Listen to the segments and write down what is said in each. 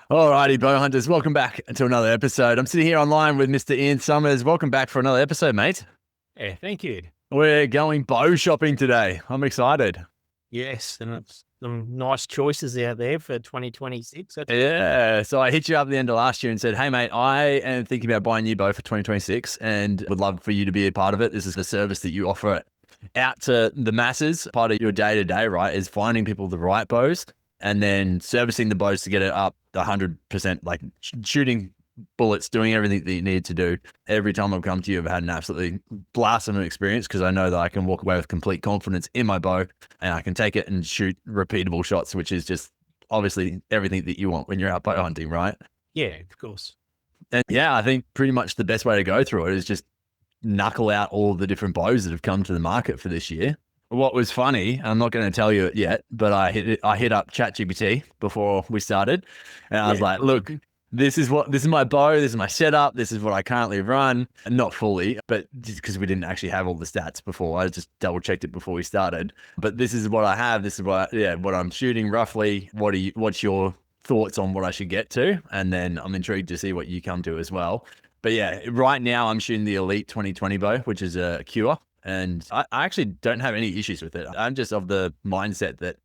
Alrighty, bow hunters, welcome back to another episode. I'm sitting here online with Mr. Ian Summers. Welcome back for another episode, mate. Yeah, thank you. We're going bow shopping today. I'm excited. Yes, and it's some nice choices out there for 2026. Yeah, so I hit you up at the end of last year and said, hey, mate, I am thinking about buying a new bow for 2026 and would love for you to be a part of it. This is the service that you offer out to the masses. Part of your day-to-day, right, is finding people the right bows and then servicing the bows to get it up 100%, like shooting bullets, doing everything that you need to do. Every time I've come to you, I've had an absolutely blast of an experience because I know that I can walk away with complete confidence in my bow and I can take it and shoot repeatable shots, which is just obviously everything that you want when you're out bow hunting, right? Yeah, of course. And yeah, I think pretty much the best way to go through it is just knuckle out all the different bows that have come to the market for this year. What was funny, I'm not going to tell you it yet, but I hit up ChatGPT before we started, and I was like, "Look, this is my bow, this is my setup, this is what I currently run." And not fully, but just because we didn't actually have all the stats before, I just double checked it before we started. But this is what I have. This is what I'm shooting roughly. What's your thoughts on what I should get to? And then I'm intrigued to see what you come to as well. But yeah, right now I'm shooting the Elite 2020 bow, which is a Cure. And I actually don't have any issues with it. I'm just of the mindset that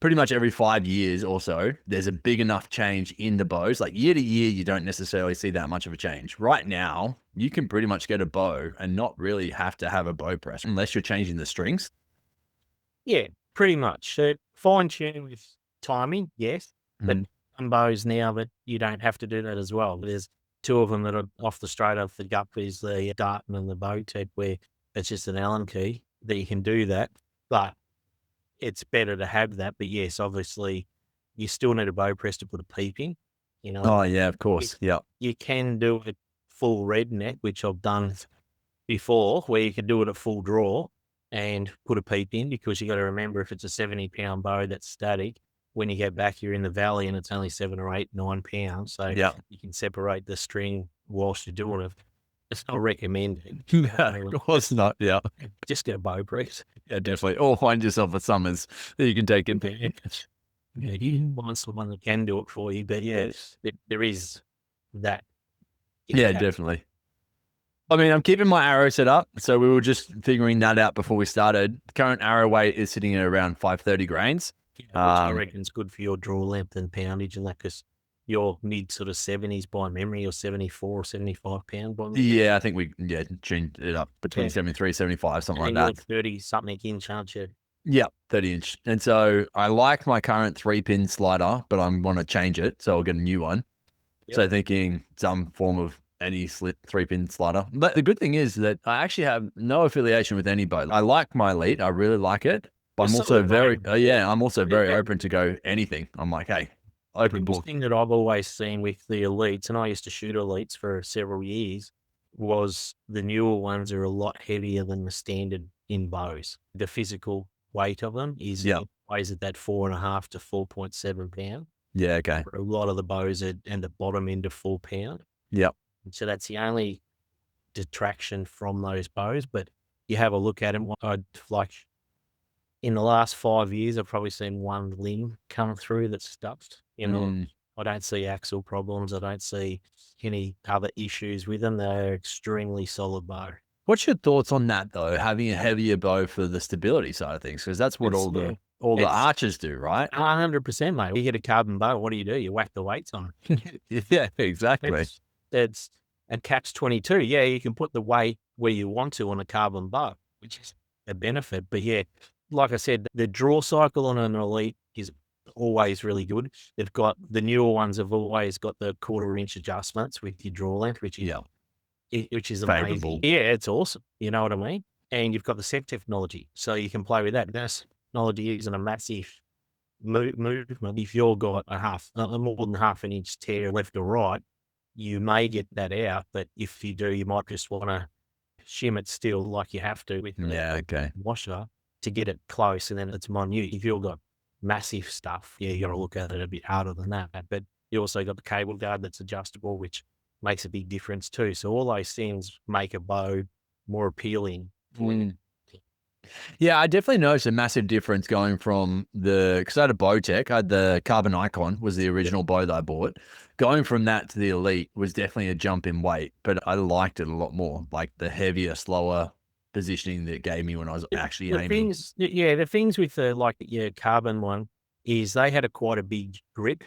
pretty much every 5 years or so, there's a big enough change in the bows. Like year to year, you don't necessarily see that much of a change. Right now, you can pretty much get a bow and not really have to have a bow press unless you're changing the strings. Yeah, pretty much. So fine tune with timing, yes. But some bows now that you don't have to do that as well. There's two of them that are off the gut is the Darton and the Bowtech, where it's just an Allen key that you can do that. But it's better to have that. But yes, obviously, you still need a bow press to put a peep in. You know. Oh yeah, of course. Yeah. You can do it full red net, which I've done before, where you can do it at full draw and put a peep in, because you got to remember, if it's a 70-pound bow that's static, when you get back, you're in the valley and it's only 7 or 8, 9 pounds. So you can separate the string whilst you're doing it. It's not recommended. No, of course not. Yeah. Just get a bow press. Yeah, definitely. Or find yourself a Summers that you can take in there. Yeah, you want someone that can do it for you. But yes, there is that. Yeah, definitely. I mean, I'm keeping my arrow set up. So we were just figuring that out before we started. The current arrow weight is sitting at around 530 grains. Yeah, which I reckon is good for your draw length and poundage and that, because you're mid sort of 70s by memory, or 74 or 75 pound by memory. Yeah, I think we tuned it up between 73, 75, something like that. 30 something inch, aren't you? Yeah, 30 inch. And so I like my current 3-pin slider, but I want to change it, so I'll get a new one. Yep. So thinking some form of any 3-pin slider. But the good thing is that I actually have no affiliation with any bow. I like my Elite. I really like it. But I'm also very open to go anything. I'm like, hey, open book. The thing that I've always seen with the Elites, and I used to shoot Elites for several years, was the newer ones are a lot heavier than the standard in bows. The physical weight of them is weighs at that 4.5 to 4.7 pound. Yeah, okay. For a lot of the bows and the bottom end of 4 pound. Yep. So that's the only detraction from those bows. But you have a look at them. I'd like, in the last 5 years, I've probably seen one limb come through that's stuffed. You know, I don't see axle problems. I don't see any other issues with them. They're extremely solid bow. What's your thoughts on that, though, having a heavier bow for the stability side of things? Because that's what all the archers do, right? 100%, mate. You get a carbon bow, what do? You whack the weights on it. Yeah, exactly. It's and catch-22. Yeah, you can put the weight where you want to on a carbon bow, which is a benefit. But yeah, like I said, the draw cycle on an Elite is always really good. They've got the newer ones have always got the 1/4 inch adjustments with your draw length, which is amazing. Favorable. Yeah, it's awesome. You know what I mean? And you've got the SEC technology, so you can play with that. That technology isn't a massive movement. If you've got more than half an inch tear left or right, you may get that out. But if you do, you might just want to shim it still like you have to with the washer to get it close, and then it's minute. If you've got massive stuff, you got to look at it a bit harder than that. But you also got the cable guard that's adjustable, which makes a big difference too. So all those things make a bow more appealing. Yeah, I definitely noticed a massive difference going from because I had a Bowtech, I had the Carbon Icon was the original bow that I bought. Going from that to the Elite was definitely a jump in weight, but I liked it a lot more, like the heavier, slower positioning that it gave me when I was actually aiming. The things with the like your carbon one is they had quite a big grip,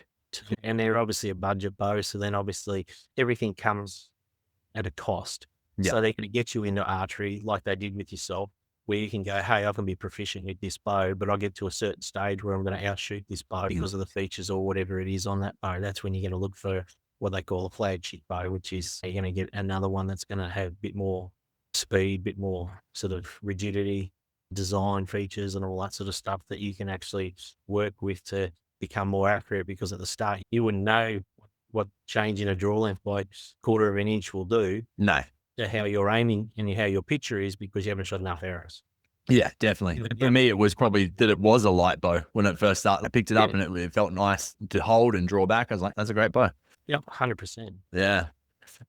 and they're obviously a budget bow, so then obviously everything comes at a cost. Yeah. So they're going to get you into archery like they did with yourself, where you can go, hey, I can be proficient with this bow, but I'll get to a certain stage where I'm going to outshoot this bow because of the features or whatever it is on that bow. That's when you're going to look for what they call a flagship bow, which is you're going to get another one that's going to have a bit more speed, bit more sort of rigidity, design features and all that sort of stuff that you can actually work with to become more accurate, because at the start you wouldn't know what changing a draw length by quarter of an inch will do No. to how you're aiming and how your picture is, because you haven't shot enough arrows. Yeah, definitely. For me, it was probably that it was a light bow when it first started. I picked it up and it felt nice to hold and draw back. I was like, that's a great bow. Yep, 100%. Yeah.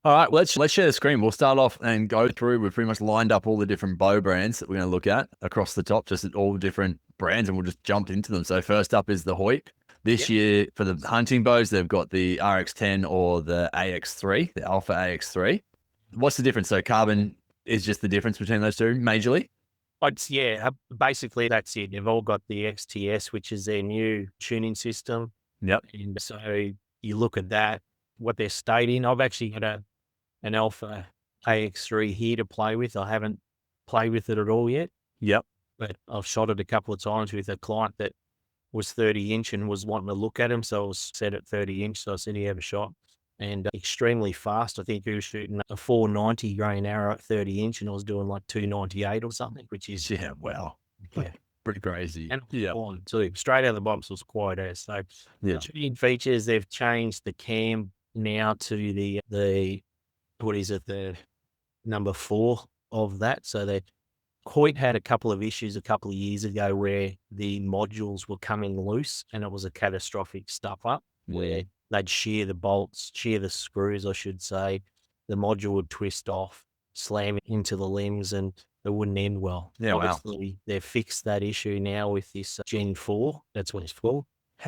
All right, let's share the screen. We'll start off and go through. We've pretty much lined up all the different bow brands that we're going to look at across the top, just at all the different brands, and we'll just jump into them. So first up is the Hoyt. This year, for the hunting bows, they've got the RX10 or the AX3, the Alpha AX3. What's the difference? So carbon is just the difference between those two, majorly? Basically that's it. They've all got the XTS, which is their new tuning system. Yep. And so you look at that, what they're stating. I've actually got an Alpha AX3 here to play with. I haven't played with it at all yet. Yep. But I've shot it a couple of times with a client that was 30 inch and was wanting to look at him. So I was set at 30 inch. So I said, he have a shot. And extremely fast. I think he was shooting a 490 grain arrow at 30 inch, and I was doing like 298 or something, which is wow. Yeah, pretty crazy. And too. Straight out of the box was quite as. So the tuning features, they've changed the cam now to the what is it, the number 4 of that. So Hoyt had a couple of issues a couple of years ago where the modules were coming loose, and it was a catastrophic stuff up where they'd shear the screws, I should say. The module would twist off, slam into the limbs, and it wouldn't end well. Yeah, Obviously, they've fixed that issue now with this Gen 4. That's what it's for.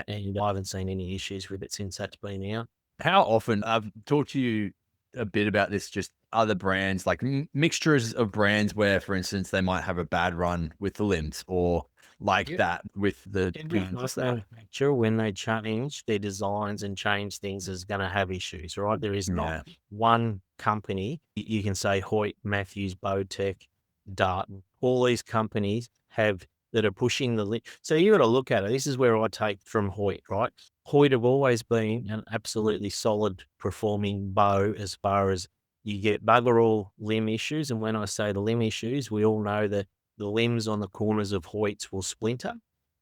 And I haven't seen any issues with it since that's been out. How often, I've talked to you a bit about this, just other brands, like mixtures of brands where, for instance, they might have a bad run with the limbs or that with the manufacturer, when they change their designs and change things, is going to have issues, right? There is not one company. You can say Hoyt, Mathews, Bowtech, Darton, all these companies that are pushing the so you got to look at it. This is where I take from Hoyt, right? Hoyt have always been an absolutely solid performing bow as far as you get bugger all limb issues. And when I say the limb issues, we all know that the limbs on the corners of Hoyts will splinter,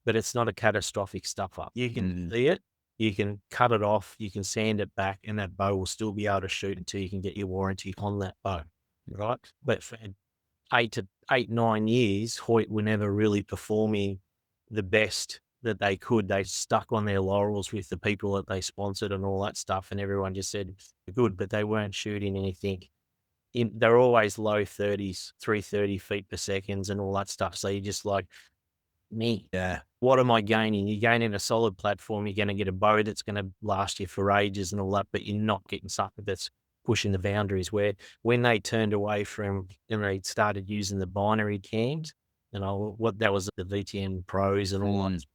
but it's not a catastrophic stuff up. You can see it, you can cut it off, you can sand it back, and that bow will still be able to shoot until you can get your warranty on that bow, right? But for 9 years, Hoyt were never really performing the best that they could. They stuck on their laurels with the people that they sponsored and all that stuff, and everyone just said good, but they weren't shooting anything. They're always low 30s, 330 feet per second and all that stuff. So you're just like, me. Yeah. What am I gaining? You're gaining a solid platform. You're going to get a bow that's going to last you for ages and all that, but you're not getting something that's pushing the boundaries. Where when they turned away from, and they started using the binary cams, what that was the VTM Pros and all that.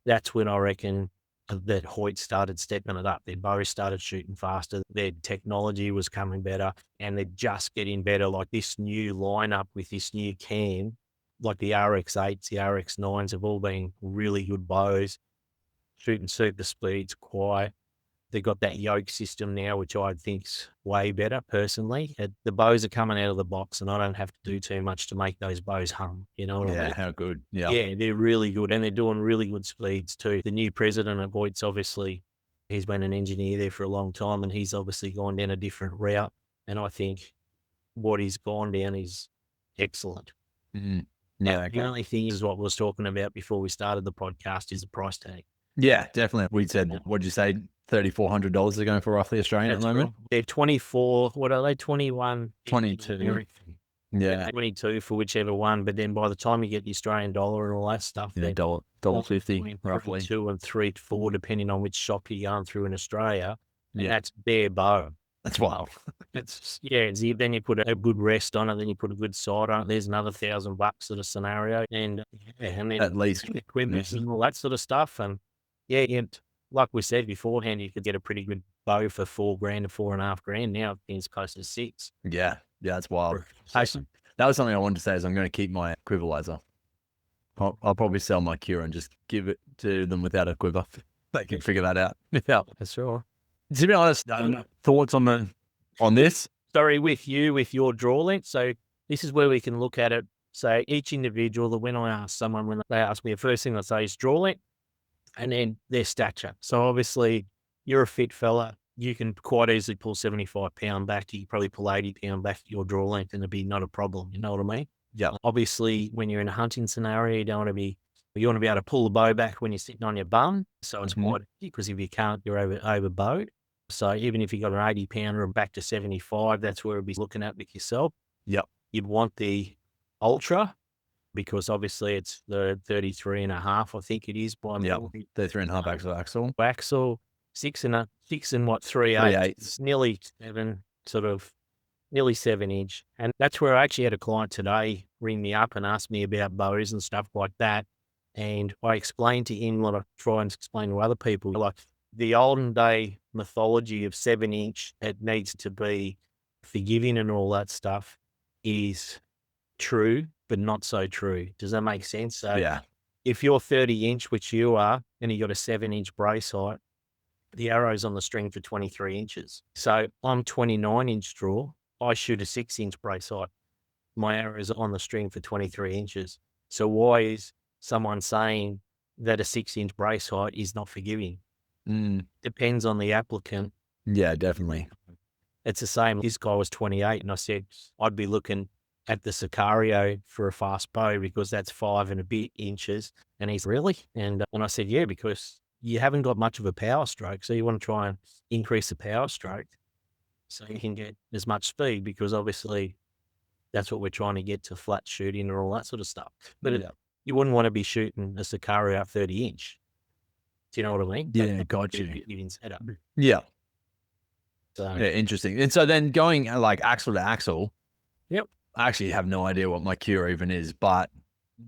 That's when I reckon that Hoyt started stepping it up. Their bows started shooting faster. Their technology was coming better, and they're just getting better. Like this new lineup with this new cam, like the RX8s, the RX9s have all been really good bows, shooting super speeds, quiet. They've got that yoke system now, which I think's way better personally. The bows are coming out of the box, and I don't have to do too much to make those bows hum. You know what I mean? How good. Yeah. Yeah, they're really good, and they're doing really good speeds too. The new president of Hoyt's, obviously, he's been an engineer there for a long time, and he's obviously gone down a different route. And I think what he's gone down is excellent. Yeah, the only thing is what we was talking about before we started the podcast is the price tag. Yeah, definitely. We said, what did you say? $3,400 are going for roughly Australian at the moment. They're 24. What are they? 21, 22. Yeah. 22 for whichever one. But then by the time you get the Australian dollar and all that stuff, Yeah, then $1.50 roughly. 2 and 3 to 4, depending on which shop you're going through in Australia. And Yeah. that's bare bow. That's wild. Then you put a good rest on it, then you put a good side on it. There's another $1,000 sort of scenario, and then At least. equipment and all that sort of stuff. And like we said beforehand, you could get a pretty good bow for $4,000 to $4,500. Now it's close to 6. Yeah. Yeah, that's wild. Actually, that was something I wanted to say is I'm going to keep my Quivalizer. I'll probably sell my Cura and just give it to them without a quiver. They can figure that out. Yeah, that's sure. To be honest, I don't know. Thoughts on this? Sorry, with your draw length. So this is where we can look at it. So each individual, that when I ask someone, when they ask me, the first thing I say is draw length and then their stature. So obviously you're a fit fella. You can quite easily pull 75 pound back. You probably pull 80 pound back to your draw length and it'd be not a problem. You know what I mean? Yeah. Obviously when you're in a hunting scenario, you want to be able to pull the bow back when you're sitting on your bum. So it's quite easy, because if you can't, you're overbowed. So even if you got an 80 pounder and back to 75, that's where we'll be looking at with yourself. Yep. You'd want the Ultra, because obviously it's the 33.5, I think it is. By 33.5 axle. Axle, 6 and 3/8. Nearly 7 inch. And that's where I actually had a client today ring me up and ask me about bows and stuff like that. And I explained to him what I try and explain to other people, like the olden day mythology of 7 inch, it needs to be forgiving and all that stuff, is true, but not so true. Does that make sense? So Yeah. if you're 30 inch, which you are, and you got a 7 inch brace height, the arrow's on the string for 23 inches. So I'm 29 inch draw. I shoot a 6 inch brace height. My arrow's on the string for 23 inches. So why is someone saying that a 6 inch brace height is not forgiving? Depends on the applicant. Yeah, definitely. It's the same. This guy was 28 and I said, I'd be looking at the Sicario for a fast bow because that's 5 and a bit inches. And he's really? And I said, yeah, because you haven't got much of a power stroke. So you want to try and increase the power stroke so you can get as much speed, because obviously that's what we're trying to get to, flat shooting and all that sort of stuff. But you wouldn't want to be shooting a Sicario at 30 inch. Do you know what I mean? Yeah, got you. Setup. Yeah. So, yeah, interesting. And so then going like axle to axle. Yep. I actually have no idea what my Cura even is, but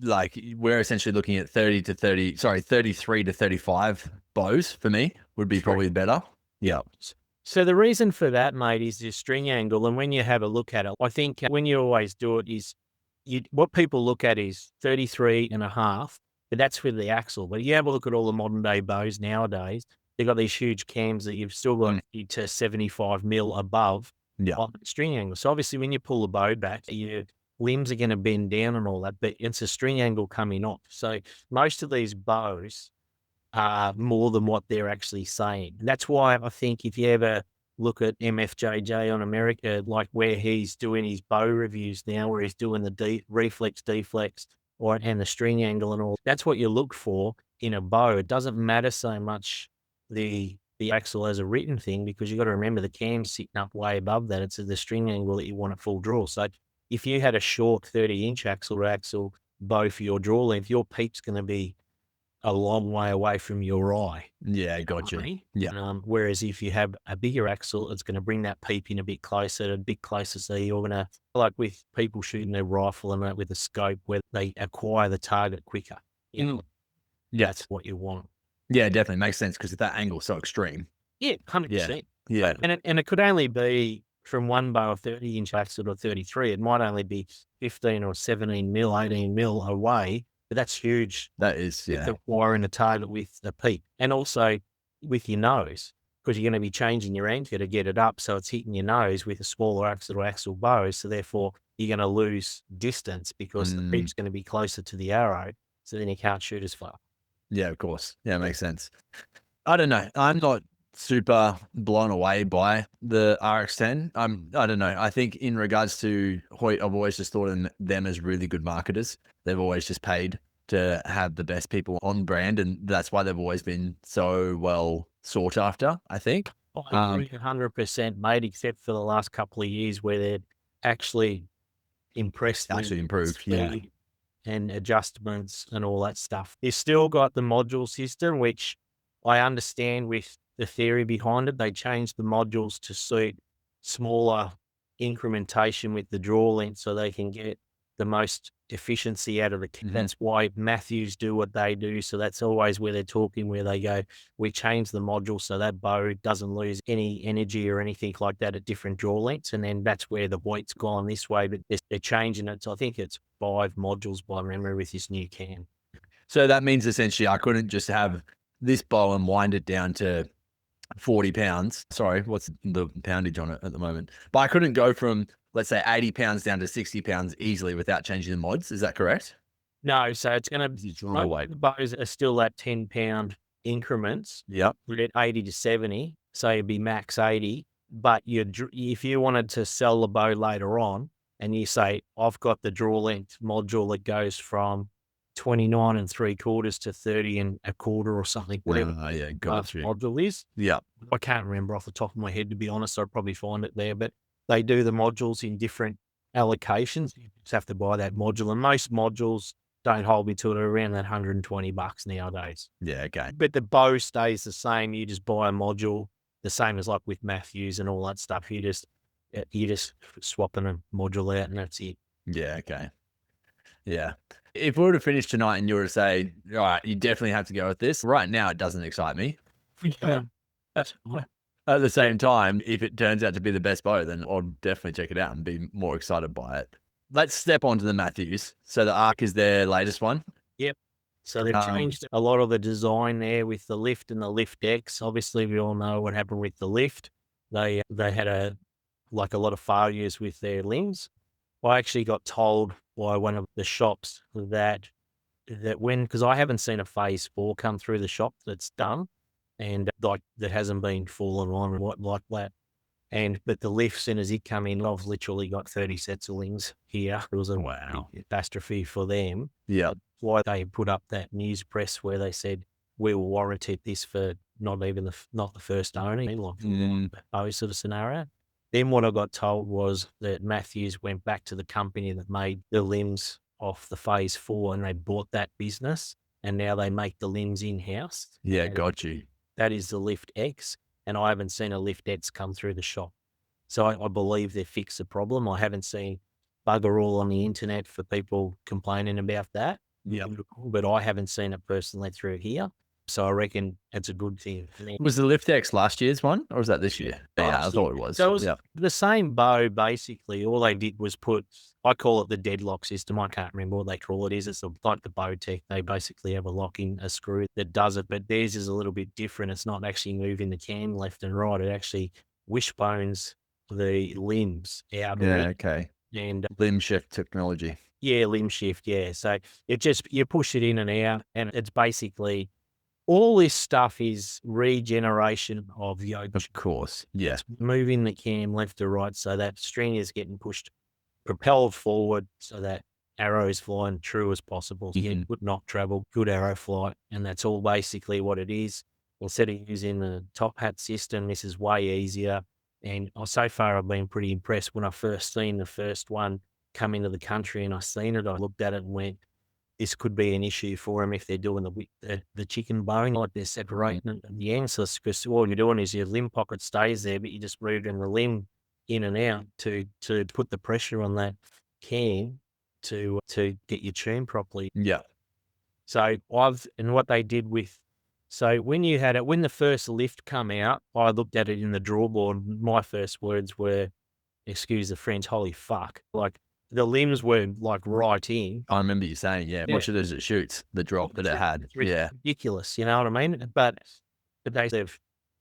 like we're essentially looking at 33 to 35 bows for me would be probably better. Yeah. So the reason for that, mate, is your string angle. And when you have a look at it, I think when you always do it is what people look at is 33.5, but that's for the axle. But you have a look at all the modern day bows nowadays, they've got these huge cams that you've still got to 75 mil above string angle. So obviously when you pull the bow back, your limbs are going to bend down and all that, but it's a string angle coming off. So most of these bows are more than what they're actually saying. And that's why I think if you ever look at MFJJ on America, like where he's doing his bow reviews now, where he's doing the reflex, deflex, and the string angle and all, that's what you look for in a bow. It doesn't matter so much the axle as a written thing, because you got to remember the cam's sitting up way above that. It's the string angle that you want at full draw. So if you had a short 30 inch axle to axle bow for your draw length, your peak's going to be a long way away from your eye. Yeah, gotcha. Yeah. Whereas if you have a bigger axle, it's going to bring that peep in a bit closer. So you're going to, like with people shooting their rifle and with a scope, where they acquire the target quicker. Yeah, that's what you want. Yeah, definitely makes sense, because that angle's so extreme. Yeah, 100%. Yeah. And it could only be from one bow, a 30 inch axle to 33. It might only be 15 or 17 mil, 18 mil away. But that's huge. That is, yeah. Acquiring a target with a peak, and also with your nose, because you're going to be changing your anchor to get it up so it's hitting your nose with a smaller axle or axle bow. So therefore, you're going to lose distance because the peak's going to be closer to the arrow. So then you can't shoot as far. Yeah, of course. Yeah, makes sense. I don't know. I'm not super blown away by the RX-10. I don't know. I think in regards to Hoyt, I've always just thought of them as really good marketers. They've always just paid to have the best people on brand, and that's why they've always been so well sought after, I think. I agree 100%, mate, except for the last couple of years where they're actually impressed with Actually improved, yeah. speed and adjustments and all that stuff. You've still got the module system, which I understand with the theory behind it. They changed the modules to suit smaller incrementation with the draw length so they can get the most efficiency out of the kit. That's why Mathews do what they do. So that's always where they're talking, where they go, we change the module so that bow doesn't lose any energy or anything like that at different draw lengths. And then that's where the Hoyt's gone this way, but they're changing it. So I think it's 5 modules by memory with this new cam. So that means essentially I couldn't just have this bow and wind it down to 40 pounds. Sorry, what's the poundage on it at the moment? But I couldn't go from, let's say, 80 pounds down to 60 pounds easily without changing the mods. Is that correct? No, so it's going to, the bows are still at 10-pound increments. Yep. We're at 80 to 70, so it'd be max 80. But if you wanted to sell the bow later on and you say, I've got the draw length module that goes from 29 3/4 to 30 1/4 or something, whatever module is. Yeah. I can't remember off the top of my head, to be honest. I'd probably find it there, but they do the modules in different allocations. You just have to buy that module, and most modules, don't hold me to it, around that $120 nowadays. Yeah, okay. But the bow stays the same. You just buy a module, the same as like with Mathews and all that stuff. You just swapping a module out and that's it. Yeah, okay. Yeah. If we were to finish tonight and you were to say, all right, you definitely have to go with this, right now it doesn't excite me. Yeah. At the same time, if it turns out to be the best bow, then I'll definitely check it out and be more excited by it. Let's step on to the Mathews. So the Arc is their latest one. Yep. So they've changed a lot of the design there with the lift and the lift X. Obviously, we all know what happened with the lift. They had a lot of failures with their limbs. I actually got told by one of the shops that because I haven't seen a phase 4 come through the shop that's done, and like that hasn't been fallen on and what like that. But the lift, soon as it come in, I've literally got 30 sets of limbs here. It was a catastrophe for them. Yeah. Why they put up that news press where they said we will warranty this for not the first owner, like bow sort of scenario. Then what I got told was that Mathews went back to the company that made the limbs off the phase 4 and they bought that business and now they make the limbs in-house. Yeah, got you. That is the Lift X, and I haven't seen a Lift X come through the shop. So I believe they fixed the problem. I haven't seen bugger all on the internet for people complaining about that. Yeah. But I haven't seen it personally through here. So I reckon it's a good thing. Was the Lift X last year's one or was that this year? Yeah, I thought it was. So it was the same bow, basically. All they did was I call it the deadlock system. I can't remember what they call it. It's like the Bowtech. They basically have a screw that does it, but theirs is a little bit different. It's not actually moving the cam left and right. It actually wishbones the limbs out. Yeah, okay. And limb shift technology. Yeah, limb shift, yeah. So you push it in and out, and it's basically all this stuff is regeneration of yoke. Of course, yeah. It's moving the cam left to right so that string is getting propelled forward so that arrow is flying true as possible. You get good knock travel, good arrow flight, and that's all basically what it is. Instead of using the top hat system, this is way easier. And so far, I've been pretty impressed. When I first seen the first one come into the country and I seen it, I looked at it and went, this could be an issue for them if they're doing the chicken bone, like they're separating it at the end. So because all you're doing is your limb pocket stays there, but you're just moving the limb in and out to put the pressure on that cam to get your tune properly. Yeah. So what they did when the first lift come out, I looked at it in the draw board. My first words were, excuse the French, holy fuck. Like, the limbs were like right in. I remember you saying, watch it as it shoots, the drop that it had. It's ridiculous, you know what I mean? But they've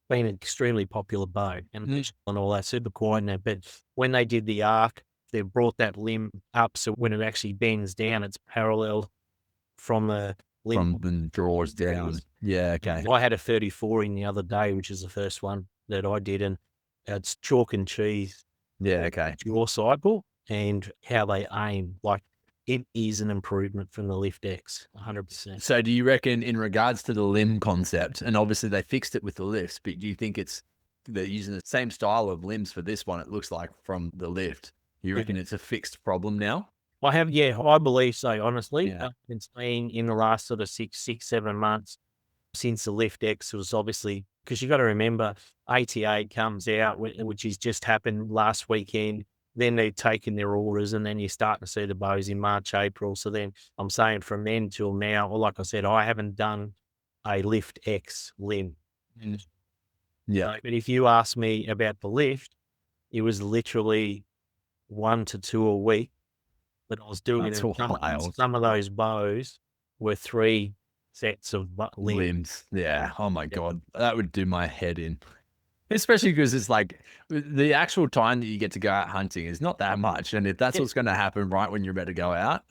been an extremely popular bow and all that, super quiet now. But when they did the Arc, they brought that limb up so when it actually bends down, it's parallel from the limb. From the drawers down. Yeah, okay. I had a 34 in the other day, which is the first one that I did, and it's chalk and cheese. Yeah, okay. Your cycle. And how they aim, like it is an improvement from the Lift X, 100%. So do you reckon in regards to the limb concept, and obviously they fixed it with the lifts, but do you think they're using the same style of limbs for this one, it looks like, from the lift? You reckon it's a fixed problem now? I believe so, honestly. Yeah. It's been in the last sort of 7 months since the Lift X was obviously, because you got to remember 88 comes out, which has just happened last weekend. Then they've taken their orders, and then you're starting to see the bows in March, April. So then I'm saying from then till now, or like I said, I haven't done a Lift X limb. Yeah. So, but if you ask me about the Lift, it was literally 1 to 2 a week. But I was doing That's it. wild. Some of those bows were 3 sets of limbs. Limbs. Yeah. Oh my God. That would do my head in. Especially because it's like the actual time that you get to go out hunting is not that much. And if that's what's going to happen right when you're about to go out,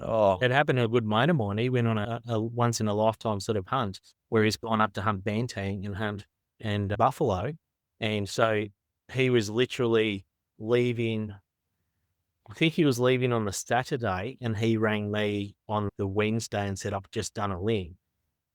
It happened to a good mate of mine. He went on a once in a lifetime sort of hunt where he's gone up to hunt bantang and hunt and buffalo. And so he was literally leaving. I think he was leaving on the Saturday, and he rang me on the Wednesday and said, "I've just done a limb."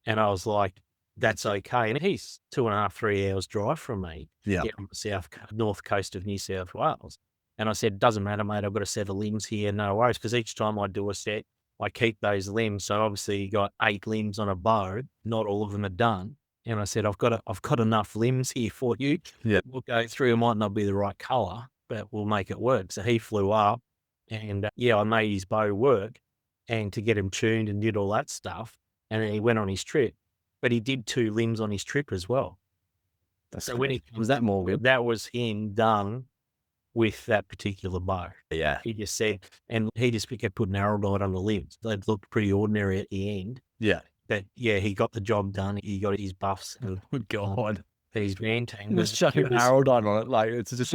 And I was like, "That's okay." And he's 2.5, 3 hours drive from me. Yeah. On the north coast of New South Wales. And I said, "Doesn't matter, mate. I've got a set of limbs here. No worries." Because each time I do a set, I keep those limbs. So obviously you got 8 limbs on a bow. Not all of them are done. And I said, I've got enough limbs here for you. Yeah. We'll go through. It might not be the right color, but we'll make it work. So he flew up, and I made his bow work, and to get him tuned and did all that stuff. And then he went on his trip, but he did 2 limbs on his trip as well. So when he was that more good? that was him done with that particular bow. Yeah. He just said, and he just kept putting arrowdite on the limbs. They looked pretty ordinary at the end. Yeah. But he got the job done. He got his buffs. And, God. his bantang. Just chucking arrowdite on it. Like, it's just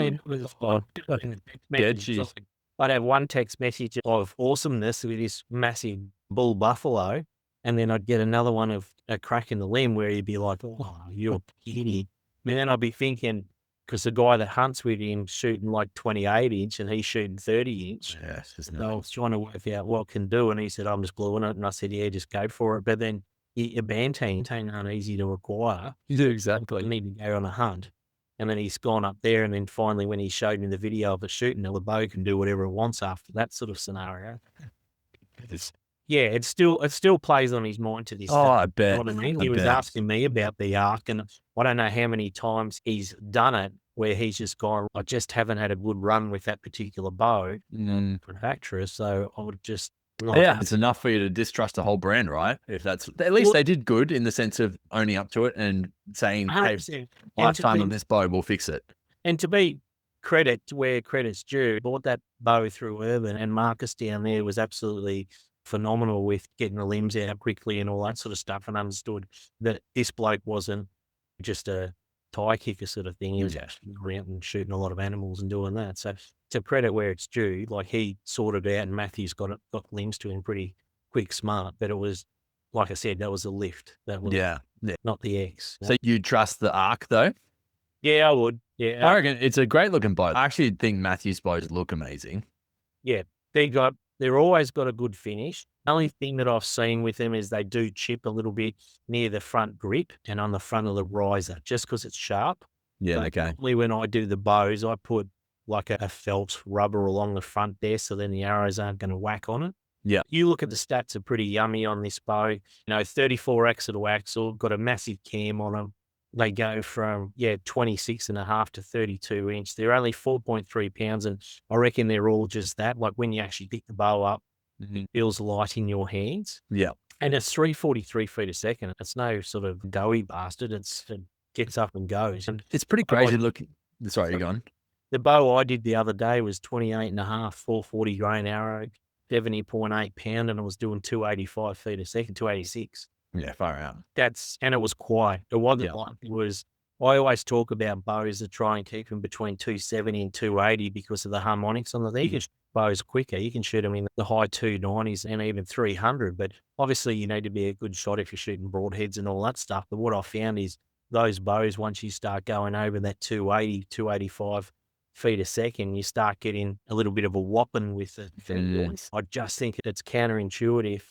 Geez. I'd have one text message of awesomeness with this massive bull buffalo, and then I'd get another one of a crack in the limb where he'd be like, "Oh, you're kidding." And then I'd be thinking, because the guy that hunts with him shooting like 28-inch and he's shooting 30-inch. Yeah, it's just I was trying to work out what can do, and he said, "I'm just gluing it." And I said, "Yeah, just go for it." But then a bantang aren't easy to acquire. You do exactly. You need to go on a hunt. And then he's gone up there, and then finally when he showed me the video of it shooting, the bow can do whatever it wants after that sort of scenario. It still plays on his mind to this day. I bet. You know what I mean? He was asking me about the arc, and I don't know how many times he's done it where he's just gone, "I just haven't had a good run with that particular bow manufacturer, so I would just..." It's enough for you to distrust the whole brand, right? If that's at least they did good in the sense of owning up to it and saying, "Hey, lifetime of this bow, we'll fix it." And to be credit where credit's due, bought that bow through Urban, and Marcus down there was absolutely phenomenal with getting the limbs out quickly and all that sort of stuff, and understood that this bloke wasn't just a tie kicker sort of thing. He was actually around and shooting a lot of animals and doing that. So to credit where it's due, like he sorted out, and Mathews got limbs to him pretty quick, smart. But it was, like I said, that was a lift. That was not the X. So you trust the arc though? Yeah, I would. Yeah, I reckon it's a great looking bow. I actually think Mathews bows look amazing. Yeah, they're always got a good finish. The only thing that I've seen with them is they do chip a little bit near the front grip and on the front of the riser, just because it's sharp. Yeah, So okay. normally when I do the bows, I put like a felt rubber along the front there, so then the arrows aren't going to whack on it. Yeah. You look at the stats are pretty yummy on this bow. 34 axle axle, got a massive cam on them. They go from 26.5 to 32-inch. They're only 4.3 pounds, and I reckon they're all just that. Like when you actually pick the bow up, it feels light in your hands. Yeah. And it's 343 feet a second. It's no sort of doughy bastard. It gets up and goes. And It's pretty crazy looking. Sorry, you're gone. the bow I did the other day was 28.5, 440 grain arrow, 70.8 pound, and I was doing 285 feet a second, 286. Yeah, far out. And it was quiet. It wasn't like it was. I always talk about bows that try and keep them between 270 and 280 because of the harmonics on the thing. You can shoot bows quicker. You can shoot them in the high 290s and even 300. But obviously, you need to be a good shot if you're shooting broadheads and all that stuff. But what I found is those bows, once you start going over that 280, 285 feet a second, you start getting a little bit of a whopping with it. I just think it's counterintuitive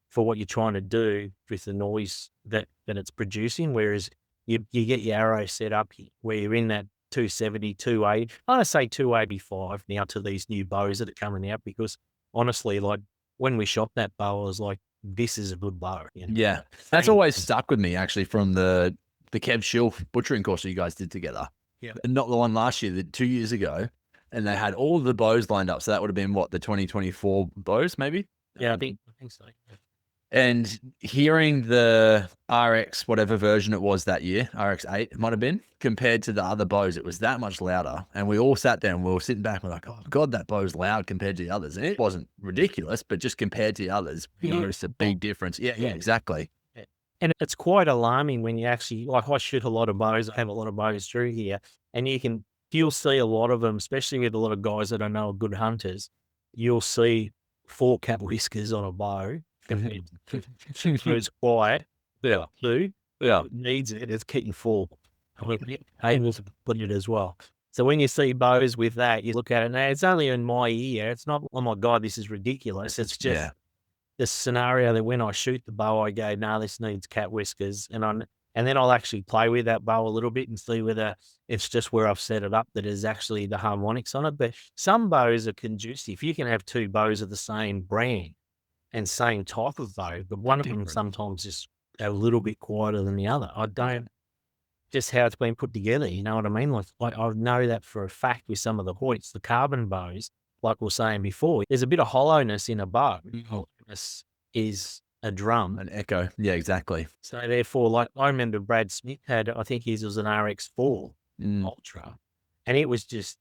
for what you're trying to do with the noise that it's producing. Whereas you get your arrow set up where you're in that 270, 280. I want to say 285 now to these new bows that are coming out, because honestly, like when we shot that bow, I was like, this is a good bow. You know? Yeah. That's always stuck with me actually from the Kev Schill butchering course that you guys did together. Yeah. And not the one last year, the 2 years ago. And they had all of the bows lined up. So that would have been what, the 2024 bows, maybe? Yeah, I think so. Yeah. And hearing the RX, whatever version it was that year, RX8 it might have been, compared to the other bows, it was that much louder. And we all sat there and we were sitting back and we're like, oh God, that bow's loud compared to the others. And it wasn't ridiculous, but just compared to the others, you noticed a big difference. Yeah, exactly. And it's quite alarming when you actually, like, I shoot a lot of bows. I have a lot of bows through here, and you'll see a lot of them, especially with a lot of guys that I know are good hunters. You'll see 4 cat whiskers on a bow. It's quiet. Yeah. 2. Yeah. It needs it. It's keeping 4. Able to put it as well. So when you see bows with that, you look at it, and it's only in my ear. It's not, oh my God, this is ridiculous. It's just the scenario that when I shoot the bow, I go, no, this needs cat whiskers. And then I'll actually play with that bow a little bit and see whether it's just where I've set it up that is actually the harmonics on it. But some bows are conducive. You can have 2 bows of the same brand and same type of bow, but one of them sometimes is a little bit quieter than the other. I don't, just how it's been put together, you know what I mean? Like I know that for a fact with some of the Hoyts, the carbon bows, like we were saying before, there's a bit of hollowness in a bow. Hollowness is a drum. An echo. Yeah, exactly. So therefore, like I remember Brad Smith had, I think his was an RX4 Ultra, and it was just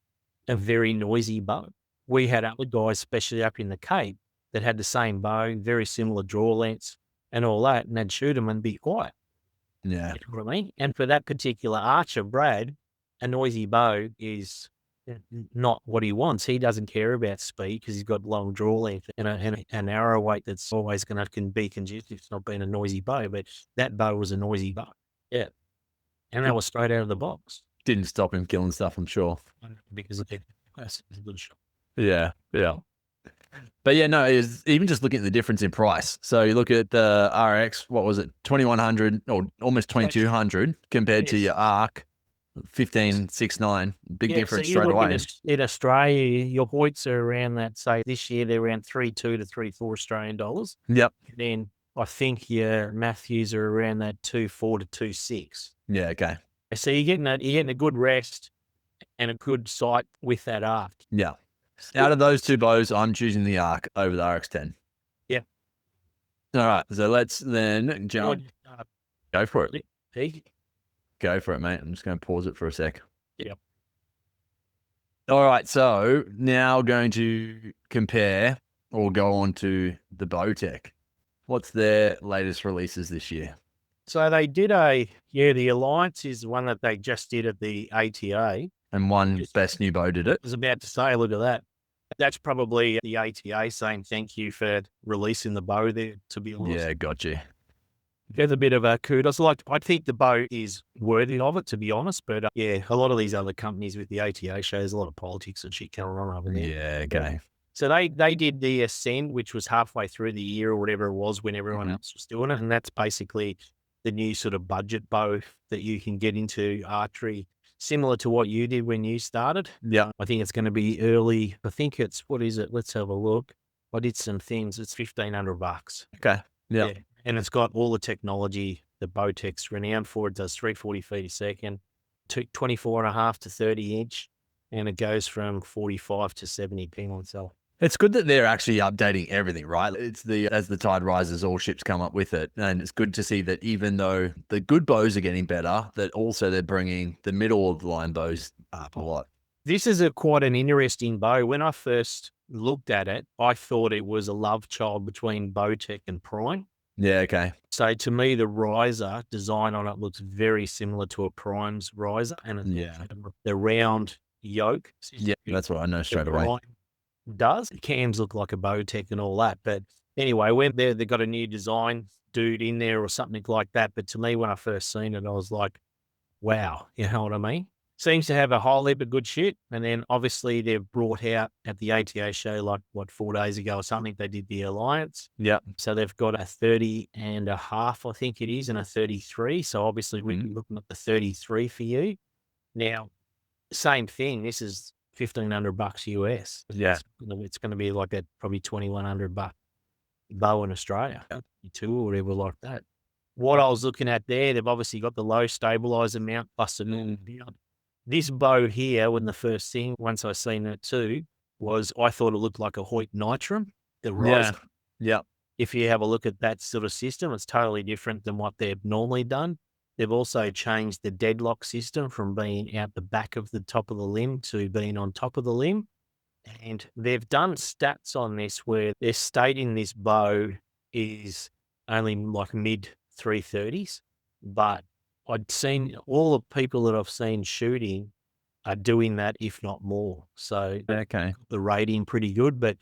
a very noisy bow. We had other guys, especially up in the Cape, that had the same bow, very similar draw lengths and all that, and they'd shoot them and be quiet. Yeah. You know what I mean? And for that particular archer, Brad, a noisy bow is not what he wants. He doesn't care about speed because he's got long draw length and an arrow weight that's always going to be conducive. It's not being a noisy bow, but that bow was a noisy bow. Yeah. And that was straight out of the box. Didn't stop him killing stuff, I'm sure. Because that's a good shot. Yeah. Yeah. But yeah, no, it's even just looking at the difference in price. So you look at the RX, what was it, 2,100 or almost 2,200 compared to your ARC, 15,699. Big difference straight away. In Australia, your Hoyts are around that. Say this year they're around 3.2 to 3.4 Australian dollars. Yep. And then I think your Mathews are around that 2.4 to 2.6. Yeah. Okay. So you're getting a good rest and a good sight with that ARC. Yeah. Out of those 2 bows, I'm choosing the ARC over the RX10. Yeah. All right. So let's then jump. Go for it. Go for it, mate. I'm just going to pause it for a sec. Yep. All right. So now going to compare or go on to the Bowtech. What's their latest releases this year? So they did the Alliance is the one that they just did at the ATA. And one best new bow did it. I was about to say, look at that. That's probably the ATA saying thank you for releasing the bow there, to be honest. Yeah, got you. There's a bit of a kudos. Like, I think the bow is worthy of it, to be honest. But yeah, a lot of these other companies with the ATA shows a lot of politics and shit going on over there. Yeah, okay. So they did the Ascend, which was halfway through the year or whatever it was when everyone else was doing it. And that's basically the new sort of budget bow that you can get into archery, similar to what you did when you started. Yeah. I think it's going to be early. I think it's, what is it? Let's have a look. I did some things. It's $1,500. Okay. Yeah. And it's got all the technology that Bowtech's renowned for. It does 340 feet a second, 24.5 to 30 inch, and it goes from 45 to 70 ping on cell. It's good that they're actually updating everything, right? It's as the tide rises, all ships come up with it. And it's good to see that even though the good bows are getting better, that also they're bringing the middle of the line bows up a lot. This is quite an interesting bow. When I first looked at it, I thought it was a love child between Bowtech and Prime. Yeah, okay. So to me, the riser design on it looks very similar to a Prime's riser. And the round yoke. Yeah, that's what I know straight away. Does cams look like a Bowtech and all that, but anyway, when they've got a new design dude in there or something like that. But to me, when I first seen it, I was like, wow, you know what I mean? Seems to have a whole heap of good shit. And then obviously they've brought out at the ATA show, like 4 days ago or something, they did the Alliance. Yeah. So they've got a 30.5, I think it is, and a 33. So obviously we're looking at the 33 for you. Now, Same thing. This is $1,500 US. Yeah. It's going to be like a probably $2,100 bow in Australia, two or whatever like that. What I was looking at there, they've obviously got the low stabilizer mount plus the normal mount. This bow here, when the first thing, once I seen it too, was I thought it looked like a Hoyt Nitram, the rise. Yeah. If you have a look at that sort of system, it's totally different than what they've normally done. They've also changed the deadlock system from being out the back of the top of the limb to being on top of the limb. And they've done stats on this where they're stating this bow is only like mid 330s, but I'd seen all the people that I've seen shooting are doing that, if not more. So Okay. the rating pretty good, but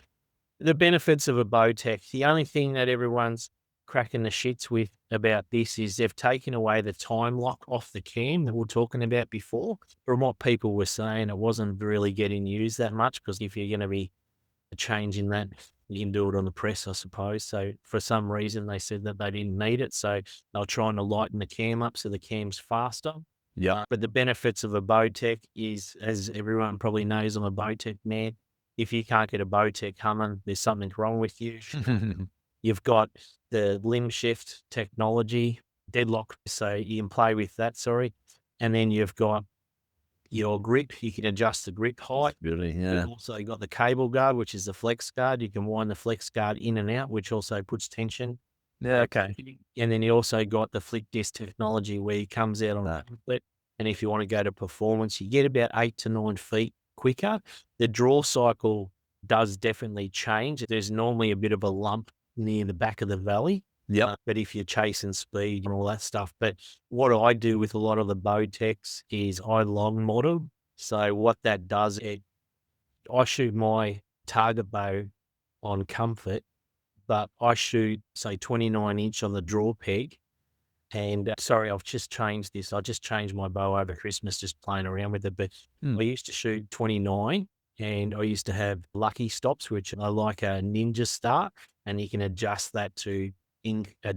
the benefits of a Bowtech, the only thing that everyone's cracking the shits with about this is they've taken away the time lock off the cam that we were talking about before. From what people were saying, it wasn't really getting used that much because if you're going to be changing that, you can do it on the press, I suppose. So for some reason, they said that they didn't need it. So they were trying to lighten the cam up so the cam's faster. Yeah. But the benefits of a Bowtech is, as everyone probably knows, I'm a Bowtech man. If you can't get a Bowtech humming, there's something wrong with you. You've got the limb shift technology, deadlock, so you can play with that, And then you've got your grip. You can adjust the grip height. Really, yeah. You've also got the cable guard, which is the flex guard. You can wind the flex guard in and out, which also puts tension. Yeah, okay. And then you also got the flick disc technology where it comes out on that. And if you want to go to performance, you get about 8 to 9 feet quicker. The draw cycle does definitely change. There's normally a bit of a lump near the back of the valley. Yeah. But if you're chasing speed and all that stuff. But what I do with a lot of the Bowtechs is I long model. So what that does, I shoot my target bow on comfort, but I shoot, say, 29 inch on the draw peg. And sorry, I've just changed this. I just changed my bow over Christmas, just playing around with it. But I used to shoot 29 and I used to have lucky stops, which I like a ninja start, and you can adjust that to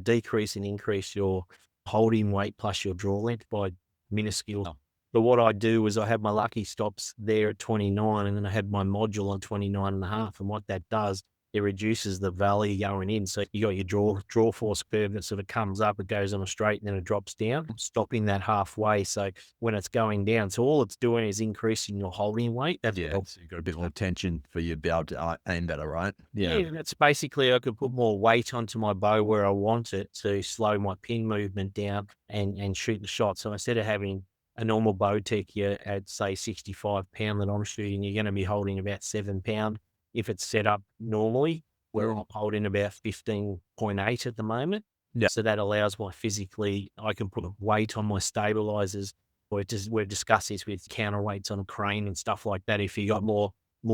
decrease and increase your holding weight plus your draw length by minuscule. But what I do is I have my lucky stops there at 29 and then I have my module on 29 and a half. And what that does, it reduces the valley going in. So you got your draw force curve that sort of comes up, it goes on a straight and then it drops down, stopping that halfway. So when it's going down, so all it's doing is increasing your holding weight. That's so you've got a bit more tension for you to be able to aim better, right? Yeah, that's basically, I could put more weight onto my bow where I want it to slow my pin movement down and shoot the shot. So instead of having a normal Bowtech, you're at, say, 65 pound that I'm shooting, you're going to be holding about 7 pound. If it's set up normally, where I'm holding about 15.8 at the moment. Yeah. So that allows I can put weight on my stabilizers. We've discussed this with counterweights on a crane and stuff like that. If you got more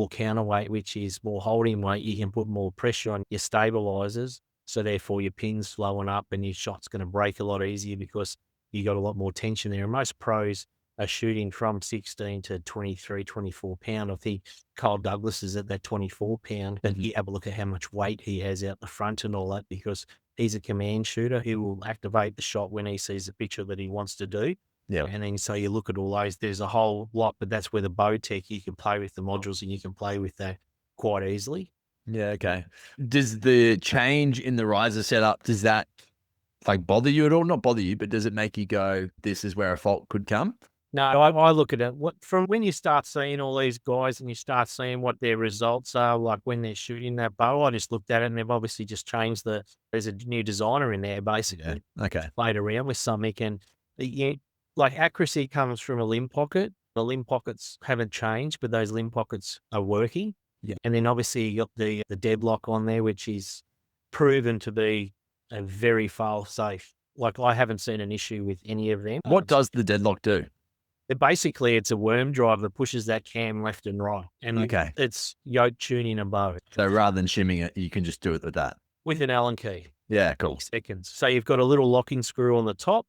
counterweight, which is more holding weight, you can put more pressure on your stabilizers. So therefore your pin's slowing up and your shot's going to break a lot easier because you got a lot more tension there. And most pros are shooting from 16 to 23, 24 pound. I think Kyle Douglas is at that 24 pound, but you have a look at how much weight he has out the front and all that, because he's a command shooter. He will activate the shot when he sees the picture that he wants to do. Yeah. And then so you look at all those, there's a whole lot, but that's where the Bowtech, you can play with the modules and you can play with that quite easily. Yeah, okay. Does the change in the riser setup, does that like bother you at all? Not bother you, but does it make you go, this is where a fault could come? No, I look at it from when you start seeing all these guys and you start seeing what their results are, like when they're shooting that bow. I just looked at it and they've obviously just changed there's a new designer in there basically. Yeah. Okay. Played around with something, and like accuracy comes from a limb pocket. The limb pockets haven't changed, but those limb pockets are working. Yeah. And then obviously you got the deadlock on there, which is proven to be a very fail safe. Like I haven't seen an issue with any of them. What does the deadlock do? It's a worm drive that pushes that cam left and right. And it's yoke tuning a bow. So rather than shimming it, you can just do it with that. With an Allen key. Yeah, cool. Seconds. So you've got a little locking screw on the top.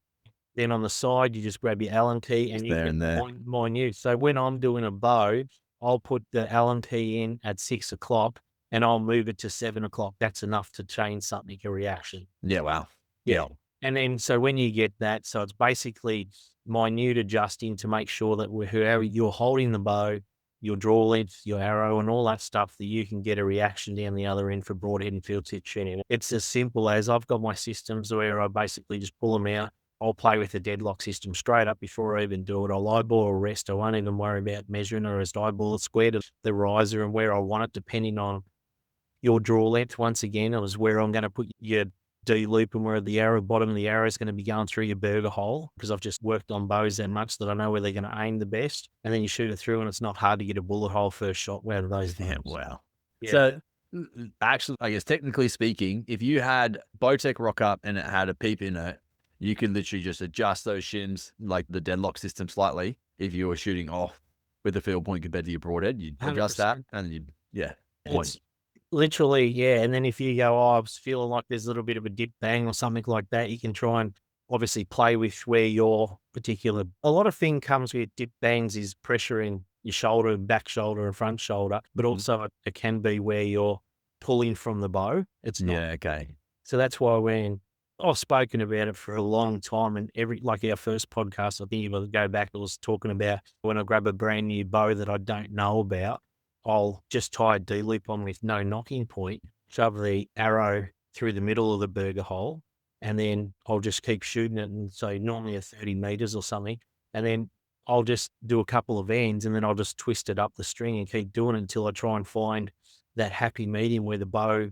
Then on the side, you just grab your Allen key and you can minute. So when I'm doing a bow, I'll put the Allen key in at 6 o'clock and I'll move it to 7 o'clock. That's enough to change something, a reaction. Yeah, wow. Yeah. And then, so when you get that, so it's basically minute adjusting to make sure that whoever you're holding the bow, your draw length, your arrow, and all that stuff, that you can get a reaction down the other end for broadhead and field tip tuning. It's as simple as I've got my systems where I basically just pull them out. I'll play with the deadlock system straight up before I even do it. I'll eyeball or rest. I won't even worry about measuring or just eyeball it square to the riser and where I want it, depending on your draw length. Once again, it was where I'm going to put your D loop and where the arrow, bottom of the arrow is going to be going through your burger hole, because I've just worked on bows that much that I know where they're going to aim the best. And then you shoot it through, and it's not hard to get a bullet hole first shot out of those things. Yeah, wow. Yeah. So actually, I guess technically speaking, if you had Bowtech rock up and it had a peep in it, you could literally just adjust those shims, like the deadlock system, slightly. If you were shooting off with a field point compared to your broadhead, you'd adjust 100%. that, and you'd point. Literally, yeah. And then if you go, oh, I was feeling like there's a little bit of a dip bang or something like that, you can try and obviously play with where your particular, a lot of thing comes with dip bangs is pressure in your shoulder, back shoulder and front shoulder, but also it can be where you're pulling from the bow. It's not. Yeah, okay. So that's why when I've spoken about it for a long time, and like our first podcast, I think you will go back, I was talking about when I grab a brand new bow that I don't know about, I'll just tie a D loop on with no knocking point, shove the arrow through the middle of the burger hole, and then I'll just keep shooting it. And so normally at 30 meters or something, and then I'll just do a couple of ends, and then I'll just twist it up the string and keep doing it until I try and find that happy medium where the bow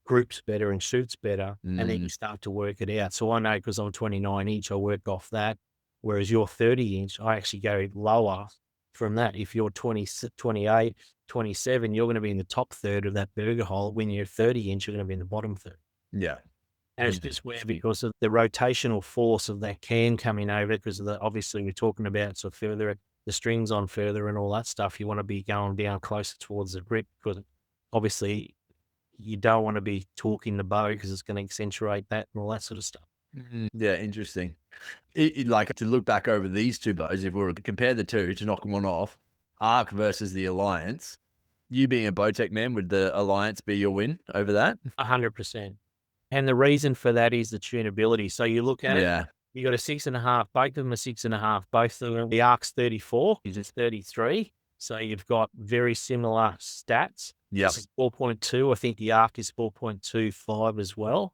groups better and shoots better. And then you start to work it out. So I know, because I'm 29 inch, I work off that. Whereas you're 30 inch, I actually go lower from that. If you're 20, 28, 27, you're going to be in the top third of that burger hole. When you're 30 inch, you're going to be in the bottom third. Yeah. And it's just where, because of the rotational force of that can coming over, because of the, obviously we're talking about, so further, the strings on further and all that stuff, you want to be going down closer towards the grip, because obviously you don't want to be torquing the bow because it's going to accentuate that and all that sort of stuff. Yeah, interesting. Like, to look back over these two bows, if we were to compare the two to knock one off, Arc versus the Alliance, you being a Bowtech man, would the Alliance be your win over that? 100%. And the reason for that is the tunability. So you look at it, you got a 6.5, both of them are 6.5, both of them, the Arc's 34, is 33. So you've got very similar stats. Yeah. 4.2. I think the Arc is 4.25 as well.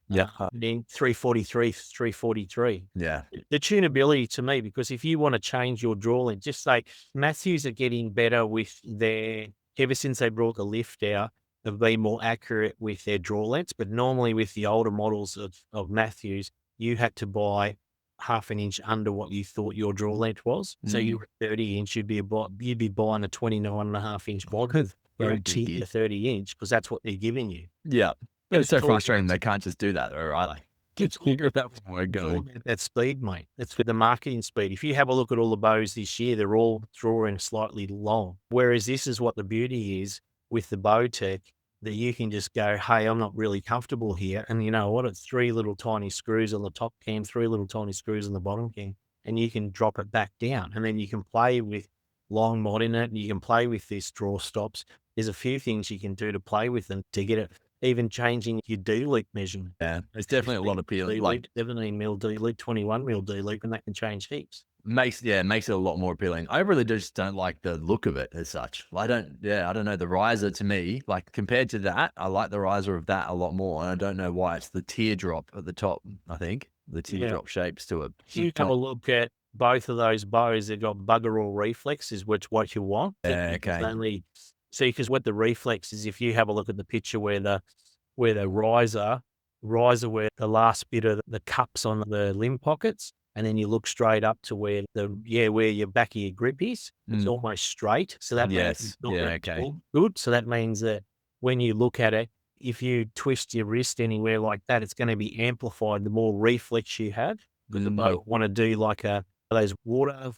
Yeah. Then 343, 343. Yeah. The tunability to me, because if you want to change your draw length, just say Mathews are getting better with their, ever since they brought the lift out, they've been more accurate with their draw lengths. But normally with the older models of Mathews, you had to buy half an inch under what you thought your draw length was. So you were 30 inch, you'd be buying a 29.5 inch bottom. To 30 inch, because that's what they're giving you. Yeah. But it's so frustrating they can't just do that, though, right? It's clear that we're going. That speed, mate. That's with the marketing speed. If you have a look at all the bows this year, they're all drawing slightly long. Whereas this is what the beauty is with the Bowtech, that you can just go, hey, I'm not really comfortable here. And you know what? It's 3 little tiny screws on the top cam, 3 little tiny screws on the bottom cam, and you can drop it back down. And then you can play with long mod in it, and you can play with these draw stops. There's a few things you can do to play with them to get it, even changing your D loop measurement. Yeah, it's definitely a lot of appealing. Like 17 mil D loop, 21 mil D loop, and that can change heaps. Makes it a lot more appealing. I really just don't like the look of it as such. I don't know. The riser, to me, like, compared to that, I like the riser of that a lot more. And I don't know why. It's the teardrop at the top, I think. The teardrop shapes to it. If you have a look at both of those bows, they've got bugger all reflexes, which what you want. Yeah, okay. See, because what the reflex is, if you have a look at the picture where the riser where the last bit of the cups on the limb pockets, and then you look straight up to where where your back of your grip is, it's almost straight. So that means good. So that means that when you look at it, if you twist your wrist anywhere like that, it's going to be amplified the more reflex you have. Because the bow want to do like those water.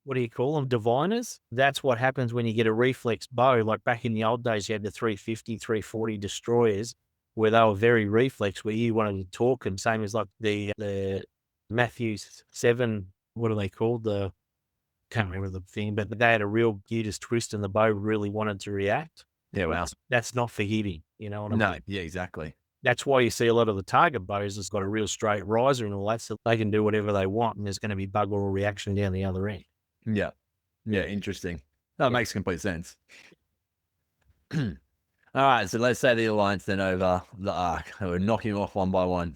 What do you call them? Diviners. That's what happens when you get a reflex bow. Like back in the old days, you had the 350, 340 destroyers where they were very reflex, where you wanted to torque them. Same as like the Mathews 7, what are they called? Can't remember the thing, but they had a real, you just twist and the bow really wanted to react. Yeah, wow. That's not for hitting, you know what I mean? No, yeah, exactly. that's why you see a lot of the target bows has got a real straight riser and all that, so they can do whatever they want, and there's going to be bugger all reaction down the other end. Yeah. Interesting. That makes complete sense. All right, so let's say the Alliance then over the Arc. We're knocking off one by one.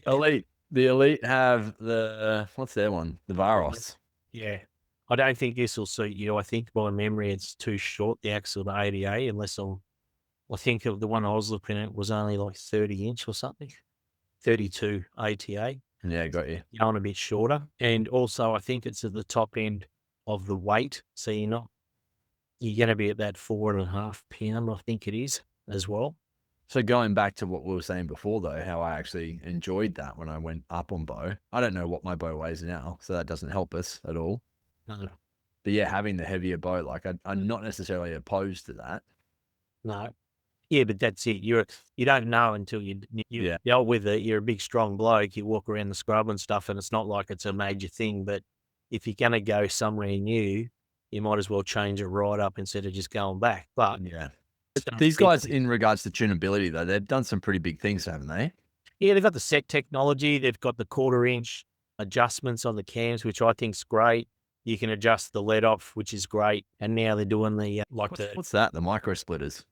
Elite. The Elite have what's their one? The Varos. Yeah. I don't think this will suit you. I think by memory it's too short, the axle to ADA, unless I think of the one I was looking at was only like 30-inch or something. 32 ATA. Yeah, got you. Going a bit shorter. And also I think it's at the top end of the weight. So you're going to be at that 4.5 pound, I think it is as well. So going back to what we were saying before, though, how I actually enjoyed that when I went up on bow. I don't know what my bow weighs now, so that doesn't help us at all. No. But yeah, having the heavier bow, like I'm not necessarily opposed to that. No. Yeah, but that's it. You don't know until you dealt with it. You're a big, strong bloke. You walk around the scrub and stuff, and it's not like it's a major thing. But if you're going to go somewhere new, you might as well change it right up instead of just going back. But yeah. These guys, in regards to tunability, though, they've done some pretty big things, haven't they? Yeah, they've got the set technology. They've got the 1/4-inch adjustments on the cams, which I think's great. You can adjust the let off, which is great. And now they're doing the what's that? The micro splitters.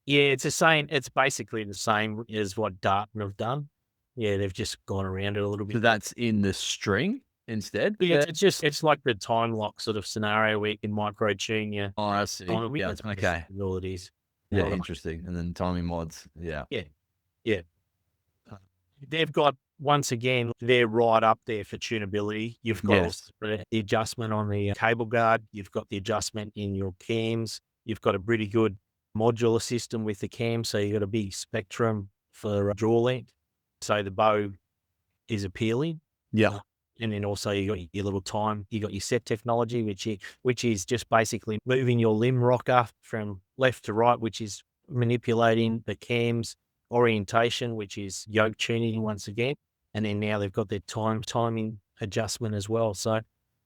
Yeah, it's the same. It's basically the same as what Darton have done. Yeah, they've just gone around it a little bit. So that's in the string instead? Yeah, it's like the time lock sort of scenario where you can micro tune your. Oh, I see. Yeah, okay. All it is. Yeah, interesting. And then timing mods. Yeah. Yeah. They've got, once again, they're right up there for tunability. You've got the adjustment on the cable guard. You've got the adjustment in your cams. You've got a pretty good modular system with the cam. So you've got a big spectrum for draw length. So the bow is appealing. Yeah. And then also you got your little time, you got your set technology, which is just basically moving your limb rocker from left to right, which is manipulating the cam's orientation, which is yoke tuning once again. And then now they've got their timing adjustment as well. So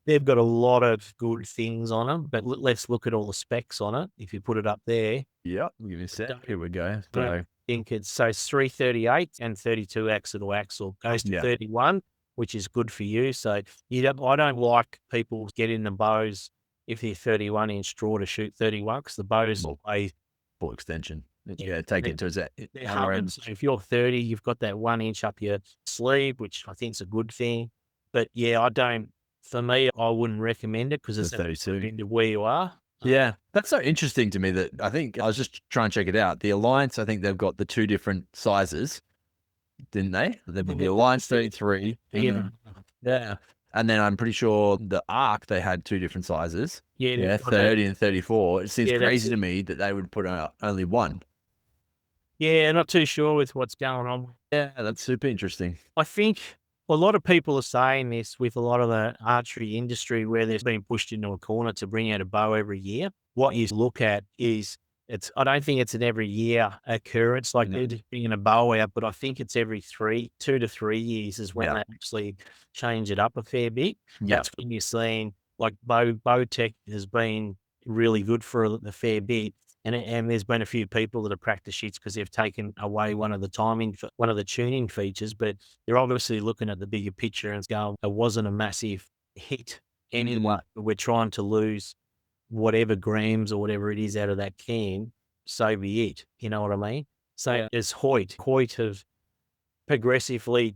they've got a lot of good things on them, but let's look at all the specs on it. If you put it up there. Yep. Give me a sec. Here we go. So I think it's 338 and 32 axle to axle goes to 31. Which is good for you. So I don't like people getting the bows if they're 31-inch draw to shoot 31 because the bows weigh full extension. Yeah, take it to its So if you're 30, you've got that 1 inch up your sleeve, which I think is a good thing. But yeah, for me, I wouldn't recommend it because it's 32 into where you are. Yeah, that's so interesting to me that I think I was just trying to check it out. The Alliance, I think they've got the 2 different sizes. Didn't they? They've got the Alliance 33. Yeah. And then I'm pretty sure the Arc, they had 2 different sizes. Yeah, 30 and 34. It seems crazy to me that they would put out only one. Yeah, not too sure with what's going on. Yeah, that's super interesting. I think a lot of people are saying this with a lot of the archery industry where there's been pushed into a corner to bring out a bow every year. What you look at is I don't think it's an every year occurrence like they're just bringing a bow out, but I think it's every 2 to 3 years is when they actually change it up a fair bit. That's when you're seeing like Bowtech has been really good for a fair bit. And there's been a few people that have practiced shits because they've taken away one of the tuning features, but they're obviously looking at the bigger picture and going, it wasn't a massive hit anyway. We're trying to lose whatever grams or whatever it is out of that can, so be it. You know what I mean? So as Hoyt have progressively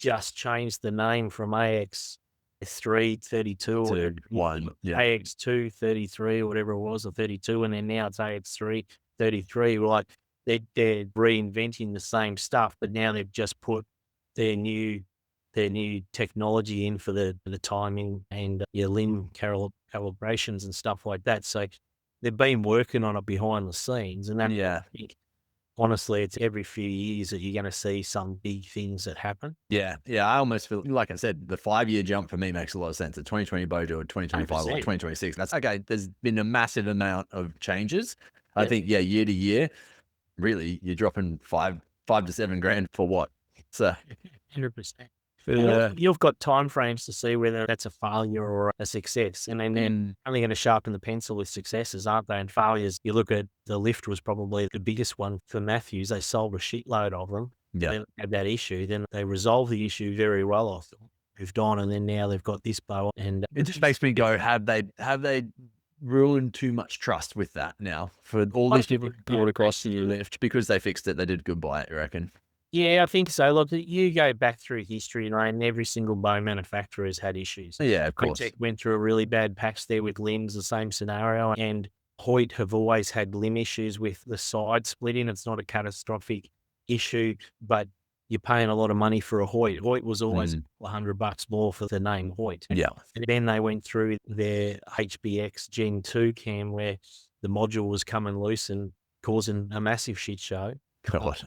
just changed the name from AX3 32 to 1, AX2 33 or whatever it was, or 32, and then now it's AX3 33. Like they're reinventing the same stuff, but now they've just put their new technology in for the timing and your limb calibrations and stuff like that. So they've been working on it behind the scenes, and I think, honestly, it's every few years that you're going to see some big things that happen. Yeah. I almost feel like I said, the 5-year jump for me makes a lot of sense. A 2020 bow to a 2025 or 2026. That's okay. There's been a massive amount of changes. I think year to year, really, you're dropping five to 7 grand for what? So 100%. You've got time frames to see whether that's a failure or a success. And then they're only going to sharpen the pencil with successes, aren't they? And failures, you look at the lift was probably the biggest one for Mathews. They sold a shitload of them. Yeah. They had that issue. Then they resolved the issue very well, I thought. Moved on, and then now they've got this bow. And it just makes me go, have they ruined too much trust with that now for all these people brought across the lift because they fixed it? They did good by it, you reckon? Yeah, I think so. Look, you go back through history, and every single bow manufacturer has had issues. Yeah, of course. Tritech went through a really bad patch there with limbs, the same scenario. And Hoyt have always had limb issues with the side splitting. It's not a catastrophic issue, but you're paying a lot of money for a Hoyt. Hoyt was always $100 more for the name Hoyt. Yeah. And then they went through their HBX Gen 2 cam where the module was coming loose and causing a massive shit show. God.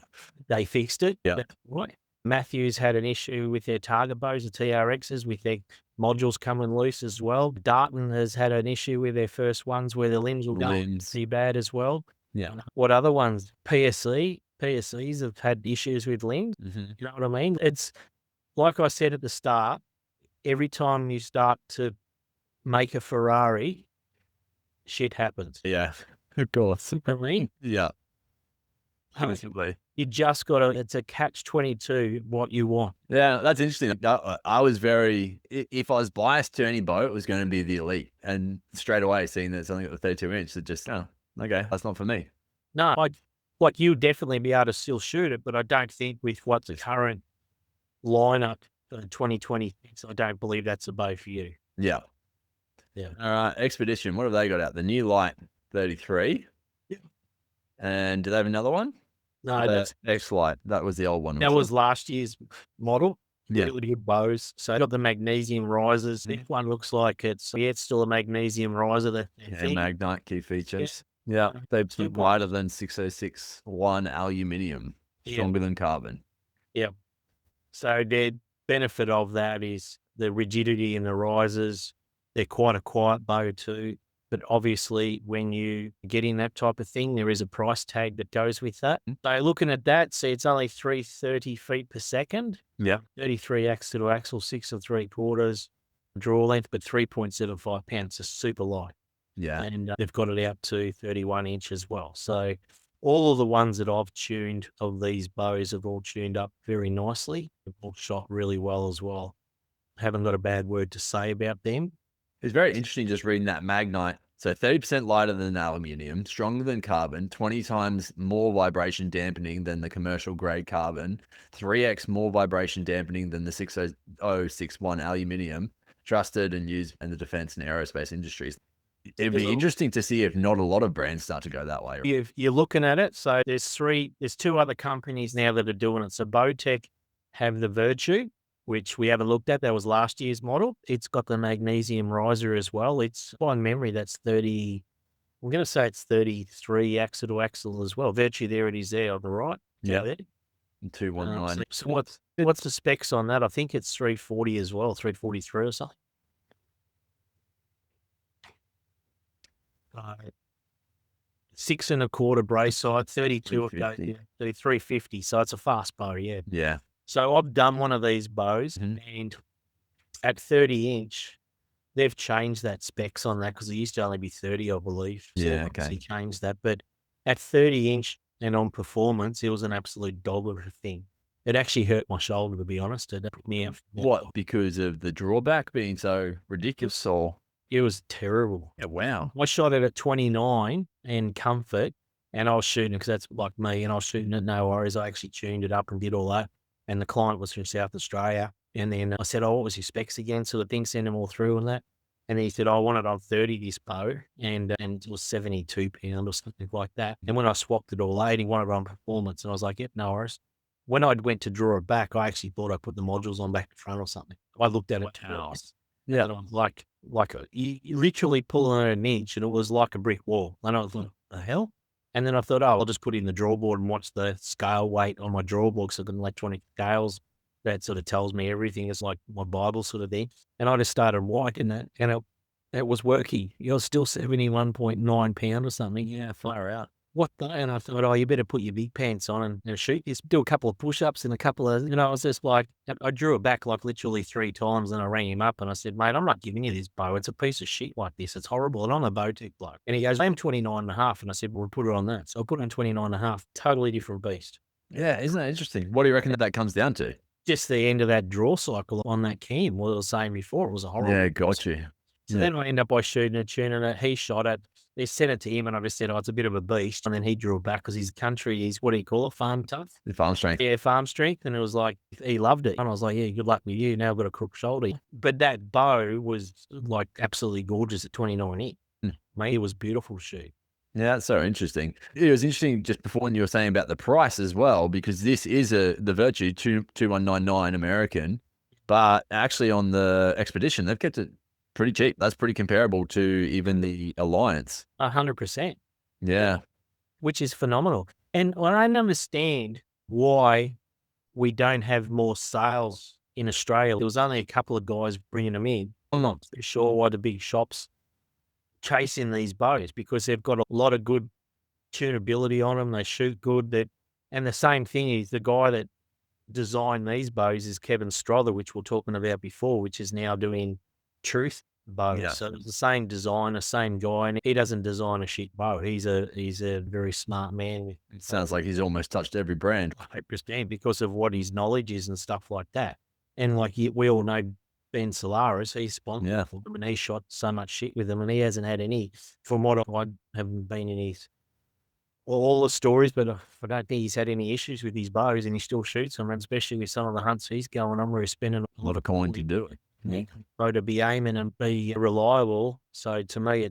They fixed it. Yeah. Right. Mathews had an issue with their target bows, the TRXs, with their modules coming loose as well. Darton has had an issue with their first ones where the limbs will go pretty bad as well. Yeah. What other ones? PSEs have had issues with limbs. You know what I mean? It's like I said at the start, every time you start to make a Ferrari, shit happens. Yeah. Of course. I mean, Yeah. Absolutely. you just got to, it's a catch-22 what you want. Yeah, that's interesting. I was if I was biased to any boat, it was going to be the Elite. And straight away, seeing that it's only got the 32 inch, it just, okay, that's not for me. No, you'll definitely be able to still shoot it, but I don't think with what's the current lineup for 2026, I don't believe that's a bow for you. Yeah. Yeah. All right, Xpedition, what have they got out? The new Light 33. Yeah. And do they have another one? No, that's X-Light. That was the old one. That was last year's model. Yeah. Really good bows. So got the magnesium risers. This one looks like it's still a magnesium riser. Magnite key features. Yeah. They're lighter than 606-1 aluminium, stronger than carbon. Yeah. So the benefit of that is the rigidity in the risers. They're quite a quiet bow too. But obviously, when you get in that type of thing, there is a price tag that goes with that. So looking at that, see, it's only 330 feet per second. Yeah. 33 axle to axle, 6 3/4 draw length, but 3.75 pounds, is super light. Yeah. And they've got it out to 31 inch as well. So all of the ones that I've tuned of these bows have all tuned up very nicely. They've all shot really well as well. Haven't got a bad word to say about them. It's very interesting just reading that Magnite. So 30% lighter than aluminium, stronger than carbon, 20 times more vibration dampening than the commercial grade carbon, 3x more vibration dampening than the 60061 aluminium, trusted and used in the defense and aerospace industries. It'd be interesting to see if not a lot of brands start to go that way. You're looking at it. So there's two other companies now that are doing it. So Bowtech have the Virtue, which we haven't looked at. That was last year's model. It's got the magnesium riser as well. It's by memory, that's 30. I'm going to say it's 33 axle to axle as well. Virtue, there it is there on the right. Yeah. 219. So what's the specs on that? I think it's 340 as well, 343 or something. 6 1/4 brace height, 32 350. So it's a fast bow, yeah. Yeah. So I've done one of these bows, and at 30 inch, they've changed that specs on that because it used to only be 30, I believe. So okay. Changed that, but at 30 inch and on performance, it was an absolute dog of a thing. It actually hurt my shoulder, to be honest. It put me out. What? Because of the drawback being so ridiculous, or? It was terrible. Yeah, wow. I shot it at 29 and comfort, and I was shooting because that's like me, and I was shooting it no worries. I actually tuned it up and did all that. And the client was from South Australia. And then I said, what was your specs again? So the thing sent them all through and that. And he said, I want it on 30, this bow. And it was 72 pound or something like that. And when I swapped it all out, he wanted it on performance. And I was like, yep, no worries. When I went to draw it back, I actually thought I put the modules on back to front or something. I looked at it twice. Yeah. And I was like you literally pull on an inch and it was like a brick wall. And I was like, the hell? And then I thought, I'll just put it in the drawboard and watch the scale weight on my drawboard. So the electronic scales, that sort of tells me everything. It's like my Bible sort of thing. And I just started wiping that, and it was working. You're still 71.9 pound or something. Yeah, far out. what the? And I thought, oh, you better put your big pants on and shoot this. Do a couple of push-ups and a couple of, I was just like, I drew it back like literally 3 times, and I rang him up and I said, mate, I'm not giving you this bow. It's a piece of shit like this. It's horrible. And I'm a Bowtech bloke. And he goes, I'm 29.5. And I said, well, put it on that. So I put it on 29.5. Totally different beast. Yeah, isn't that interesting? What do you reckon that comes down to? Just the end of that draw cycle on that cam. What I was saying before, it was a horrible. Yeah, got you. So then I end up by shooting it, tuning it. He shot it. They sent it to him, and I just said, oh, it's a bit of a beast. And then he drew it back because he's country. He's, what do you call it? Farm tough? The farm strength. Yeah, farm strength. And it was like, he loved it. And I was like, yeah, good luck with you. Now I've got a crook shoulder. But that bow was like absolutely gorgeous at 29 inch. Mate, it was beautiful to shoot. Yeah, that's so interesting. It was interesting just before when you were saying about the price as well, because this is the Virtue 2199 American, but actually on the Xpedition, they've kept it pretty cheap. That's pretty comparable to even the Alliance. 100%. Yeah. Which is phenomenal. And I don't understand why we don't have more sales in Australia. There was only a couple of guys bringing them in. I'm not sure why the big shops chasing these bows, because they've got a lot of good tunability on them. They shoot good. And the same thing is the guy that designed these bows is Kevin Strother, which we're talking about before, which is now doing Truth bows. Yeah. So it's the same designer, same guy, and he doesn't design a shit bow. He's a very smart man. It sounds like he's almost touched every brand. 100% because of what his knowledge is and stuff like that. And like we all know Ben Solaris, he's sponsored for them, and he shot so much shit with them, and he hasn't had any, from what I haven't been in his all the stories, but I don't think he's had any issues with his bows, and he still shoots them, and especially with some of the hunts he's going on where he's spending A lot of coin to do it. Yeah. Bow to be aiming and be reliable. So to me,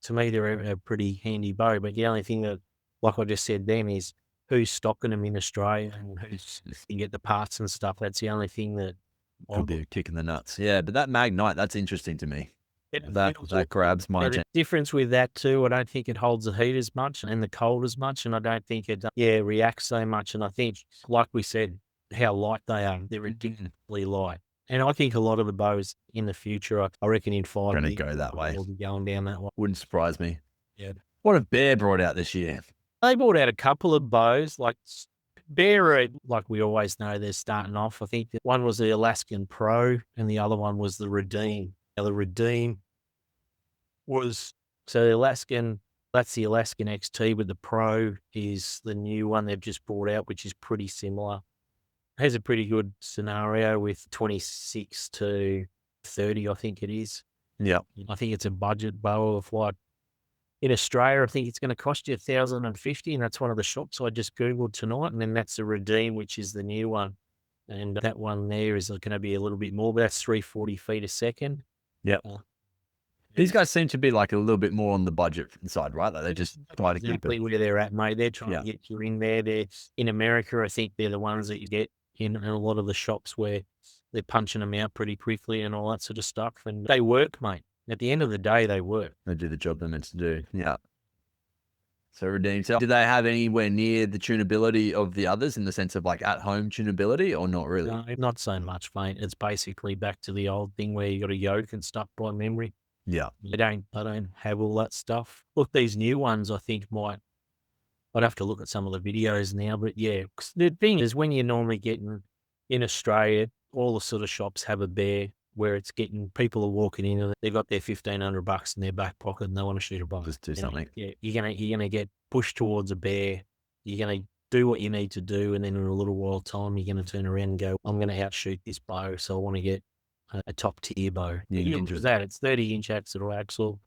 they're a pretty handy bow. But the only thing that, like I just said then, is who's stocking them in Australia and who's you get the parts and stuff. That's the only thing that could be a kick in the nuts. Yeah, but that Magnite, that's interesting to me. That grabs my attention. Difference with that too, I don't think it holds the heat as much and the cold as much, and I don't think it reacts so much. And I think, like we said, how light they are, they're ridiculously light. And I think a lot of the bows in the future, I reckon in 5 years, going to go that way. We'll be going down that way. Wouldn't surprise me. Yeah. What have Bear brought out this year? They brought out a couple of bows, like Bear, like we always know, they're starting off. I think one was the Alaskan Pro and the other one was the Redeem. Now, the Redeem was, so the Alaskan, that's the Alaskan XT, but the Pro is the new one they've just brought out, which is pretty similar. Has a pretty good scenario with 26 to 30, I think it is. Yeah. I think it's a budget bow of like, in Australia, I think it's going to cost you $1,050, and that's one of the shops I just Googled tonight. And then that's the Redeem, which is the new one. And that one there is going to be a little bit more, but that's 340 feet a second. Yeah. These guys seem to be like a little bit more on the budget side, right? Like they just try to keep it where they're at, mate. They're trying to get you in there. They're in America. I think they're the ones that you get in a lot of the shops where they're punching them out pretty quickly and all that sort of stuff. And they work, mate. At the end of the day, they work. They do the job they're meant to do. Yeah. So Redeem. So do they have anywhere near the tunability of the others in the sense of like at-home tunability, or not really? No, not so much, mate. It's basically back to the old thing where you got a yoke and stuff by memory. Yeah. They don't have all that stuff. Look, these new ones I think I'd have to look at some of the videos now, but yeah, 'cause the thing is when you're normally getting in Australia, all the sort of shops have a Bear where it's getting, people are walking in and they've got their $1,500 in their back pocket and they want to shoot a bow. Just do something. Yeah, you're gonna get pushed towards a Bear. You're gonna do what you need to do, and then in a little while time, you're gonna turn around and go, I'm gonna outshoot this bow, so I want to get a top tier bow. Yeah, Look at that. It's 30-inch axle.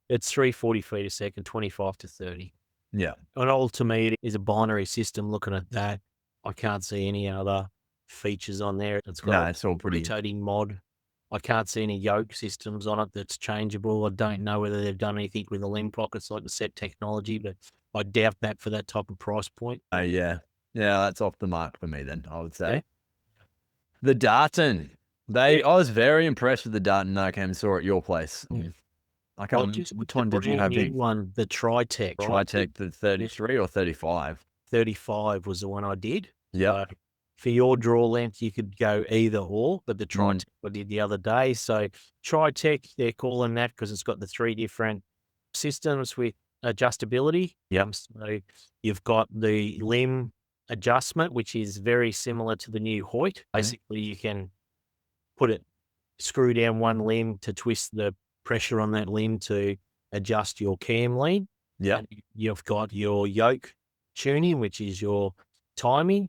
It's 340 feet a second, 25 to 30. Yeah. And ultimately, it is a binary system. Looking at that, I can't see any other features on there. It's got it's all pretty rotating mod. I can't see any yoke systems on it that's changeable. I don't know whether they've done anything with the limb pockets like the set technology, but I doubt that for that type of price point. Yeah. Yeah, that's off the mark for me then, I would say. The Darton. I was very impressed with the Darton I came and saw at your place. I can't remember which one did you have? One, the Tritech. Tritech, the 33 or 35? 35 was the one I did. Yeah. For your draw length, you could go either or, but the Tritech I did the other day. So Tritech, they're calling that because it's got the 3 different systems with adjustability. Yep. So you've got the limb adjustment, which is very similar to the new Hoyt. Basically, you can screw down one limb to twist the pressure on that limb to adjust your cam lean. Yeah. You've got your yoke tuning, which is your timing.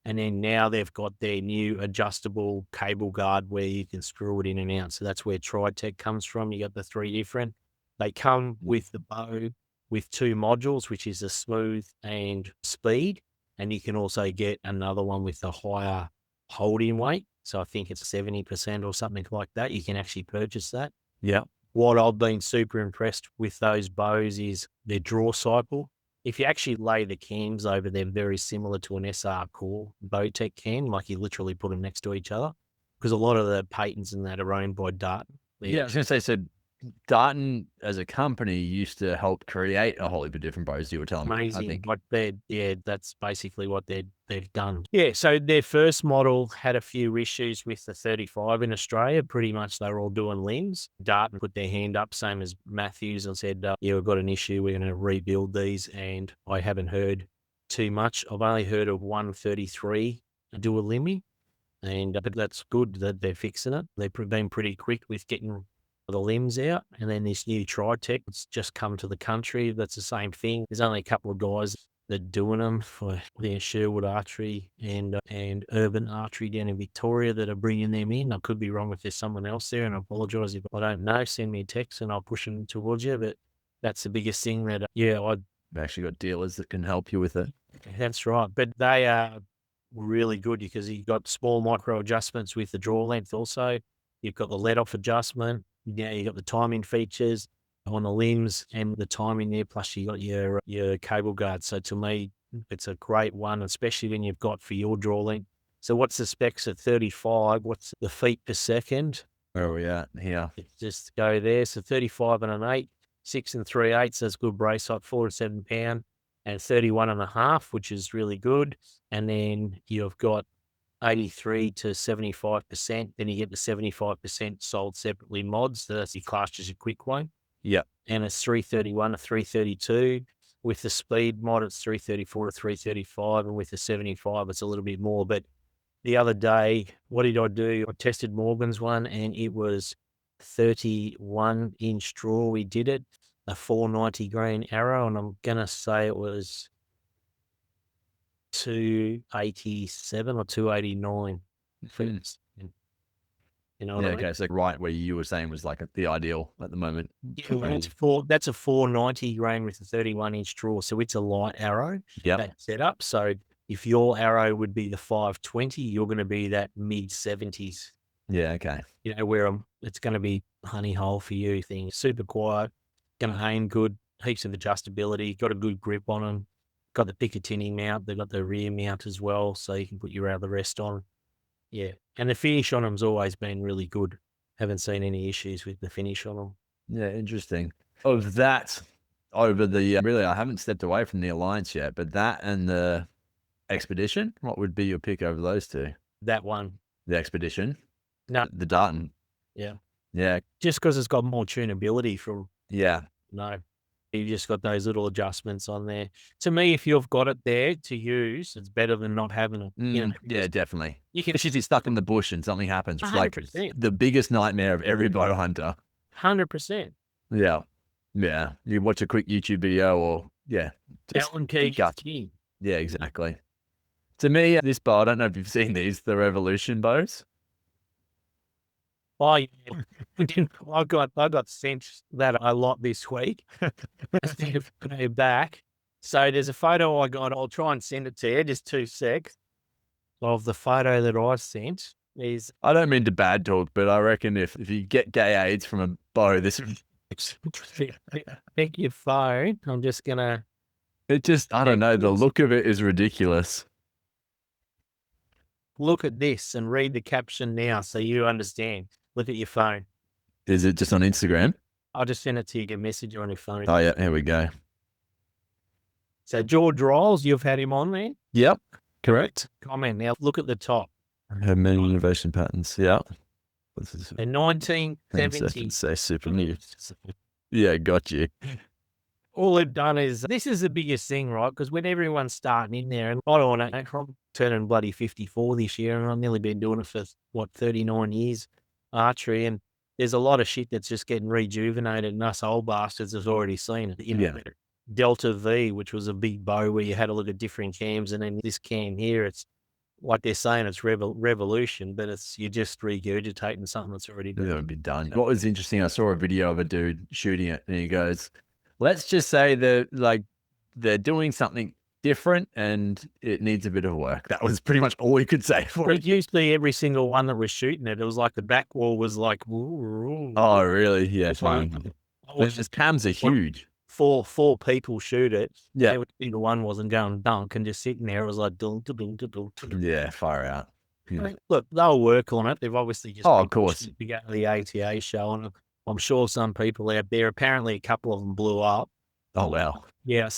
And then now they've got their new adjustable cable guard where you can screw it in and out. So that's where Tritech comes from. You got the 3 different. They come with the bow with 2 modules, which is a smooth and speed. And you can also get another one with a higher holding weight. So I think it's 70% or something like that. You can actually purchase that. Yeah. What I've been super impressed with those bows is their draw cycle. If you actually lay the cams over them, very similar to an SR Core Bowtech cam, like you literally put them next to each other, because a lot of the patents in that are owned by Darton. Yeah, I was going to say, so Darton as a company used to help create a whole heap of different bows, you were telling me. Amazing. I think. What that's basically what they've done. Yeah, so their first model had a few issues with the 35 in Australia. Pretty much they were all doing limbs. Darton put their hand up, same as Mathews, and said, yeah, we've got an issue. We're going to rebuild these. And I haven't heard too much. I've only heard of 133 do a limbing. But that's good that they're fixing it. They've been pretty quick with getting the limbs out. And then this new Tritech that's just come to the country. That's the same thing. There's only a couple of guys that are doing them for their Sherwood Archery and Urban Archery down in Victoria that are bringing them in. I could be wrong if there's someone else there, and I apologise if I don't know. Send me a text and I'll push them towards you. But that's the biggest thing that, I've actually got dealers that can help you with it. That's right. But they are really good because you've got small micro adjustments with the draw length also. You've got the let-off adjustment. Yeah, you got the timing features on the limbs and the timing there, plus you got your cable guard. So to me, it's a great one, especially when you've got for your draw length. So what's the specs at 35? What's the feet per second? Where are we at here? Just go there. So 35 and an 8, 6 3/8. That's good brace height, 4 to 7 pound, and 31 and a half, which is really good. And then you've got 83 to 75%. Then you get the 75% sold separately mods. So that's your class as a quick one. Yeah. And it's 331 to 332. With the speed mod, it's 334 to 335. And with the 75, it's a little bit more. But the other day, what did I do? I tested Morgan's one and it was 31 inch draw. We did it, a 490 grain arrow. And I'm going to say it was 287 or 289. You know what I mean? Okay, so right where you were saying was like the ideal at the moment. Yeah, that's a 490 grain with a 31 inch draw. So it's a light arrow. Yeah. That setup. So if your arrow would be the 520, you're going to be that mid 70s. Yeah. Okay. You know, where it's going to be honey hole for you thing. Super quiet, going to aim good, heaps of adjustability, got a good grip on them. Got the Picatinny mount. They've got the rear mount as well, so you can put your other rest on. Yeah, and the finish on them's always been really good. Haven't seen any issues with the finish on them. Yeah, interesting. Of that, over the really, I haven't stepped away from the Alliance yet, but that and the Xpedition, what would be your pick over those two? That one, the Xpedition, no, the Darton. Yeah, yeah, just because it's got more tunability from. Yeah, no. You've just got those little adjustments on there. To me, if you've got it there to use, it's better than not having it. You know, yeah, definitely. You can Especially if you're stuck in the bush and something happens. It's like 100%. the biggest nightmare of every bow hunter. 100%. Yeah. Yeah. You watch a quick YouTube video or, Allen key. Yeah, exactly. To me, this bow, I don't know if you've seen these, the Revolution bows. Oh, yeah. I got sent that a lot this week. They're back. So there's a photo I got. I'll try and send it to you. Just 2 secs of the photo that I sent. I don't mean to bad talk, but I reckon if you get gay AIDS from a bow, this pick your phone. I'm just gonna. It just, I don't know. The look of it is ridiculous. Look at this and read the caption now so you understand. Look at your phone. Is it just on Instagram? I'll just send it to you. Get a message on your phone. Oh, yeah. Here we go. So George Riles, you've had him on there? Yep. Correct. Comment. Now look at the top. I have many innovation patents. Yeah. In 1970. Say super new. Yeah, got you. all they've done is, this is the biggest thing, right? Because when everyone's starting in there, and I don't know, I'm turning bloody 54 this year, and I've nearly been doing it for, 39 years, archery, and there's a lot of shit that's just getting rejuvenated, and us old bastards has already seen it. Delta V, which was a big bow where you had a look at different cams, and then this cam here, it's like they're saying it's revolution, but you're just regurgitating something that's already been done. What was interesting, I saw a video of a dude shooting it, and he goes, let's just say they're doing something different and it needs a bit of work. That was pretty much all he could say for it. Usually every single one that was shooting it was like the back wall was like, oh, really? Yeah. His cams are huge. Four people shoot it. Yeah. Every single one wasn't going dunk and just sitting there. It was like, yeah, far out. Yeah. Look, they'll work on it. They've obviously just, of course, to go to the ATA show, and I'm sure some people out there, apparently a couple of them blew up. Oh, wow. Yeah,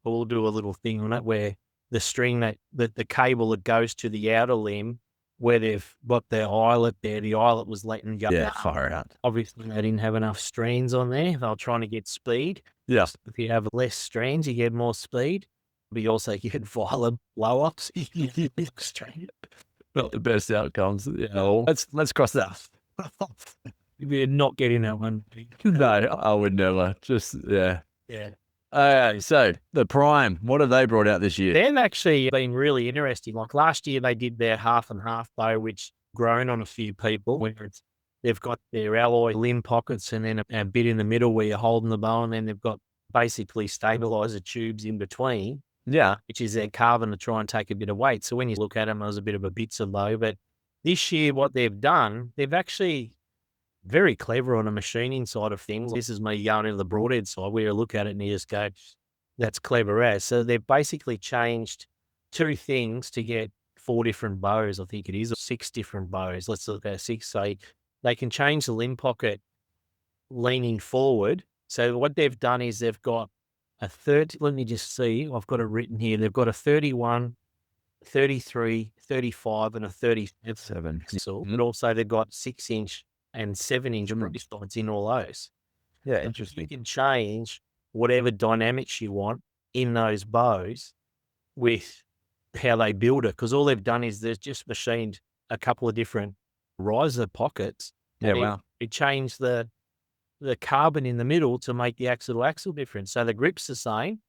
we'll do a little thing on it where the string the cable that goes to the outer limb, where they've got their eyelet there, the eyelet was letting go. Yeah, far out. Obviously, they didn't have enough strands on there. They were trying to get speed. Yeah. If you have less strands, you get more speed, but you also get violent blow-ups. Not the best outcomes. Yeah, let's cross that. You're not getting that one. No, I would never. Just, yeah. Yeah. So the Prime, what have they brought out this year? They've actually been really interesting. Like last year, they did their half and half bow, which grown on a few people, where they've got their alloy limb pockets and then a bit in the middle where you're holding the bow, and then they've got basically stabilizer tubes in between. Yeah. Which is their carbon to try and take a bit of weight. So when you look at them, there's a bit of a bits of bow. But this year, what they've done, they've actually very clever on the machining side of things. This is me going into the broadhead side where you look at it and you just go, that's clever as. So they've basically changed two things to get 4 different bows, I think it is, or 6 different bows. Let's look at 6. So they can change the limb pocket leaning forward. So what they've done is they've got a 30, let me just see, I've got it written here. They've got a 31, 33, 35, and a 37. And also they've got 6-inch and 7-inch sights in all those. Yeah, interesting. You can change whatever dynamics you want in those bows with how they build it, because all they've done is they've just machined a couple of different riser pockets. Yeah, wow. It changed the carbon in the middle to make the axle to axle difference. So the grip's the same,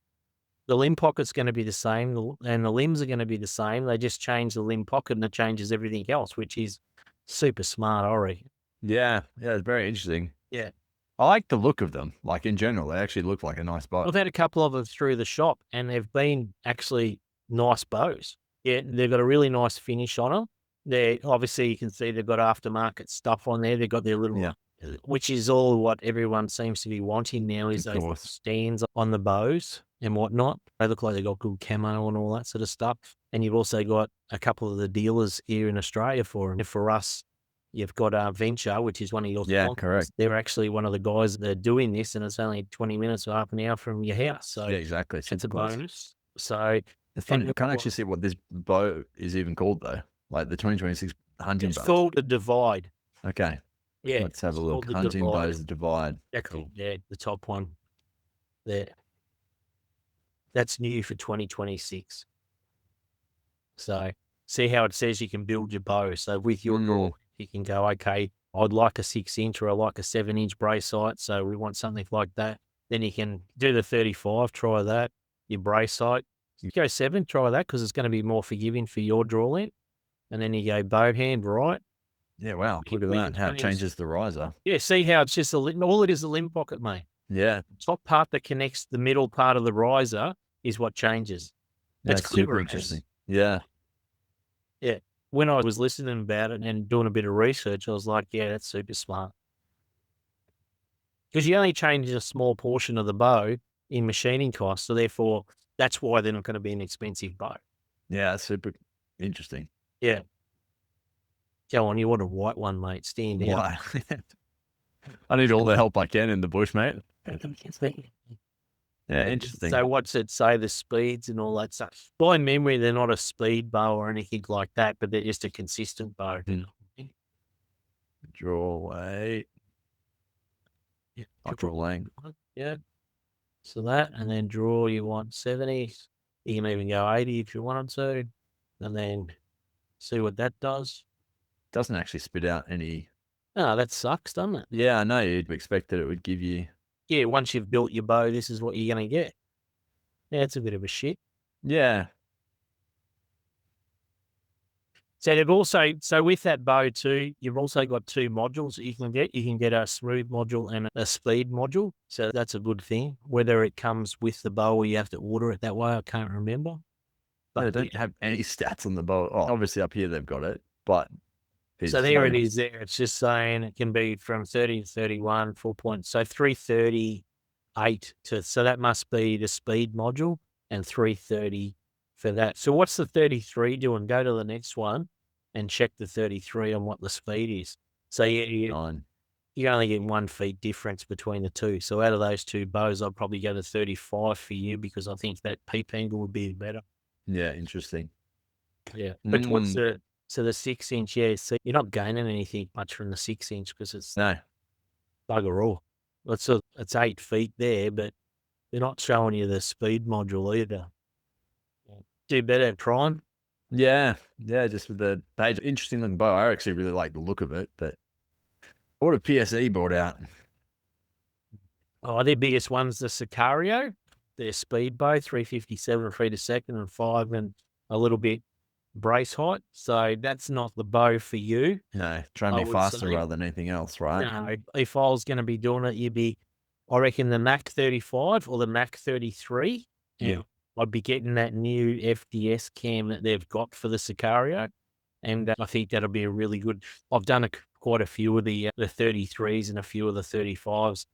the limb pocket's going to be the same, and the limbs are going to be the same. They just change the limb pocket and it changes everything else, which is super smart, I reckon. Yeah, it's very interesting. Yeah. I like the look of them. Like in general, they actually look like a nice bow. I've had a couple of them through the shop and they've been actually nice bows. Yeah, they've got a really nice finish on them. They're obviously, you can see they've got aftermarket stuff on there. They've got their little, which is all what everyone seems to be wanting now, is those stands on the bows and whatnot. They look like they've got good camo and all that sort of stuff. And you've also got a couple of the dealers here in Australia for them. For us, you've got Venture, which is one of your sponsors. Correct. They're actually one of the guys that are doing this, and it's only 20 minutes or half an hour from your house. So exactly. It's a bonus. So it's funny, I can't actually see what this bow is even called though. Like the 2026 hunting bow. It's called the Divide. Okay. Yeah. Let's have a look. Hunting bows Divide. Yeah, cool. Yeah, the top one there. That's new for 2026. So see how it says you can build your bow. So with your draw, you can go, okay, I'd like a 6-inch or I like a 7-inch brace sight. So we want something like that. Then you can do the 35, try that. Your brace sight. You go 7, try that because it's going to be more forgiving for your draw length. And then you go bow hand right. Yeah, wow. Look at that. How it changes the riser. Yeah, see how it's just all it is a limb pocket, mate. Yeah. Top part that connects the middle part of the riser is what changes. That's super interesting. Yeah. Yeah. When I was listening about it and doing a bit of research, I was like, yeah, that's super smart. Because you only change a small portion of the bow in machining costs. So therefore, that's why they're not going to be an expensive bow. Yeah, that's super interesting. Yeah. Go on, you want a white one, mate. Stand down. I need all the help I can in the bush, mate. Yeah, interesting. So what's it say, the speeds and all that stuff? By memory, they're not a speed bow or anything like that, but they're just a consistent bow. Draw weight. Yeah. Draw length. Yeah. So that, and then draw, you want 70. You can even go 80 if you wanted to, and then see what that does. Doesn't actually spit out any. Oh, that sucks, doesn't it? Yeah, I know you'd expect that it would give you. Yeah, once you've built your bow, this is what you're going to get. Yeah, it's a bit of a shit. Yeah. So they've also, so with that bow too, you've also got 2 modules that you can get. You can get a smooth module and a speed module. So that's a good thing. Whether it comes with the bow or you have to order it that way, I can't remember. They But don't have any stats on the bow. Oh, obviously up here they've got it, but so there it is there. It's just saying it can be from 30 to 31, 4 points. So 338 to, so that must be the speed module, and 330 for that. So what's the 33 doing? Go to the next one and check the 33 on what the speed is. So you only get 1 feet difference between the two. So out of those 2 bows, I'd probably go to 35 for you, because I think that peep angle would be better. Yeah, interesting. Yeah. But what's the 6-inch? Yeah, so you're not gaining anything much from the 6-inch, because it's bugger all. It's 8 feet there, but they're not showing you the speed module either. Do better trying. Yeah, just with the page. Interesting looking bow. I actually really like the look of it, but what a PSE brought out. Oh, their biggest one's the Sicario. Their speed bow, 357 feet a second and 5 and a little bit brace height. So that's not the bow for you. No, try and be faster rather than anything else, right? No, if I was going to be doing it, you'd be, I reckon, the Mach 35 or the Mach 33. Yeah. I'd be getting that new FDS cam that they've got for the Sicario. And I think that'll be a really good, I've done quite a few of the 33s and a few of the 35s.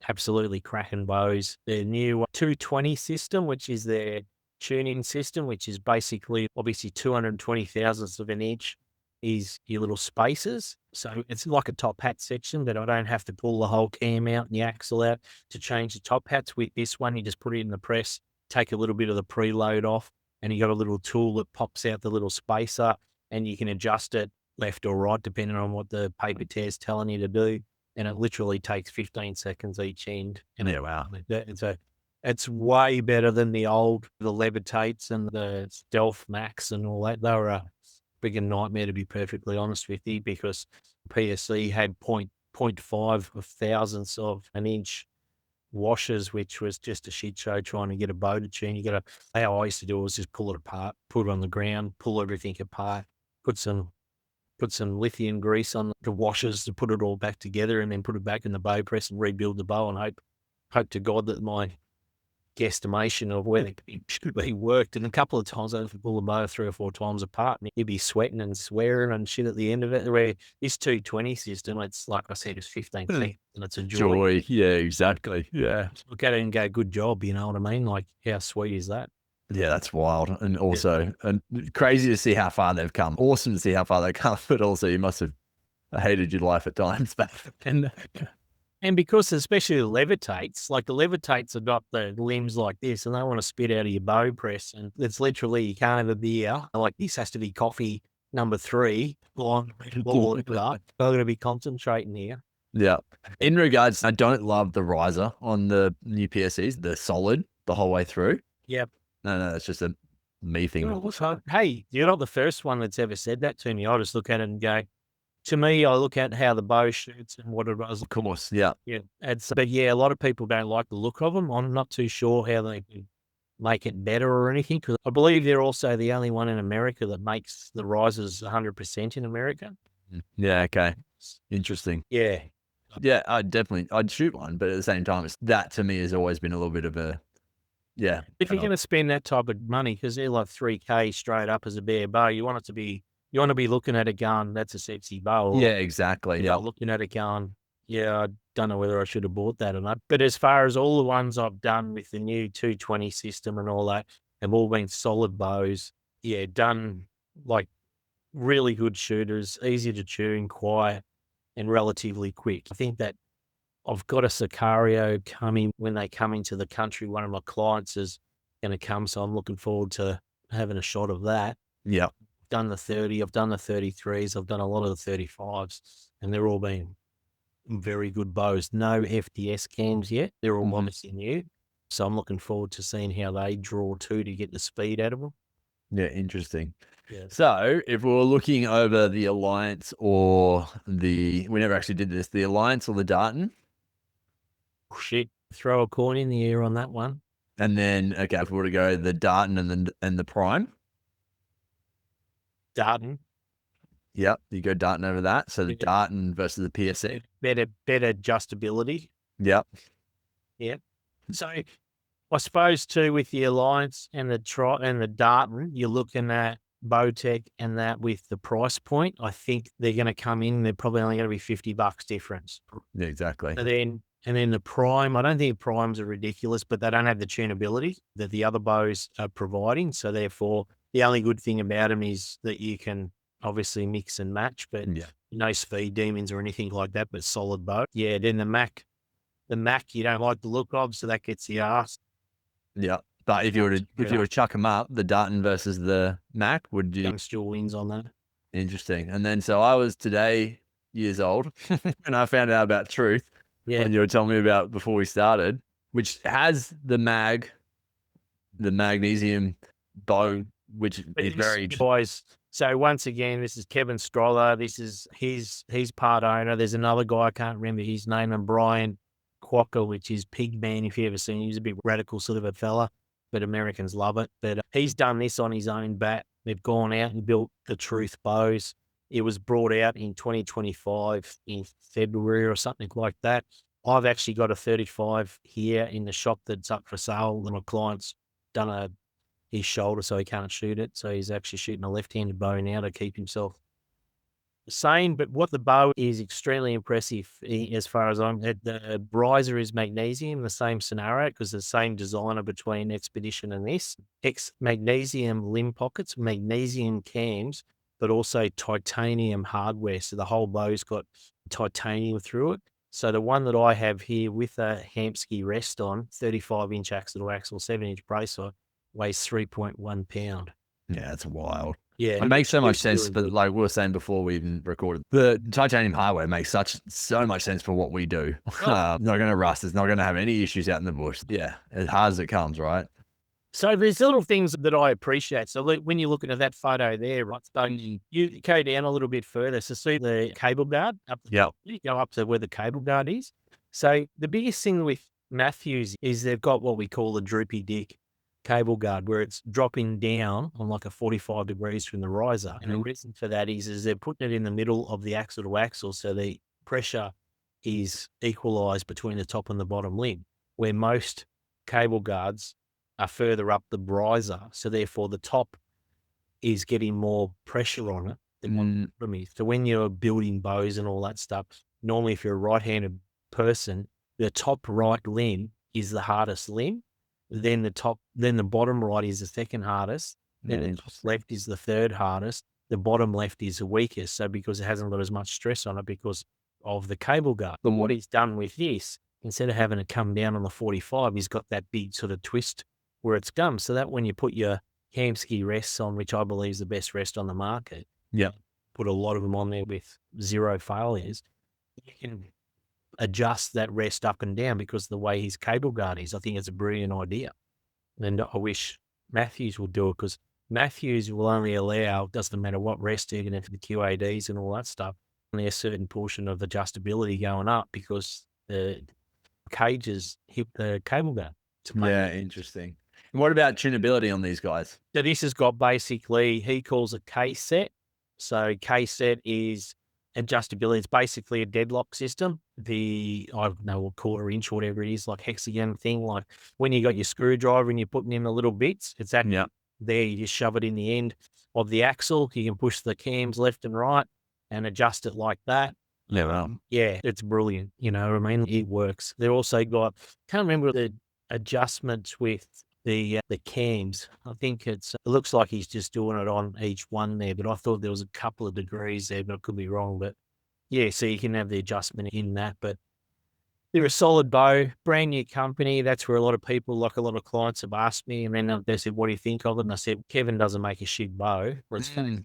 Absolutely cracking bows. Their new 220 system, which is their tuning system, which is basically obviously 220 thousandths of an inch is your little spacers. So it's like a top hat section, but I don't have to pull the whole cam out and the axle out to change the top hats. With this one, you just put it in the press, take a little bit of the preload off, and you got a little tool that pops out the little spacer, and you can adjust it left or right depending on what the paper tear is telling you to do. And it literally takes 15 seconds each end. And yeah, wow. It's way better than the Levitates and the Stealth Max and all that. They were a friggin' nightmare, to be perfectly honest with you, because PSE had 0.5 of thousandths of an inch washers, which was just a shit show trying to get a bow to tune. How I used to do it was just pull it apart, put it on the ground, pull everything apart, put some lithium grease on the washers to put it all back together, and then put it back in the bow press and rebuild the bow, and hope to God that my guesstimation of where it should be worked. And a couple of times I had to pull the bow 3 or 4 times apart, and you'd be sweating and swearing and shit at the end of it. Where this 220 system, it's like I said, it's 15 feet, and it's a joy. Yeah, exactly. Yeah. Look at it and go, good job. You know what I mean? Like, how sweet is that? Yeah, that's wild. And also and crazy to see how far they've come. Awesome to see how far they've come, but also you must have hated your life at times. And because especially the Levitates, like the Levitates have got the limbs like this, and they want to spit out of your bow press, and it's literally, you can't have a beer. Like, this has to be coffee number 3. I'm going to be concentrating here. Yeah. In regards, I don't love the riser on the new PSEs, the solid the whole way through. Yep. No, that's just a me thing. Hey, you're not the first one that's ever said that to me. I just look at it and go, to me, I look at how the bow shoots and what it does. Of course, yeah. Yeah. But yeah, a lot of people don't like the look of them. I'm not too sure how they can make it better or anything, because I believe they're also the only one in America that makes the risers 100% in America. Yeah, okay. Interesting. Yeah. Yeah, I'd shoot one, but at the same time, that to me has always been a little bit of a, yeah. If you're going to spend that type of money, because they're like $3,000 straight up as a bare bow, you want to be looking at a gun that's a sexy bow. Yeah, exactly. Yeah. Looking at a gun, yeah, I don't know whether I should have bought that or not. But as far as all the ones I've done with the new 220 system and all that, have all been solid bows. Yeah, done like really good shooters, easy to tune, quiet, and relatively quick. I think that I've got a Sicario coming when they come into the country. One of my clients is going to come, so I'm looking forward to having a shot of that. Yeah. I've done the 30, I've done the 33s, I've done a lot of the 35s, and they're all been very good bows. No FDS cams yet. They're all obviously new. So I'm looking forward to seeing how they draw too to get the speed out of them. Yeah, interesting. Yeah. So if we were looking over the Alliance or we never actually did this, the Alliance or the Darton, Shit, throw a coin in the air on that one. and then okay, if we were to go the Darton and the Prime, Darton, yep, you go Darton over that. So the Darton versus the PSC, better adjustability. yep, Yeah. So I suppose too with the Alliance and the Darton, you're looking at Bowtech and that with the price point. I think they're going to come in. They're probably only going to be $50 difference. yeah, exactly. And then the Prime, I don't think Primes are ridiculous, but they don't have the tunability that the other bows are providing. So therefore, the only good thing about them is that you can obviously mix and match, but no speed demons or anything like that, but solid bow. Yeah, then the Mach you don't like the look of, so that gets you asked. Yeah, but if you were to chuck them up, the Darton versus the Mach, would you? Still wins on that. Interesting. And then so I was today years old, and I found out about Truth. Yeah, when you were telling me about before we started, which has the magnesium bow, which is very boys. So once again, this is Kevin Strother. This is he's part owner. There's another guy, I can't remember his name, and Brian Quokka, which is Pigman, if you ever seen him. He's a bit radical sort of a fella, but Americans love it. But he's done this on his own bat. They've gone out and built the Truth bows. It was brought out in 2025 in February or something like that. I've actually got a 35 here in the shop that's up for sale. And my client's done his shoulder so he can't shoot it. So he's actually shooting a left-handed bow now to keep himself sane. But what the bow is extremely impressive as far as the riser is magnesium, the same scenario, because the same designer between Xpedition and this. Magnesium limb pockets, magnesium cams, but also titanium hardware. So the whole bow's got titanium through it. So the one that I have here with a Hamsky rest on, 35-inch axle to axle, 7-inch bracer, weighs 3.1 pound. Yeah, that's wild. Yeah, it makes so much sense. But like we were saying before we even recorded, the titanium hardware makes so much sense for what we do. Not going to rust. It's not going to have any issues out in the bush. Yeah, as hard as it comes, right? So there's little things that I appreciate. So when you're looking at that photo there, right, so you go down a little bit further. So see the cable guard up the top, you go up to where the cable guard is. So the biggest thing with Mathews is they've got what we call the droopy dick cable guard, where it's dropping down on like a 45 degrees from the riser. And the reason for that is they're putting it in the middle of the axle to axle, so the pressure is equalized between the top and the bottom limb, where most cable guards are further up the riser, so therefore the top is getting more pressure on it than what the bottom is. So when you're building bows and all that stuff, normally if you're a right-handed person, the top right limb is the hardest limb. Then the bottom right is the second hardest. Then the top left is the third hardest. The bottom left is the weakest. So because it hasn't got as much stress on it because of the cable guard. But what he's done with this, instead of having it come down on the 45, he's got that big sort of twist where it's gum. So that when you put your Hamsky rests on, which I believe is the best rest on the market, put a lot of them on there with 0 failures, you can adjust that rest up and down because of the way his cable guard is. I think it's a brilliant idea. And I wish Mathews would do it, because Mathews will only allow, doesn't matter what rest you're going to the QADs and all that stuff, only a certain portion of adjustability going up because the cages hit the cable guard. Yeah, interesting. And what about tunability on these guys? So this has got basically, he calls it K-set. So K-set is adjustability. It's basically a deadlock system. I don't know, a quarter-inch, whatever it is, like hexagon thing. Like when you got your screwdriver and you're putting in the little bits, it's that there. You just shove it in the end of the axle. You can push the cams left and right and adjust it like that. Yeah, it's brilliant. You know what I mean? It works. They're also got, can't remember the adjustments with the cams. I think it looks like he's just doing it on each one there, but I thought there was a couple of degrees there, but I could be wrong. But yeah, so you can have the adjustment in that. But they're a solid bow, brand new company. That's where a lot of people, like a lot of clients, have asked me, and then they said, "What do you think of it?" And I said, "Kevin doesn't make a shit bow."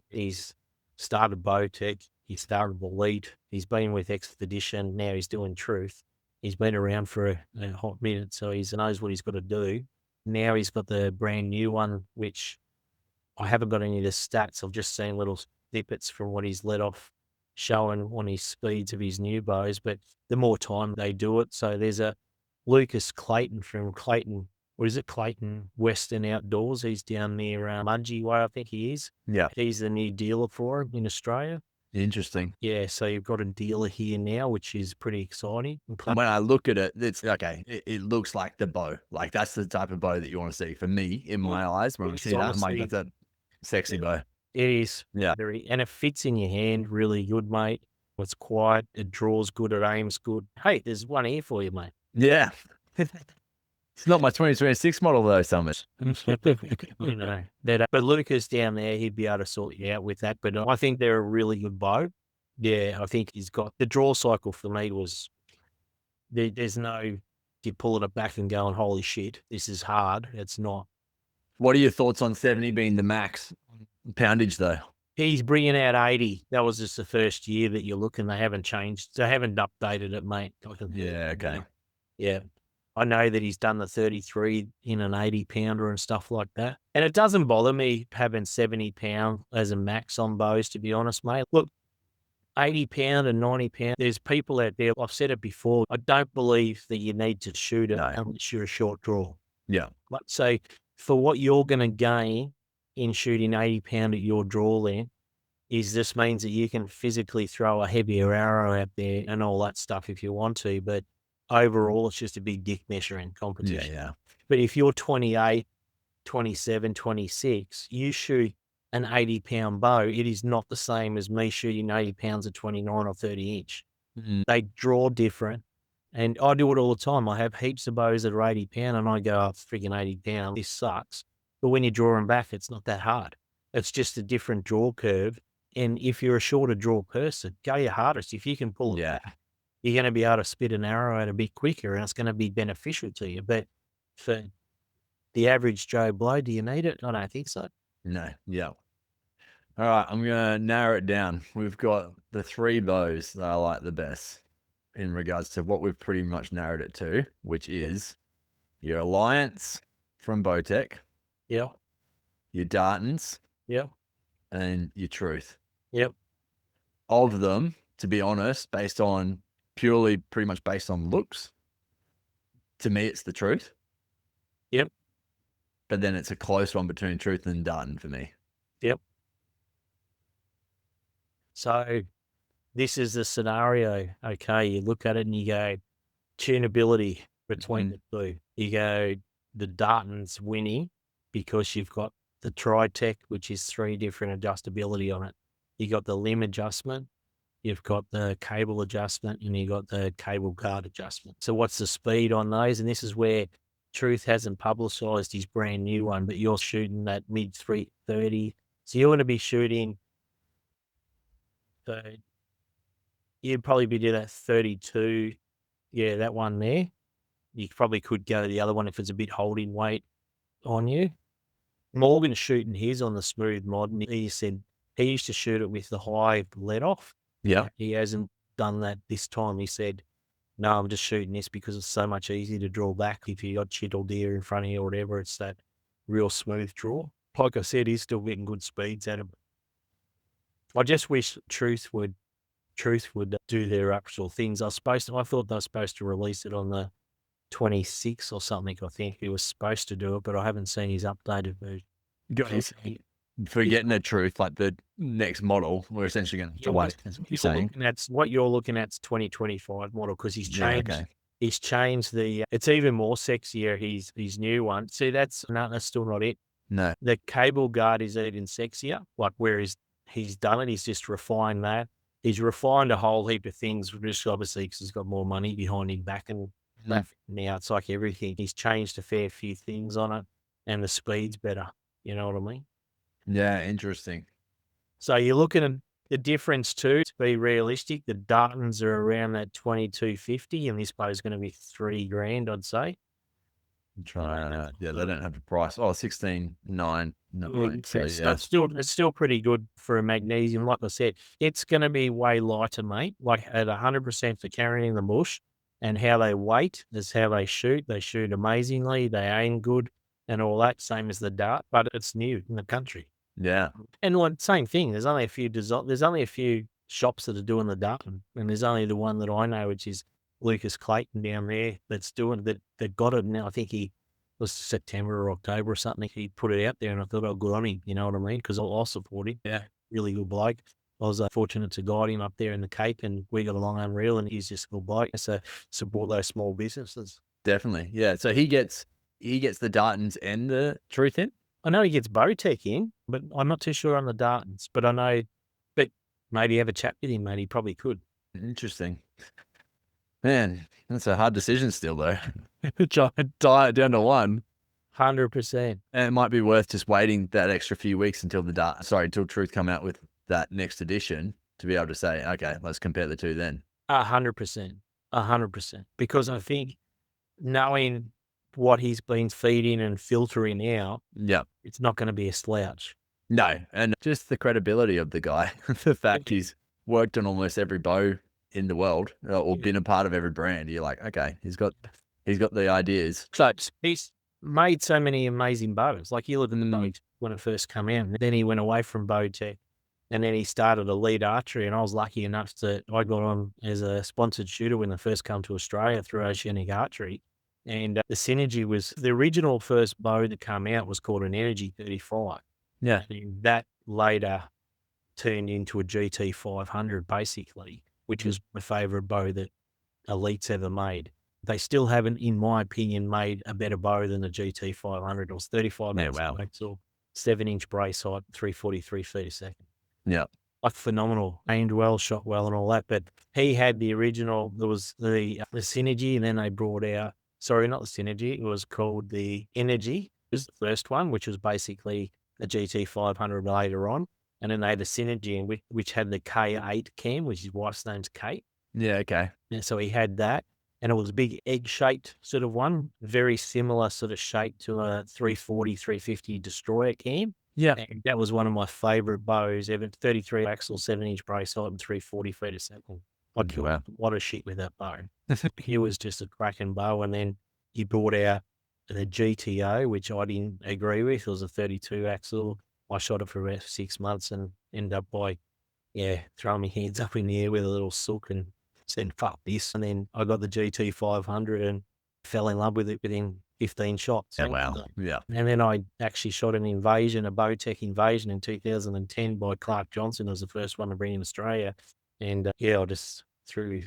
He's started Bowtech. He started Elite. He's been with Xpedition. Now he's doing Truth. He's been around for a hot minute, so he knows what he's got to do. Now he's got the brand new one, which I haven't got any of the stats. I've just seen little snippets from what he's let off showing on his speeds of his new bows, but the more time they do it. So there's a Lucas Clayton from Clayton, what is it, Clayton Western Outdoors. He's down near Mudgee way, I think he is. Yeah. He's the new dealer for him in Australia. Interesting. Yeah, so you've got a dealer here now, which is pretty exciting. When I look at it, it's okay. It looks like the bow. Like that's the type of bow that you want to see. For me, in my eyes, when I see that, I'm like, that's a sexy bow. It is. Yeah. And it fits in your hand really good, mate. It's quiet. It draws good. It aims good. Hey, there's one here for you, mate. Yeah. It's not my 2026 model though, Summers. You know, but Lucas down there, he'd be able to sort you out with that. But I think they're a really good bow. Yeah, I think he's got the draw cycle for me was there's no you pulling it back and going, holy shit, this is hard. It's not. What are your thoughts on 70 being the max poundage though? He's bringing out 80. That was just the first year that you're looking. They haven't changed. They haven't updated it, mate. Yeah, okay. Yeah. I know that he's done the 33 in an 80 pounder and stuff like that. And it doesn't bother me having 70 pound as a max on bows, to be honest, mate. Look, 80 pound and 90 pound, there's people out there, I've said it before, I don't believe that you need to shoot it unless you're a short draw. Yeah. So for what you're going to gain in shooting 80 pound at your draw length, is this means that you can physically throw a heavier arrow out there and all that stuff if you want to, but overall it's just a big dick measuring competition. Yeah. But if you're 28, 27, 26, you shoot an 80 pound bow, it is not the same as me shooting 80 pounds at 29 or 30 inch. They draw different. And I do it all the time. I have heaps of bows that are 80 pound and I go, oh, freaking 80 pound, this sucks. But when you draw them back, it's not that hard. It's just a different draw curve. And if you're a shorter draw person, go your hardest. If you can pull it back, you're going to be able to spit an arrow out a bit quicker and it's going to be beneficial to you. But for the average Joe Blow, do you need it? I don't think so. No. Yeah. All right. I'm going to narrow it down. We've got the 3 bows that I like the best in regards to what we've pretty much narrowed it to, which is your Alliance from Bowtech. Yeah. Your Dartons. Yeah. And your Truth. Yep. Of them, to be honest, pretty much based on looks, to me, it's the Truth. Yep. But then it's a close one between Truth and Darton for me. Yep. So this is the scenario. Okay, you look at it and you go, tunability between the two. You go, the Darton's winning because you've got the Tritech, which is 3 different adjustability on it. You got the limb adjustment, you've got the cable adjustment, and you got the cable guard adjustment. So what's the speed on those? And this is where Truth hasn't publicized his brand new one, but you're shooting that mid 330. So you're going to be shooting, so you'd probably be doing that 32. Yeah, that one there. You probably could go to the other one if it's a bit holding weight on you. Morgan's shooting his on the smooth mod, and he said he used to shoot it with the high let off. Yeah. He hasn't done that this time. He said, no, I'm just shooting this because it's so much easier to draw back. If you got shit or deer in front of you or whatever, it's that real smooth draw. Like I said, he's still getting good speeds at him. I just wish Truth would do their actual things. I thought they were supposed to release it on the 26 or something. I think he was supposed to do it, but I haven't seen his updated version. For getting the Truth, like the next model, we're essentially going to wait. What you're looking at's 2025 model because he's changed. Yeah, okay. He's changed the. It's even more sexier. His new one. See, that's still not it. No, the cable guard is even sexier. Like where he's done it, he's just refined that. He's refined a whole heap of things, just obviously because he's got more money behind him back and now it's like everything. He's changed a fair few things on it and the speed's better. You know what I mean? Yeah, interesting. So you're looking at the difference too, to be realistic, the Dartons are around that 2250 and this bow is going to be $3,000, I'd say. Yeah, they don't have a price. Oh, 16,900. No, so yeah. It's still pretty good for a magnesium. Like I said, it's going to be way lighter, mate. Like at 100% for carrying in the bush, and how they weight is how they shoot. They shoot amazingly. They aim good and all that, same as the Dart, but it's new in the country. Yeah. And like same thing. There's only a few shops that are doing the Darton, and there's only the one that I know, which is Lucas Clayton down there that's doing that. That got it now. I think he was September or October or something. He put it out there, and I thought, oh, good on him. You know what I mean? Because I'll support him. Yeah. Really good bloke. I was fortunate to guide him up there in the Cape, and we got along unreal. And he's just a good bloke. So support those small businesses. Definitely. Yeah. So he gets the Dartons and the Truth in. I know he gets Bowtech in, but I'm not too sure on the Dartons. But I know, but maybe have a chat with him, mate. He probably could. Interesting. Man, that's a hard decision still, though. Try to die it down to one. 100%. And it might be worth just waiting that extra few weeks until until Truth come out with that next edition to be able to say, okay, let's compare the two then. 100%. 100%. Because I think knowing what he's been feeding and filtering out, yeah, it's not going to be a slouch. No, and just the credibility of the guy, the fact he's worked on almost every bow in the world or been a part of every brand. You're like, okay, he's got the ideas. So he's made so many amazing bows. Like he lived in the boat when it first came out, and then he went away from Bowtech, and then he started Elite Archery, and I was lucky enough that I got on as a sponsored shooter when they first come to Australia through Oceanic Archery. And the synergy was the original first bow that came out was called an Energy 35. Yeah. And that later turned into a GT 500 basically, which was my favorite bow that Elite's ever made. They still haven't, in my opinion, made a better bow than the GT 500. It was 35 axle, 7-inch brace height, 343 feet a second. Yeah. Like phenomenal, aimed well, shot well and all that. But he had the original, there was the Synergy, and then they brought out, sorry, not the Synergy, it was called the Energy. It was the first one, which was basically the GT 500 later on. And then they had the Synergy, which had the K8 cam, which his wife's name's Kate. Yeah, okay. And so he had that. And it was a big egg-shaped sort of one, very similar sort of shape to a 340, 350 Destroyer cam. Yeah. And that was one of my favorite bows ever. 33 axle, 7-inch brace height, and 340 feet a second. I killed a lot of shit with that bow. It was just a cracking bow. And then he brought out the GTO, which I didn't agree with. It was a 32 axle. I shot it for about 6 months and ended up by, throwing my hands up in the air with a little sook and said, fuck this. And then I got the GT 500 and fell in love with it within 15 shots. Yeah, wow. Yeah. And then I actually shot a Bowtech Invasion in 2010 by Clark Johnson. It was the first one to bring in Australia. And I just threw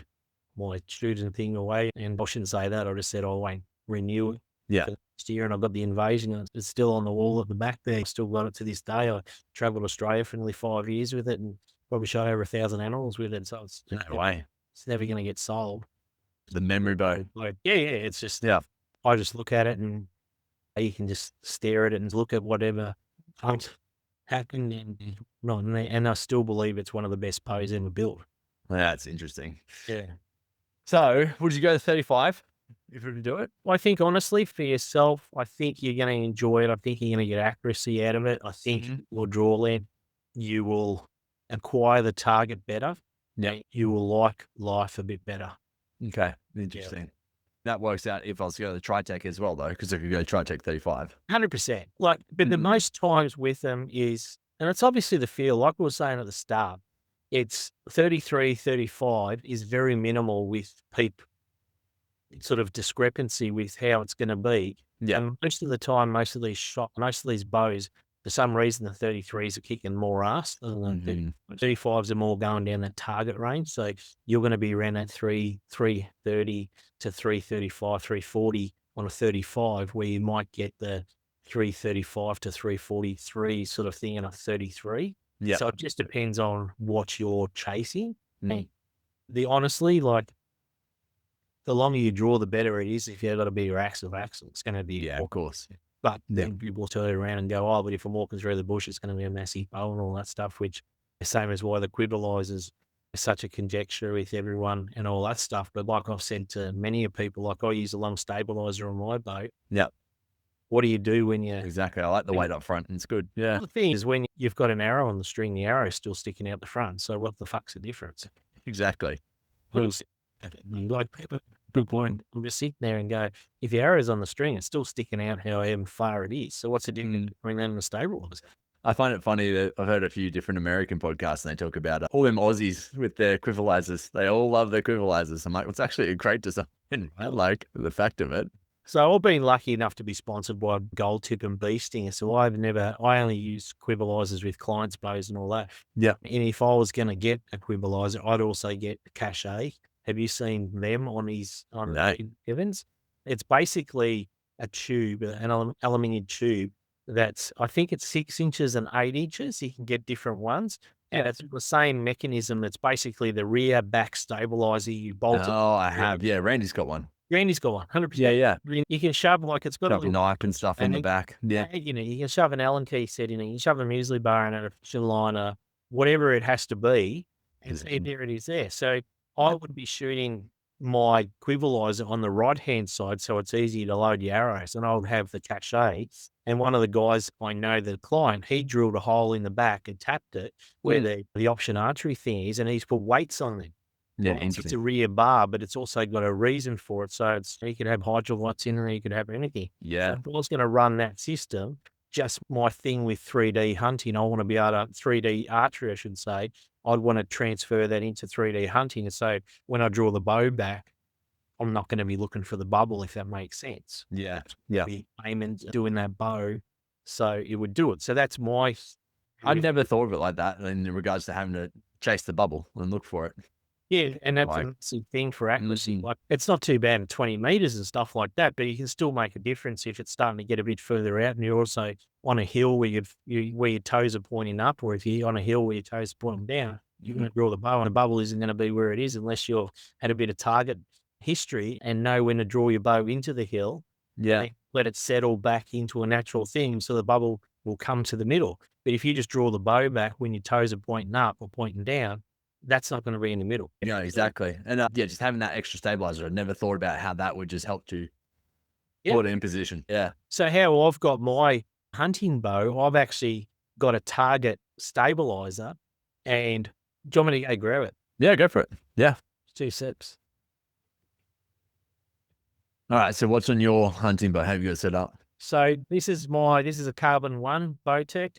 my student thing away. And I shouldn't say that. I just said, I won't renew it. Yeah. For next year. And I got the Invasion. It's still on the wall at the back there. I still got it to this day. I traveled Australia for nearly 5 years with it and probably shot over 1,000 animals with it. So it's no way. It's never going to get sold. The memory bow. It's just, I just look at it and you can just stare at it and look at whatever happened. And I still believe it's one of the best bows ever built. That's interesting. Yeah. So would you go to 35 if you were to do it? Well, I think honestly for yourself, I think you're going to enjoy it. I think you're going to get accuracy out of it. I think your draw length, you will acquire the target better. Yeah. You will like life a bit better. Okay. Interesting. Yeah. That works out if I was to go to the Tritech as well, though, because if you go Tritech 35. 100%. But the most times with them is, and it's obviously the feel, like we were saying at the start, it's 33, 35 is very minimal with peep sort of discrepancy with how it's going to be. Yeah. And most of the time, most of these bows, for some reason, the 33s are kicking more ass than the 35s are more going down that target range. So you're going to be around that 330 to 335, 340 on a 35, where you might get the 335 to 343 sort of thing in a 33. Yeah. So it just depends on what you're chasing. Honestly, like, the longer you draw, the better it is. If you've got a bigger axle, it's going to be of course. But then people turn it around and go, but if I'm walking through the bush, it's going to be a massive bow and all that stuff, which is the same as why the Quivalizers is such a conjecture with everyone and all that stuff. But like I've said to many of people, like I use a long stabilizer on my boat. Yeah. What do you do when you... Exactly. I like the weight up front. It's good. Yeah. The thing is, when you've got an arrow on the string, the arrow's still sticking out the front. So what the fuck's the difference? Exactly. Like, Good point. I'm just sitting there and go, if your arrow's on the string, it's still sticking out however far it is. So what's the difference between that and the stabilizer? I find it funny that I've heard a few different American podcasts and they talk about all them Aussies with their Quivalizers. They all love their Quivalizers. I'm like, it's actually a great design. I like the fact of it. So I've been lucky enough to be sponsored by Gold Tip and Bee Stinger. So I only use Quivalizers with clients' bows and all that. Yeah. And if I was going to get a Quivalizer, I'd also get a Cachet. Have you seen them on Evans? It's basically a tube, an aluminium tube that's, I think it's 6 inches and 8 inches. You can get different ones. And it's the same mechanism. That's basically the rear back stabilizer. You bolt it. Oh, I have. Yeah, Randy's got one. Randy's got one, 100%. Yeah. You can shove, like, it's got Shove a knife and stuff in the back. Yeah. You know, you can shove an Allen key set in it. You can shove a muesli bar in it, a fish liner, whatever it has to be. And there it is there. So I would be shooting my Quivalizer on the right-hand side so it's easy to load your arrows. And I would have the Cachet. And one of the guys, I know the client, he drilled a hole in the back and tapped it where the option archery thing is, and he's put weights on it. Yeah, it's a rear bar, but it's also got a reason for it. So you could have hydrolights in there, you could have anything. Yeah. So if I was going to run that system, just my thing with 3D hunting, I want to be able to 3D archery, I should say. I'd want to transfer that into 3D hunting. And so when I draw the bow back, I'm not going to be looking for the bubble, if that makes sense. Yeah. Be aiming, doing that bow. So it would do it. So that's my. I'd never thought of it like that in regards to having to chase the bubble and look for it. Yeah, and that's a massive thing for accuracy. Like, it's not too bad at 20 meters and stuff like that, but you can still make a difference if it's starting to get a bit further out, and you're also on a hill where where your toes are pointing up, or if you're on a hill where your toes are pointing down, you're going to draw the bow, and the bubble isn't going to be where it is unless you've had a bit of target history and know when to draw your bow into the hill. Yeah, let it settle back into a natural thing, so the bubble will come to the middle. But if you just draw the bow back when your toes are pointing up or pointing down, that's not going to be in the middle. Yeah, exactly. And just having that extra stabilizer, I never thought about how that would just help to put it in position. Yeah. So how I've got my hunting bow, I've actually got a target stabilizer, and do you want me to go grab it? Yeah, go for it. Yeah. 2 steps. All right. So what's on your hunting bow? How have you got it set up? So this is a carbon 1 Bowtech,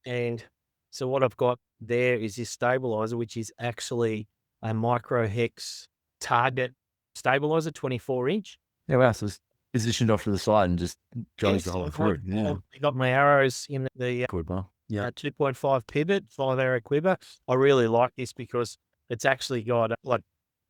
and so what I've got there is this stabilizer, which is actually a micro hex target stabilizer, 24 inch. Yeah, wow. So it's positioned off to the side and just goes the whole through. Yeah. I got my arrows in the Quiver. Yeah. 2.5 pivot, 5 arrow quiver. I really like this because it's actually got like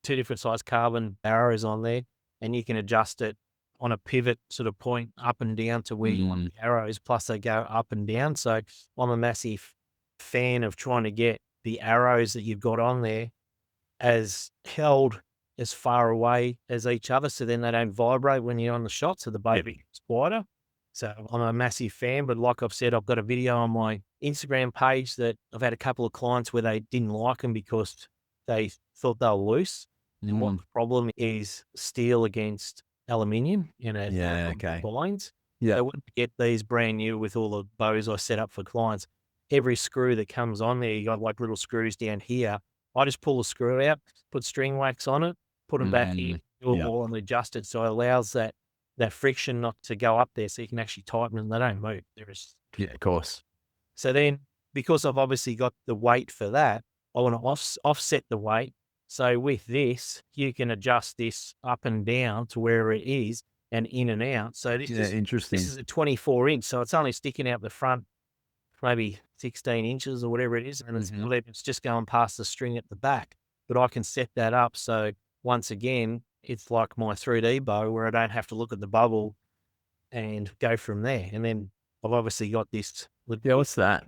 2 different size carbon arrows on there, and you can adjust it on a pivot sort of point up and down to where you want the arrows, plus they go up and down. So I'm a massive fan of trying to get the arrows that you've got on there as held as far away as each other, so then they don't vibrate when you're on the shot, so the bow is quieter. So I'm a massive fan, but like I've said, I've got a video on my Instagram page that I've had a couple of clients where they didn't like them because they thought they were loose. And what the problem is, steel against aluminium, blinds. Yeah. So when I get these brand new with all the bows I set up for clients, every screw that comes on there, you got like little screws down here. I just pull the screw out, put string wax on it, put them back in, and adjust it so it allows that friction not to go up there, so you can actually tighten them. They don't move. Yeah, of course. So then, because I've obviously got the weight for that, I want to offset the weight. So with this, you can adjust this up and down to where it is and in and out. So this is interesting. This is a 24 inch, so it's only sticking out the front maybe 16 inches or whatever it is, and it's just going past the string at the back. But I can set that up so once again, it's like my 3D bow where I don't have to look at the bubble and go from there. And then I've obviously got this. Yeah, what's that?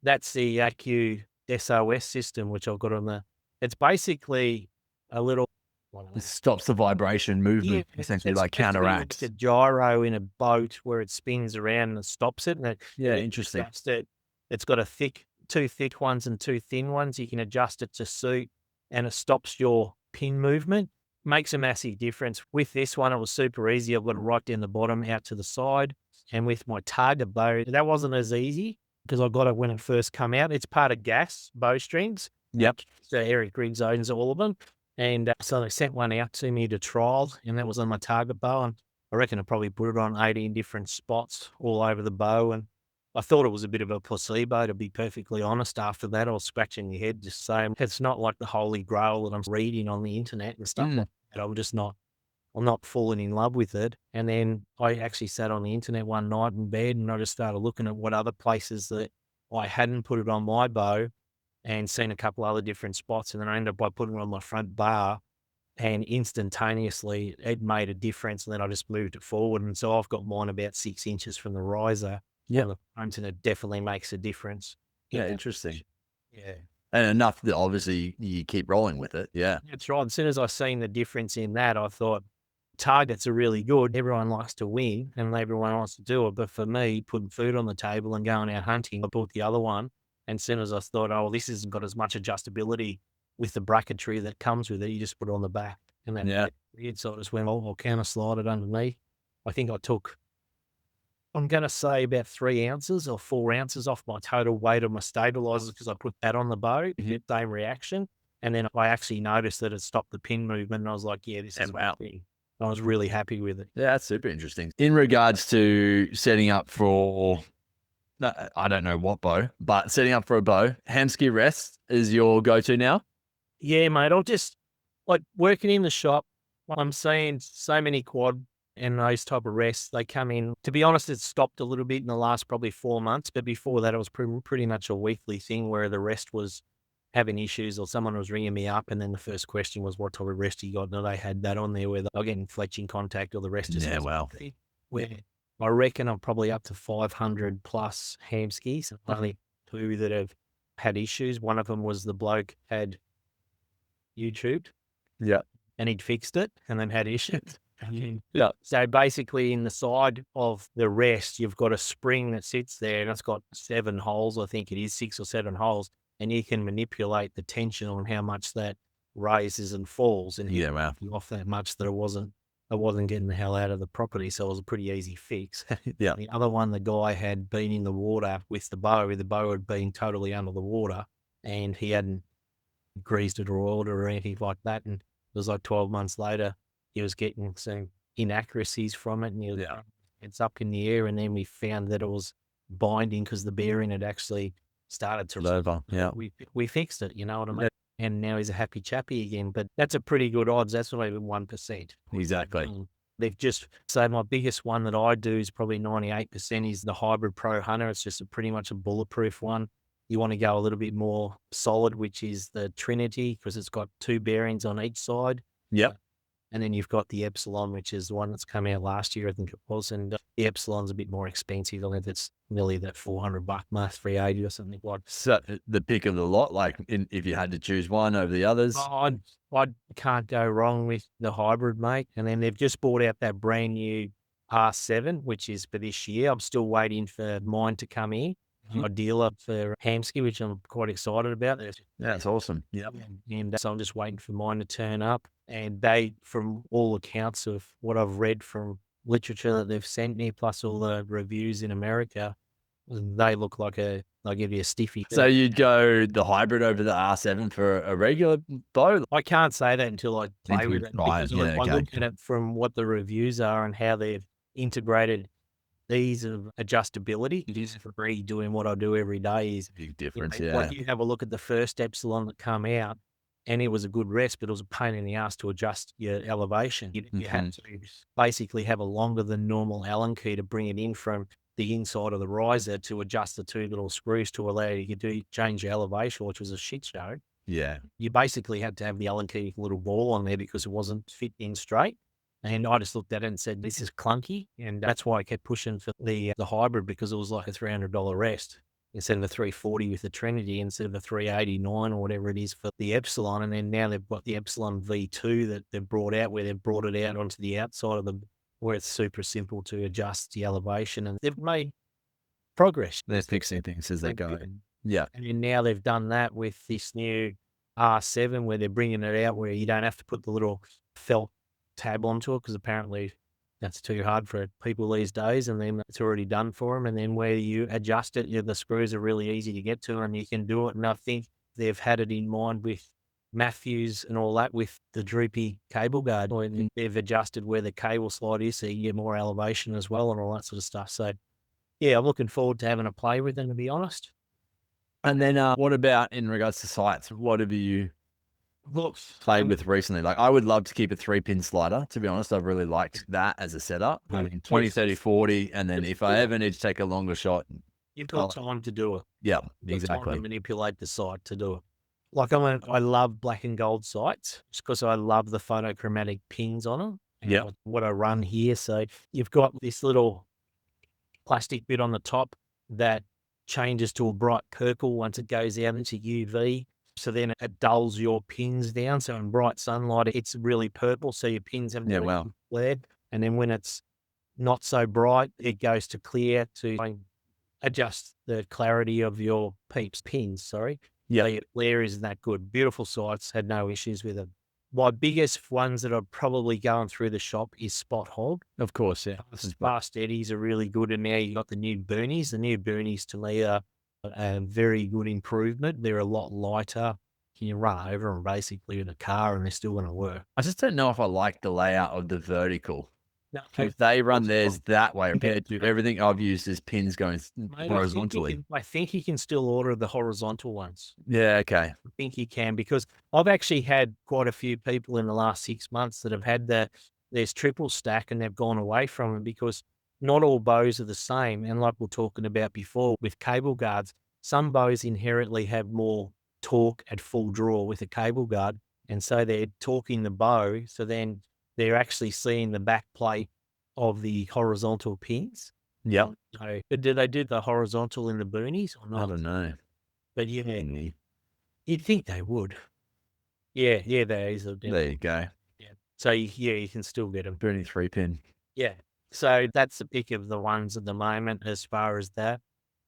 That's the AQ SOS system, which I've got on the. It's basically a little. It stops the vibration movement, essentially, like counteracts. It's a gyro in a boat where it spins around and it stops it. And interesting. It's got 2 thick ones and 2 thin ones. You can adjust it to suit, and it stops your pin movement. Makes a massive difference. With this one, it was super easy. I've got it right down the bottom, out to the side. And with my target bow, that wasn't as easy because I got it when it first come out. It's part of gas bowstrings. Yep. So Eric Griggs owns all of them. And so they sent one out to me to trial, and that was on my target bow. And I reckon I probably put it on 18 different spots all over the bow. And I thought it was a bit of a placebo, to be perfectly honest. After that, I was scratching your head, just saying it's not like the holy grail that I'm reading on the internet and stuff like that. I'm not falling in love with it. And then I actually sat on the internet one night in bed, and I just started looking at what other places that I hadn't put it on my bow, and seen a couple other different spots. And then I ended up by putting it on my front bar, and instantaneously it made a difference. And then I just moved it forward. And so I've got mine about 6 inches from the riser. Yeah. On the front, and it definitely makes a difference. Yeah, interesting. Yeah. And enough that obviously you keep rolling with it. Yeah. That's right. As soon as I seen the difference in that, I thought targets are really good. Everyone likes to win and everyone wants to do it. But for me, putting food on the table and going out hunting, I bought the other one. And as soon as I thought, oh, well, this hasn't got as much adjustability with the bracketry that comes with it, you just put it on the back. And then so I just went, I'll counter slide it underneath. I think I took, I'm going to say about 3 ounces or 4 ounces off my total weight of my stabilizers, because I put that on the bow, same reaction. And then I actually noticed that it stopped the pin movement. And I was like, yeah, this is my thing. I was really happy with it. Yeah, that's super interesting. In regards to setting up for, I don't know what bow, but setting up for a bow, Hamsky rest is your go-to now? Yeah, mate. I'll just, like, working in the shop, I'm seeing so many quad and those type of rests. They come in. To be honest, it's stopped a little bit in the last probably 4 months. But before that, it was pretty much a weekly thing where the rest was having issues, or someone was ringing me up, and then the first question was, what type of rest you got? And they had that on there where they're getting fletching contact, or the rest is where I reckon I'm probably up to 500 plus Hamskys. Only 2 that have had issues. One of them was the bloke had YouTubed. Yeah. And he'd fixed it and then had issues. Yeah. So basically in the side of the rest, you've got a spring that sits there, and it's got 7 holes. I think it is 6 or 7 holes. And you can manipulate the tension on how much that raises and falls. And off that much that I wasn't getting the hell out of the property. So it was a pretty easy fix. Yeah. The other one, the guy had been in the water with the bow. The bow had been totally under the water, and he hadn't greased it or oiled it or anything like that. And it was like 12 months later, he was getting some inaccuracies from it, and it's up in the air. And then we found that it was binding because the bearing had actually started to over. Yeah. We fixed it, you know what I mean? And now he's a happy chappy again. But that's a pretty good odds. That's not even 1%. Exactly. They've just, so my biggest one that I do is probably 98% is the Hybrid Pro Hunter. It's just pretty much a bulletproof one. You want to go a little bit more solid, which is the Trinity, because it's got 2 bearings on each side. Yep. And then you've got the Epsilon, which is the one that's come out last year, I think it was. And the Epsilon's a bit more expensive. I think it's nearly that $400 mark, 380 or something like that. So the pick of the lot, like if you had to choose one over the others? I can't go wrong with the Hybrid, mate. And then they've just brought out that brand new R7, which is for this year. I'm still waiting for mine to come in. A dealer for Hamsky, which I'm quite excited about. That's awesome. Yeah. And so I'm just waiting for mine to turn up. And they, from all accounts of what I've read from literature that they've sent me, plus all the reviews in America, they look like they'll give you a stiffy. So you'd go the Hybrid over the R7 for a regular bow? I can't say that until I play with it. Because I look at it from what the reviews are and how they've integrated ease of adjustability. It is for me doing what I do every day is big difference. Like you have a look at the first Epsilon that come out, and it was a good rest, but it was a pain in the ass to adjust your elevation. You had to basically have a longer than normal Allen key to bring it in from the inside of the riser to adjust the 2 little screws to allow you to change your elevation, which was a shit show. Yeah. You basically had to have the Allen key with a little ball on there because it wasn't fit in straight. And I just looked at it and said, this is clunky. And that's why I kept pushing for the Hybrid, because it was like a $300 rest instead of the $340 with the Trinity, instead of the $389 or whatever it is for the Epsilon. And then now they've got the Epsilon V2 that they've brought out, where they've brought it out onto the outside of them, where it's super simple to adjust the elevation. And they've made progress. They're fixing things as they go. Yeah. And then now they've done that with this new R7, where they're bringing it out where you don't have to put the little felt tab onto it, because apparently that's too hard for people these days, and then it's already done for them. And then where you adjust it, the screws are really easy to get to, and you can do it. And I think they've had it in mind with Mathews and all that with the droopy cable guard. Or they've adjusted where the cable slide is so you get more elevation as well and all that sort of stuff. So, yeah, I'm looking forward to having a play with them, to be honest. And then what about in regards to sights? What have you played with recently? Like, I would love to keep a 3-pin slider. To be honest, I've really liked that as a setup. I mean, 20, 30, 40. And then if I ever need to take a longer shot. You've got time to do it. Yeah, You've got time exactly. to manipulate the sight to do it. Like I love black and gold sights just because I love the photochromatic pins on them. Yeah. What I run here. So you've got this little plastic bit on the top that changes to a bright purple once it goes out into UV. So then it dulls your pins down. So in bright sunlight, it's really purple. So your pins have flared. And then when it's not so bright, it goes to clear to adjust the clarity of your pins. Sorry. Yeah. The glare isn't that good. Beautiful sights, had no issues with them. My biggest ones that are probably going through the shop is Spot Hogg. Of course, yeah. Fast Eddies are really good, and now you've got the new Boonies. The new Boonies to me are a very good improvement. They're a lot lighter. You can run over them basically in a car and they're still going to work. I just don't know if I like the layout of the vertical. No, If they run theirs that way compared to everything I've used is pins going horizontally. I think you can still order the horizontal ones. Yeah, okay. I think you can, because I've actually had quite a few people in the last 6 months that have had there's triple stack and they've gone away from it because not all bows are the same. And like we we're talking about before with cable guards, some bows inherently have more torque at full draw with a cable guard. And so they're torquing the bow. So then they're actually seeing the back plate of the horizontal pins. Yep. So, but do they do the horizontal in the boonies or not? I don't know. But yeah, you'd think they would. Yeah, there is. There you go. Yeah. So yeah, you can still get them. Boonie 3-pin. Yeah. So that's the pick of the ones at the moment as far as that.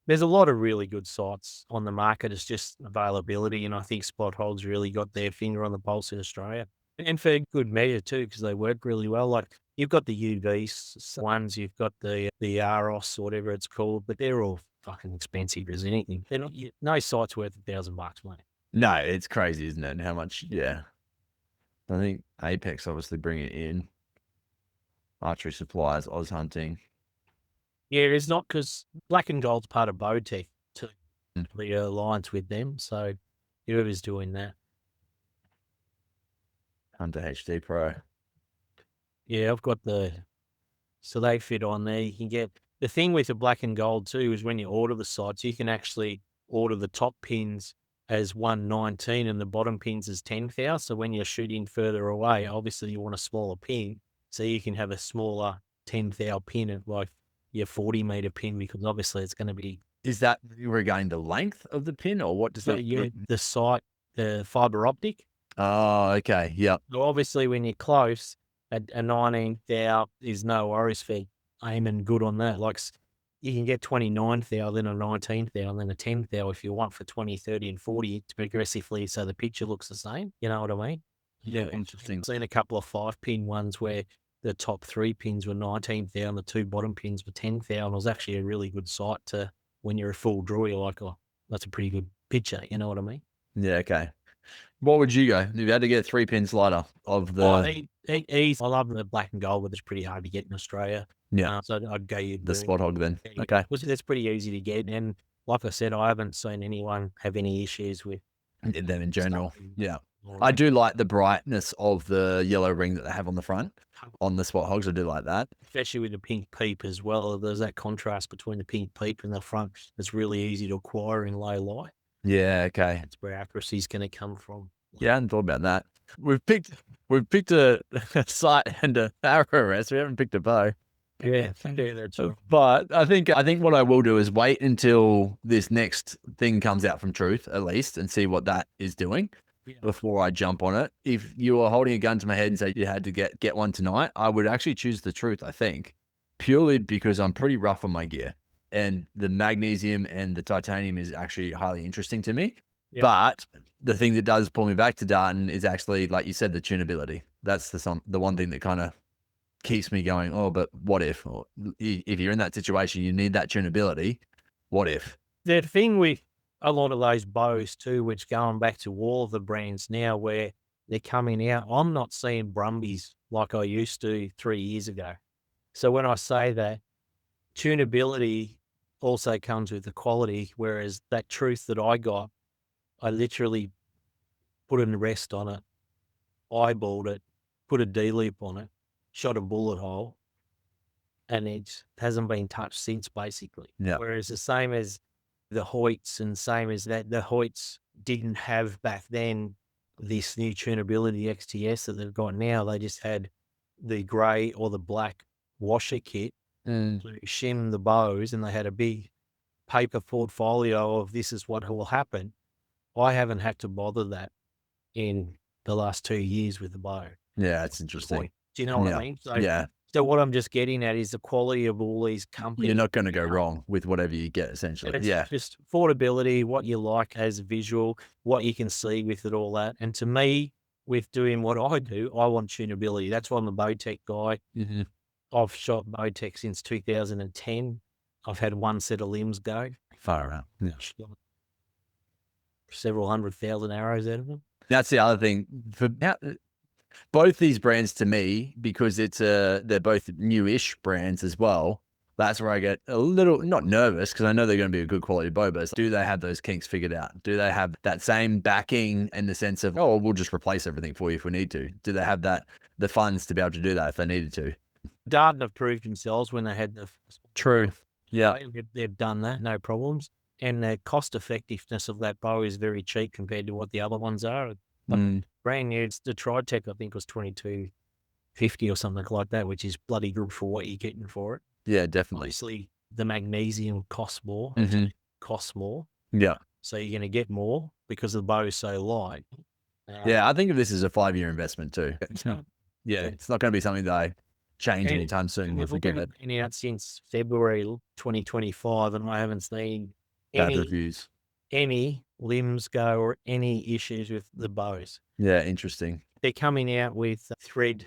There's a lot of really good sights on the market. It's just availability. And I think Spot Hogg's really got their finger on the pulse in Australia. And for good measure too, because they work really well. Like you've got the UV ones, you've got the Varos or whatever it's called, but they're all fucking expensive as anything. They're not, no sight's worth $1,000, mate. No, it's crazy, isn't it? How much? Yeah. I think Apex obviously bring it in. Archery Supplies, Oz Hunting. Yeah, it's not, because Black and Gold's part of Bowtech too. The alliance with them. So whoever's doing that. Hunter HD Pro. Yeah, I've got so they fit on there. You can get, the thing with the Black and Gold too is when you order the sights, you can actually order the top pins as 119 and the bottom pins as 10 thou. So when you're shooting further away, obviously you want a smaller pin. So you can have a smaller 10 thou pin at like your 40-meter pin, because obviously it's going to be. Is that regarding the length of the pin, or what does that? The sight, the fiber optic. Oh, okay. Yep. So obviously when you're close, a 19 thou is no worries for aiming good on that. Like you can get 29 thou, then a 19 thou, and then a 10 thou if you want for 20, 30, and 40 progressively, so the picture looks the same. You know what I mean? Yeah, interesting. I've seen a couple of 5-pin ones where the top 3 pins were 19 thou and the 2 bottom pins were 10 thou, and it was actually a really good sight to, when you're a full draw, you're like, oh, that's a pretty good picture. You know what I mean? Yeah, okay. What would you go if you had to get a 3-pin slider of the? I love the Black and Gold, but it's pretty hard to get in Australia. Yeah. So I'd go the Spot Hogg then. Okay. That's pretty easy to get. And like I said, I haven't seen anyone have any issues with them in general. Yeah. I do like the brightness of the yellow ring that they have on the front on the Spot Hoggs. I do like that. Especially with the pink peep as well. There's that contrast between the pink peep and the front. It's really easy to acquire in low light. Yeah, okay. That's where accuracy is going to come from. Yeah, I hadn't thought about that. We've picked a sight and a arrow rest. We haven't picked a bow. Yeah, there too. But I think what I will do is wait until this next thing comes out from Truth, at least, and see what that is doing before I jump on it. If you were holding a gun to my head and say you had to get one tonight, I would actually choose the Truth, I think, purely because I'm pretty rough on my gear. And the magnesium and the titanium is actually highly interesting to me. Yep. But the thing that does pull me back to Darton is actually, like you said, the tunability. That's the one thing that kind of keeps me going, oh, but what if? Or if you're in that situation, you need that tunability. What if? The thing with, a lot of those bows too, which going back to all of the brands now where they're coming out, I'm not seeing Brumbies like I used to 3 years ago. So when I say that, tunability also comes with the quality, whereas that truth that I got, I literally put a rest on it, eyeballed it, put a D-loop on it, shot a bullet hole, and it hasn't been touched since, basically. Yeah. Whereas the same as the Hoyts and same as that, the Hoyts didn't have back then this new tunability XTS that they've got now. They just had the grey or the black washer kit to shim the bows, and they had a big paper portfolio of this is what will happen. I haven't had to bother that in the last 2 years with the bow. Yeah, that's interesting. Do you know what I mean? So, Yeah. So what I'm just getting at is the quality of all these companies. You're not going to go wrong with whatever you get, essentially. It's Yeah. just affordability, what you like as a visual, what you can see with it, all that. And to me, with doing what I do, I want tunability. That's why I'm a Bowtech guy. Mm-hmm. I've shot Bowtech since 2010. I've had one set of limbs go. Far out. Yeah. Shot several 100,000 arrows out of them. That's the other thing. For both these brands, to me, because they're both newish brands as well, that's where I get a little, not nervous, because I know they're going to be a good quality bow, but do they have those kinks figured out? Do they have that same backing in the sense of, oh, we'll just replace everything for you if we need to? Do they have the funds to be able to do that if they needed to? Darton have proved themselves when they had the True. Yeah. They've done that, no problems. And the cost effectiveness of that bow is very cheap compared to what the other ones are. Brand new, the Tritech, I think, was $22.50 or something like that, which is bloody good for what you're getting for it. Yeah, definitely. Obviously, the magnesium costs more. Costs more. Yeah. So you're going to get more because the bow is so light. Yeah, I think of this as a 5-year investment too. Yeah, it's not going to be something that I change anytime soon. We'll forget it. Been out since February 2025, and I haven't seen Bad reviews. Any limbs go or any issues with the bows. Yeah, interesting. They're coming out with thread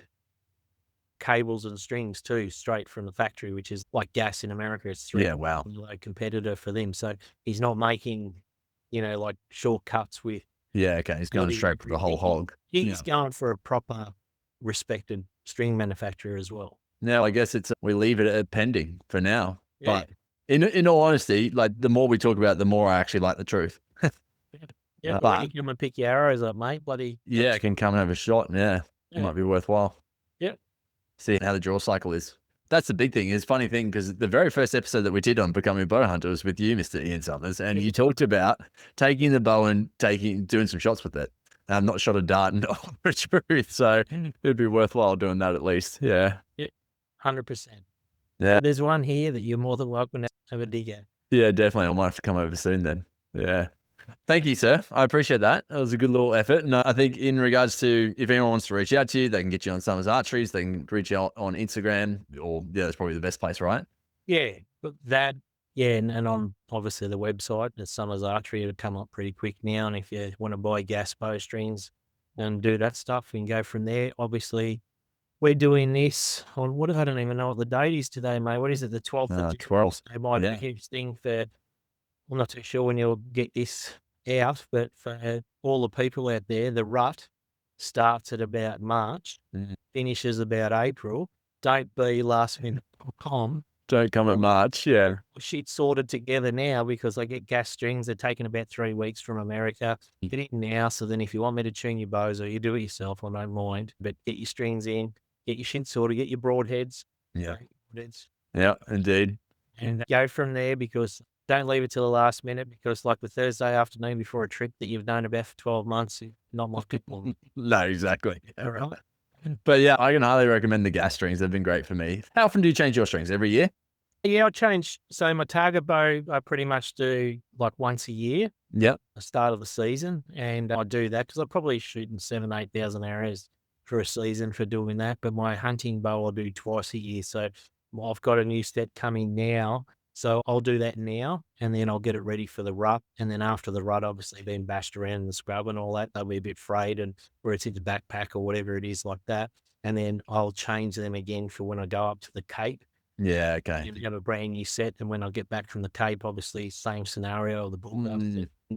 cables and strings too, straight from the factory, which is like gas in America. It's thread. Yeah, wow. A competitor for them. So he's not making, like shortcuts with. Yeah, okay. He's going straight for the whole hog. He's going for a proper, respected string manufacturer as well. Now, I guess we leave it at pending for now. Yeah. But in all honesty, like the more we talk about it, the more I actually like the truth. Yeah, but you can come and pick your arrows up, mate. Bloody. Yeah, I can come and have a shot. Yeah, it might be worthwhile. Yeah. See how the draw cycle is. That's the big thing. It's a funny thing because the very first episode that we did on Becoming a Bowhunter was with you, Mr. Ian Summers, and you talked about taking the bow and doing some shots with it. I've not shot a Darton or a truth, so it'd be worthwhile doing that at least. Yeah. Yeah, 100%. Yeah. There's one here that you're more than welcome to have a dig at. Yeah, definitely. I might have to come over soon then. Yeah. Thank you, sir. I appreciate that. That was a good little effort. And I think in regards to if anyone wants to reach out to you, they can get you on Summers Archeries. They can reach out on Instagram that's probably the best place, right? Yeah. But and on obviously the website, the Summers Archery, it'll come up pretty quick now. And if you want to buy gas bow strings and do that stuff, we can go from there. Obviously, we're doing this on I don't even know what the date is today, mate. What is it? The 12th of June. 12th. It might be a huge thing I'm not too sure when you'll get this out, but for all the people out there, the rut starts at about March, finishes about April. Don't be last minute. Don't come at March, yeah. Shit sorted together now because I get gas strings. They're taking about 3 weeks from America. Get it now, so then if you want me to tune your bows or you do it yourself, I don't mind. But get your strings in, get your shit sorted, get your broadheads. Yeah. Yeah, indeed. And go from there because don't leave it till the last minute because like the Thursday afternoon before a trip that you've known about for 12 months, not much people. No, exactly. All right. But yeah, I can highly recommend the gas strings. They've been great for me. How often do you change your strings? Every year? Yeah, I change. So my target bow, I pretty much do like once a year. Yep. The start of the season. And I do that because I'm probably shooting 7,000, 8,000 arrows for a season for doing that. But my hunting bow, I'll do twice a year. So I've got a new set coming now. So I'll do that now and then I'll get it ready for the rut. And then after the rut, obviously being bashed around in the scrub and all that, they'll be a bit frayed and where it's in the backpack or whatever it is like that. And then I'll change them again for when I go up to the Cape Yeah. Okay. You have a brand new set, and when I get back from the Cape, obviously same scenario, the bull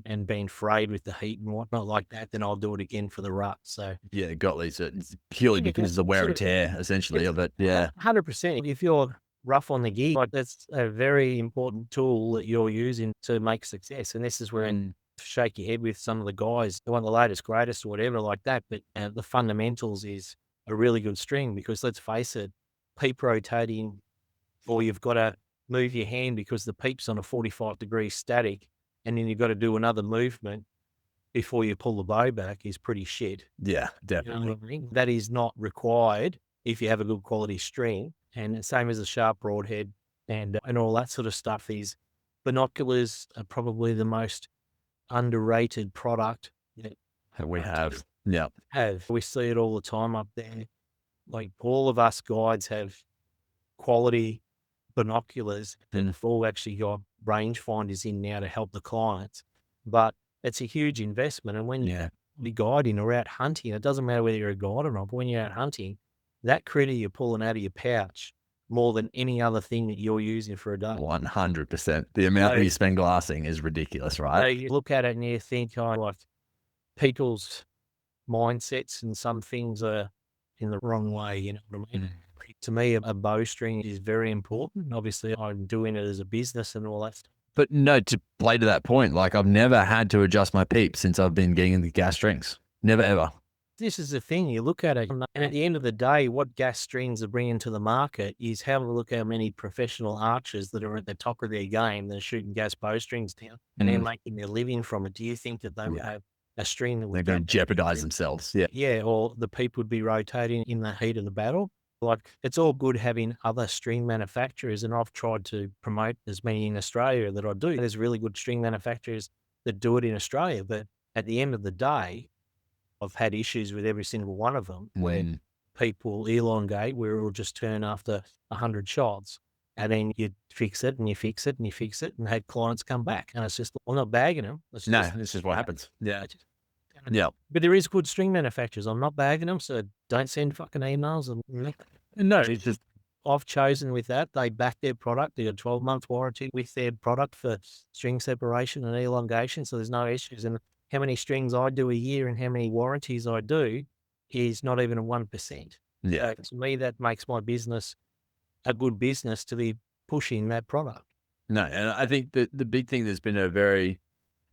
and being frayed with the heat and whatnot like that, then I'll do it again for the rut. So Yeah. Got these. It's purely because of the wear and tear, essentially, of it. Yeah. 100%. If you're rough on the gear, like that's a very important tool that you're using to make success. And this is where shake your head with some of the guys who want the latest, greatest, or whatever like that. But the fundamentals is a really good string, because let's face it, peep rotating, or you've got to move your hand because the peep's on a 45-degree static, and then you've got to do another movement before you pull the bow back, is pretty shit. Yeah. You Definitely. know what I mean? That is not required if you have a good quality string. And the same as a sharp broadhead and all that sort of stuff. Is binoculars are probably the most underrated product That we have. Yeah. We see it all the time up there. Like, all of us guides have quality binoculars, and we've all actually got rangefinders in now to help the clients. But it's a huge investment. And when you're guiding or out hunting, it doesn't matter whether you're a guide or not, but when you're out hunting, that critter you're pulling out of your pouch more than any other thing that you're using for a day. 100%. The amount that you spend glassing is ridiculous, So right? you look at it and you think, like, people's mindsets and some things are in the wrong way, you know what I mean? To me, a bowstring is very important. Obviously, I'm doing it as a business and all that stuff. But no, to play to that point, like, I've never had to adjust my peep since I've been getting the gas strings. Never, ever. This is the thing, you look at it, and at the end of the day, what gas strings are bringing to the market is look how many professional archers that are at the top of their game that are shooting gas bowstrings down, and they're making their living from it. Do you think that they would have a string that They're would going to jeopardize themselves? Yeah. Yeah, or the peep would be rotating in the heat of the battle? Like, it's all good having other string manufacturers, and I've tried to promote as many in Australia that I do. There's really good string manufacturers that do it in Australia, but at the end of the day, I've had issues with every single one of them where people elongate, where it'll just turn after 100 shots, and then you fix it and you fix it and you fix it, and had clients come back, and it's just, I'm not bagging them. No, this is what happens. Yeah. Yeah. But there is good string manufacturers. I'm not bagging them, so don't send fucking emails. No, it's just, I've chosen with that. They back their product. They got 12-month warranty with their product for string separation and elongation, so there's no issues. And how many strings I do a year and how many warranties I do is not even a 1%. yeah. So to me, that makes my business a good business to be pushing that product. No, and I think that the big thing that's been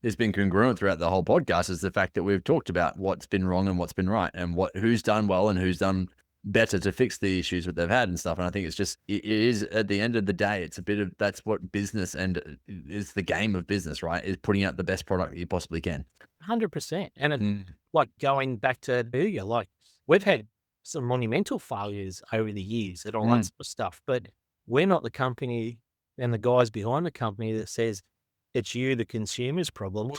it's been congruent throughout the whole podcast is the fact that we've talked about what's been wrong and what's been right, and who's done well and who's done better to fix the issues that they've had and stuff. And I think it's just, it is, at the end of the day, it's a bit of, that's what business and is the game of business, right? Is putting out the best product that you possibly can. 100%. And it, like, going back to earlier, like, we've had some monumental failures over the years and all that sort of stuff, but we're not the company and the guys behind the company that says it's you, the consumer's problem.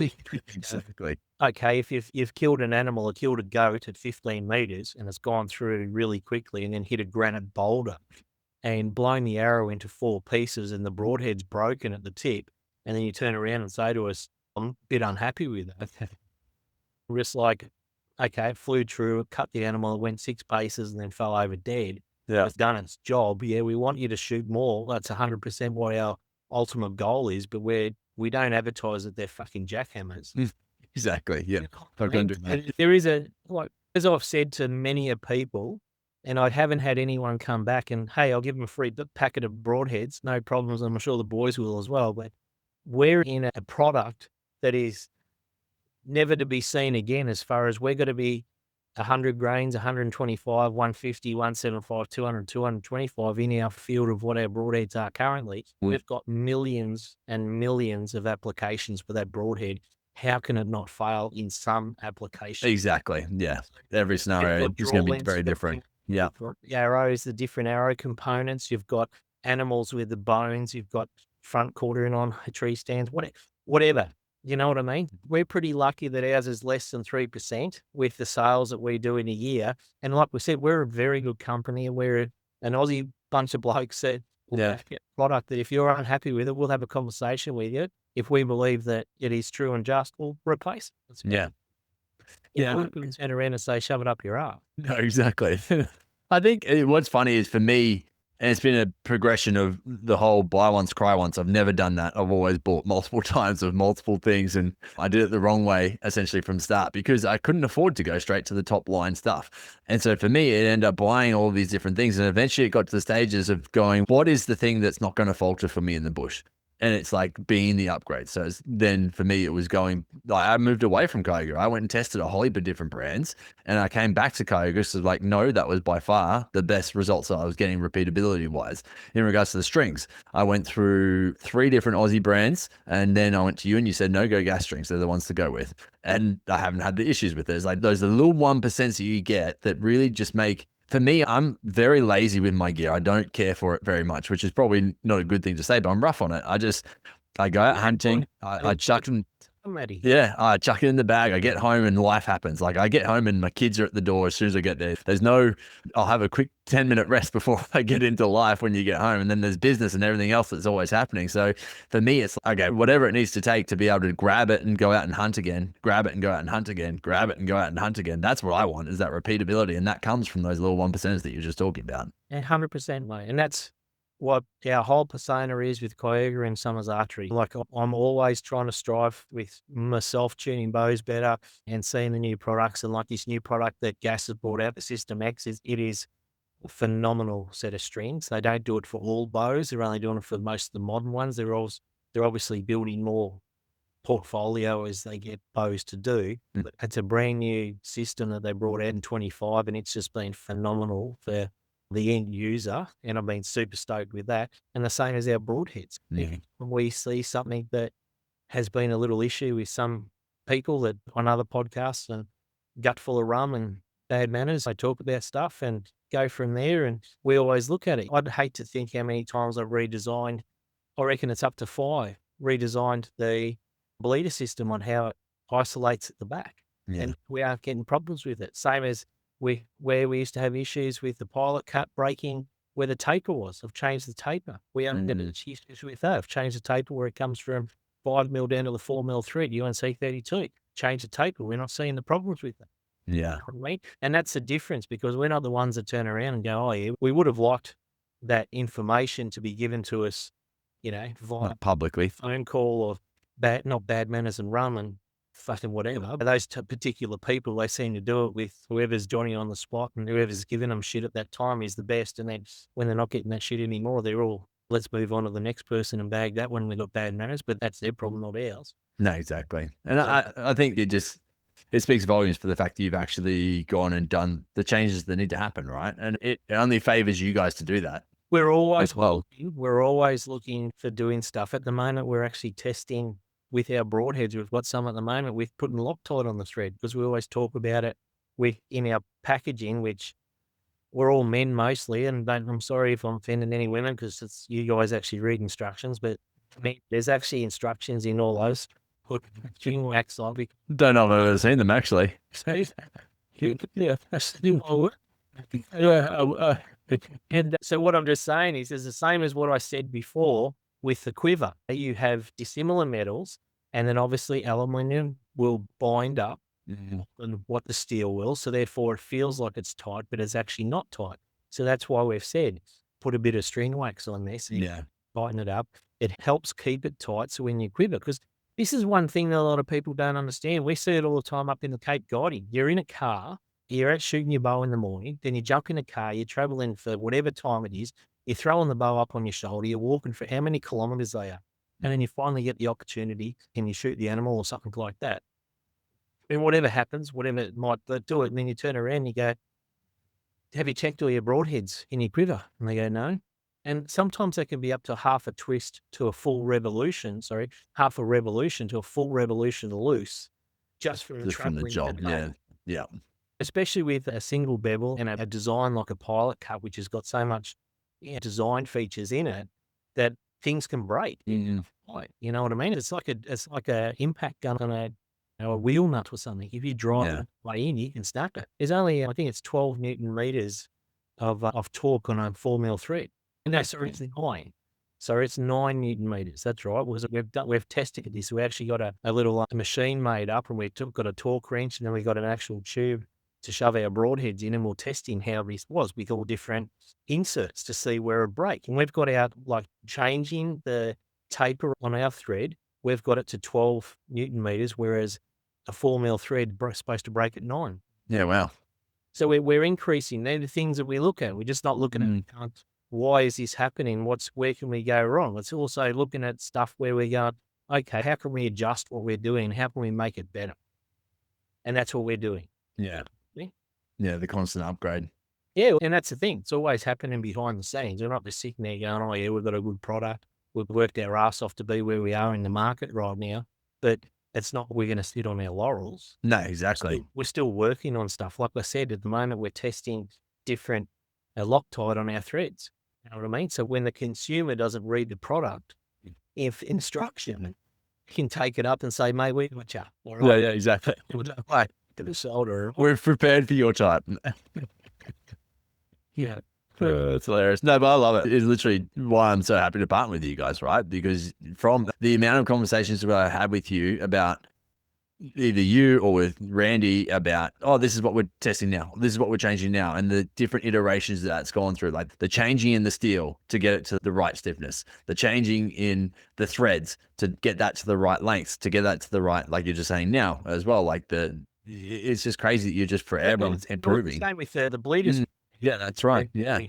Exactly. Okay, if you've killed an animal or killed a goat at 15 meters and it's gone through really quickly and then hit a granite boulder and blown the arrow into 4 pieces and the broadhead's broken at the tip, and then you turn around and say to us, I'm a bit unhappy with that. We're just like, okay, it flew through, it cut the animal, it went 6 paces and then fell over dead. Yeah. It's done its job. Yeah, we want you to shoot more. That's 100% what our ultimate goal is, but we don't advertise that they're fucking jackhammers. Exactly. Yeah. There is like, as I've said to many of people, and I haven't had anyone come back and, hey, I'll give them a free packet of broadheads. No problems. I'm sure the boys will as well. But we're in a product that is never to be seen again, as far as we're going to be 100 grains, 125, 150, 175, 200, 225 in our field of what our broadheads are currently. We've got millions and millions of applications for that broadhead. How can it not fail in some application? Exactly. Yeah. Every scenario is going to be very different. Yeah. Arrows, the different arrow components. You've got animals with the bones. You've got front quartering on tree stands, whatever. You know what I mean? We're pretty lucky that ours is less than 3% with the sales that we do in a year. And like we said, we're a very good company, and we're an Aussie bunch of blokes that product that if you're unhappy with it, we'll have a conversation with you. If we believe that it is true and just, we'll replace it. Yeah. You can turn around and say, shove it up your ass. No, exactly. I think what's funny is, for me, And it's been a progression of the whole buy once, cry once. I've never done that. I've always bought multiple times of multiple things, and I did it the wrong way essentially from start because I couldn't afford to go straight to the top line stuff. And so for me, it ended up buying all of these different things. And eventually it got to the stages of going, what is the thing that's not going to falter for me in the bush? And it's like being the upgrade. So then for me, it was going, like, I moved away from Kyogre. I went and tested a whole heap of different brands, and I came back to Kyogre. So like, no, that was by far the best results that I was getting repeatability wise. In regards to the strings, I went through 3 different Aussie brands, and then I went to you and you said, no, go gas strings. They're the ones to go with. And I haven't had the issues with it. It's like those are the little 1% that you get that really just make, for me, I'm very lazy with my gear. I don't care for it very much, which is probably not a good thing to say, but I'm rough on it. I go out hunting, I chuck them. Yeah, I chuck it in the bag. I get home and life happens. Like I get home and my kids are at the door as soon as I get there. There's no, I'll have a quick 10-minute rest before I get into life when you get home. And then there's business and everything else that's always happening. So for me, it's okay, whatever it needs to take to be able to grab it and go out and hunt again, grab it and go out and hunt again, grab it and go out and hunt again. That's what I want, is that repeatability. And that comes from those little 1%s that you're just talking about. 100%, mate. And that's what our whole persona is with Kyogre and Summers Archery. Like I'm always trying to strive with myself tuning bows better and seeing the new products. And like this new product that Gas has brought out, the System X, it is a phenomenal set of strings. They don't do it for all bows. They're only doing it for most of the modern ones. They're obviously building more portfolio as they get bows to do. But it's a brand new system that they brought out in 25, and it's just been phenomenal for the end user, and I've been super stoked with that. And the same as our broadheads. Yeah. When we see something that has been a little issue with some people that on other podcasts and gut full of rum and bad manners, they talk about stuff and go from there. And we always look at it. I'd hate to think how many times I've redesigned. I reckon it's up to 5. Redesigned the bleeder system on how it isolates at the back. Yeah. And we aren't getting problems with it. Same as where we used to have issues with the pilot cut breaking where the taper was. I've changed the taper. We haven't got issues with that. I've changed the taper where it comes from 5 mil down to the 4 mil thread, UNC 32. Change the taper. We're not seeing the problems with that. Yeah. Right? And that's the difference, because we're not the ones that turn around and go, oh yeah, we would have liked that information to be given to us, via publicly phone call or not bad manners and rum and fucking whatever. But those particular people, they seem to do it with whoever's Johnny on the spot, and whoever's giving them shit at that time is the best. And then when they're not getting that shit anymore, they're all, let's move on to the next person and bag that one. They got bad manners, but that's their problem, not ours. No, exactly. And I think it speaks volumes for the fact that you've actually gone and done the changes that need to happen, right? And it only favors you guys to do that. We're always looking for doing stuff. At the moment, we're actually testing with our broadheads. We've got some at the moment with putting Loctite on the thread, because we always talk about it in our packaging, which we're all men mostly. And I'm sorry if I'm offending any women, because it's you guys actually read instructions, but there's actually instructions in all those. Put string wax on. Don't know if I've ever seen them actually. And so what I'm just saying is the same as what I said before with the quiver. You have dissimilar metals, and then obviously aluminium will bind up and what the steel will. So therefore it feels like it's tight, but it's actually not tight. So that's why we've said, put a bit of string wax on there. So you tighten it up. It helps keep it tight. So when you quiver, because this is one thing that a lot of people don't understand. We see it all the time up in the Cape guiding. You're in a car, you're out shooting your bow in the morning, then you jump in a car, you're traveling for whatever time it is, you're throwing the bow up on your shoulder, you're walking for how many kilometers they are. And then you finally get the opportunity and you shoot the animal or something like that. And whatever happens, whatever it might do it, and then you turn around and you go, have you checked all your broadheads in your quiver? And they go, no. And sometimes they can be up to half a twist to a full revolution, half a revolution to a full revolution loose, just from the job. Yeah. Especially with a single bevel and a design like a pilot cut, which has got so much design features in it that things can break. You know what I mean? It's like a impact gun on a wheel nut or something. If you drive it way in, you can snap it. There's only, I think it's 12 Newton meters of torque on a 4 mil thread. And that's originally 9. So it's 9 Newton meters. That's right. We've tested this. We actually got a little machine made up, and got a torque wrench, and then we got an actual tube to shove our broadheads in, and we're testing how this was with all different inserts to see where it break. And we've got our, like, changing the taper on our thread, we've got it to 12 Newton meters, whereas a 4mm thread is supposed to break at 9. Yeah, wow. So we're increasing. They're the things that we look at. We're just not looking at why is this happening? Where can we go wrong? It's also looking at stuff where we go, okay, how can we adjust what we're doing? How can we make it better? And that's what we're doing. Yeah. Yeah, the constant upgrade. Yeah, and that's the thing. It's always happening behind the scenes. We're not just sitting there going, oh, yeah, we've got a good product. We've worked our ass off to be where we are in the market right now. But it's not we're going to sit on our laurels. No, exactly. We're still working on stuff. Like I said, at the moment, we're testing different Loctite on our threads. You know what I mean? So when the consumer doesn't read the product, if instruction, can take it up and say, mate, we got you. All right. Yeah, exactly. Like, to the shoulder. We're prepared for your type. Yeah. It's hilarious. No, but I love it. It's literally why I'm so happy to partner with you guys, right? Because from the amount of conversations that I had with you about either you or with Randy about, oh, this is what we're testing now. This is what we're changing now. And the different iterations that's gone through, like the changing in the steel to get it to the right stiffness, the changing in the threads to get that to the right lengths, to get that to the right, like you're just saying now as well. Like it's just crazy that you're just forever improving. Same with the bleeders. Yeah, that's right. Yeah.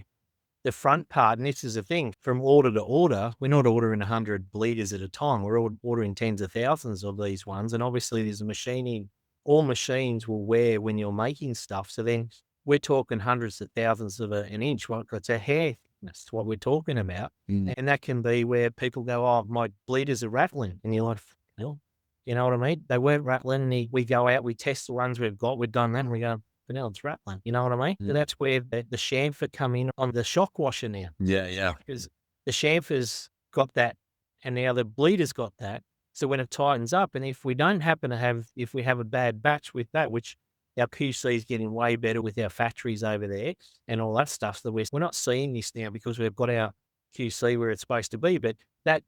The front part, and this is the thing, from order to order, we're not ordering 100 bleeders at a time. We're ordering tens of thousands of these ones. And obviously there's a machining, all machines will wear when you're making stuff. So then we're talking hundreds of thousands of an inch. Well, it's a hair. That's what we're talking about. And that can be where people go, oh, my bleeders are rattling. And you're like, no, you know what I mean? They weren't rattling. And we go out, we test the ones we've got, we've done that, and we go, but now it's rattling. You know what I mean? So that's where the chamfer come in on the shock washer now. Yeah, yeah. Because the chamfer's got that, and now the bleeder's got that. So when it tightens up, and if we don't happen to have, if we have a bad batch with that, which our QC is getting way better with our factories over there and all that stuff, so we're not seeing this now because we've got our QC where it's supposed to be. But that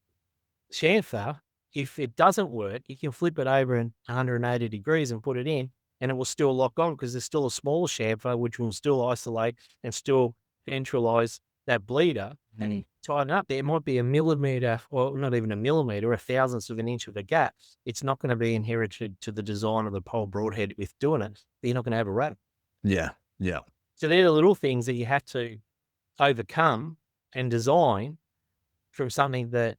chamfer, if it doesn't work, you can flip it over in 180 degrees and put it in, and it will still lock on because there's still a small chamfer which will still isolate and still centralize that bleeder. And you tighten up, there might be a millimeter, or not even a millimeter, a thousandth of an inch of the gap. It's not going to be inherited to the design of the pole broadhead with doing it. But you're not going to have a rattle. Yeah, yeah. So they're the little things that you have to overcome and design from something that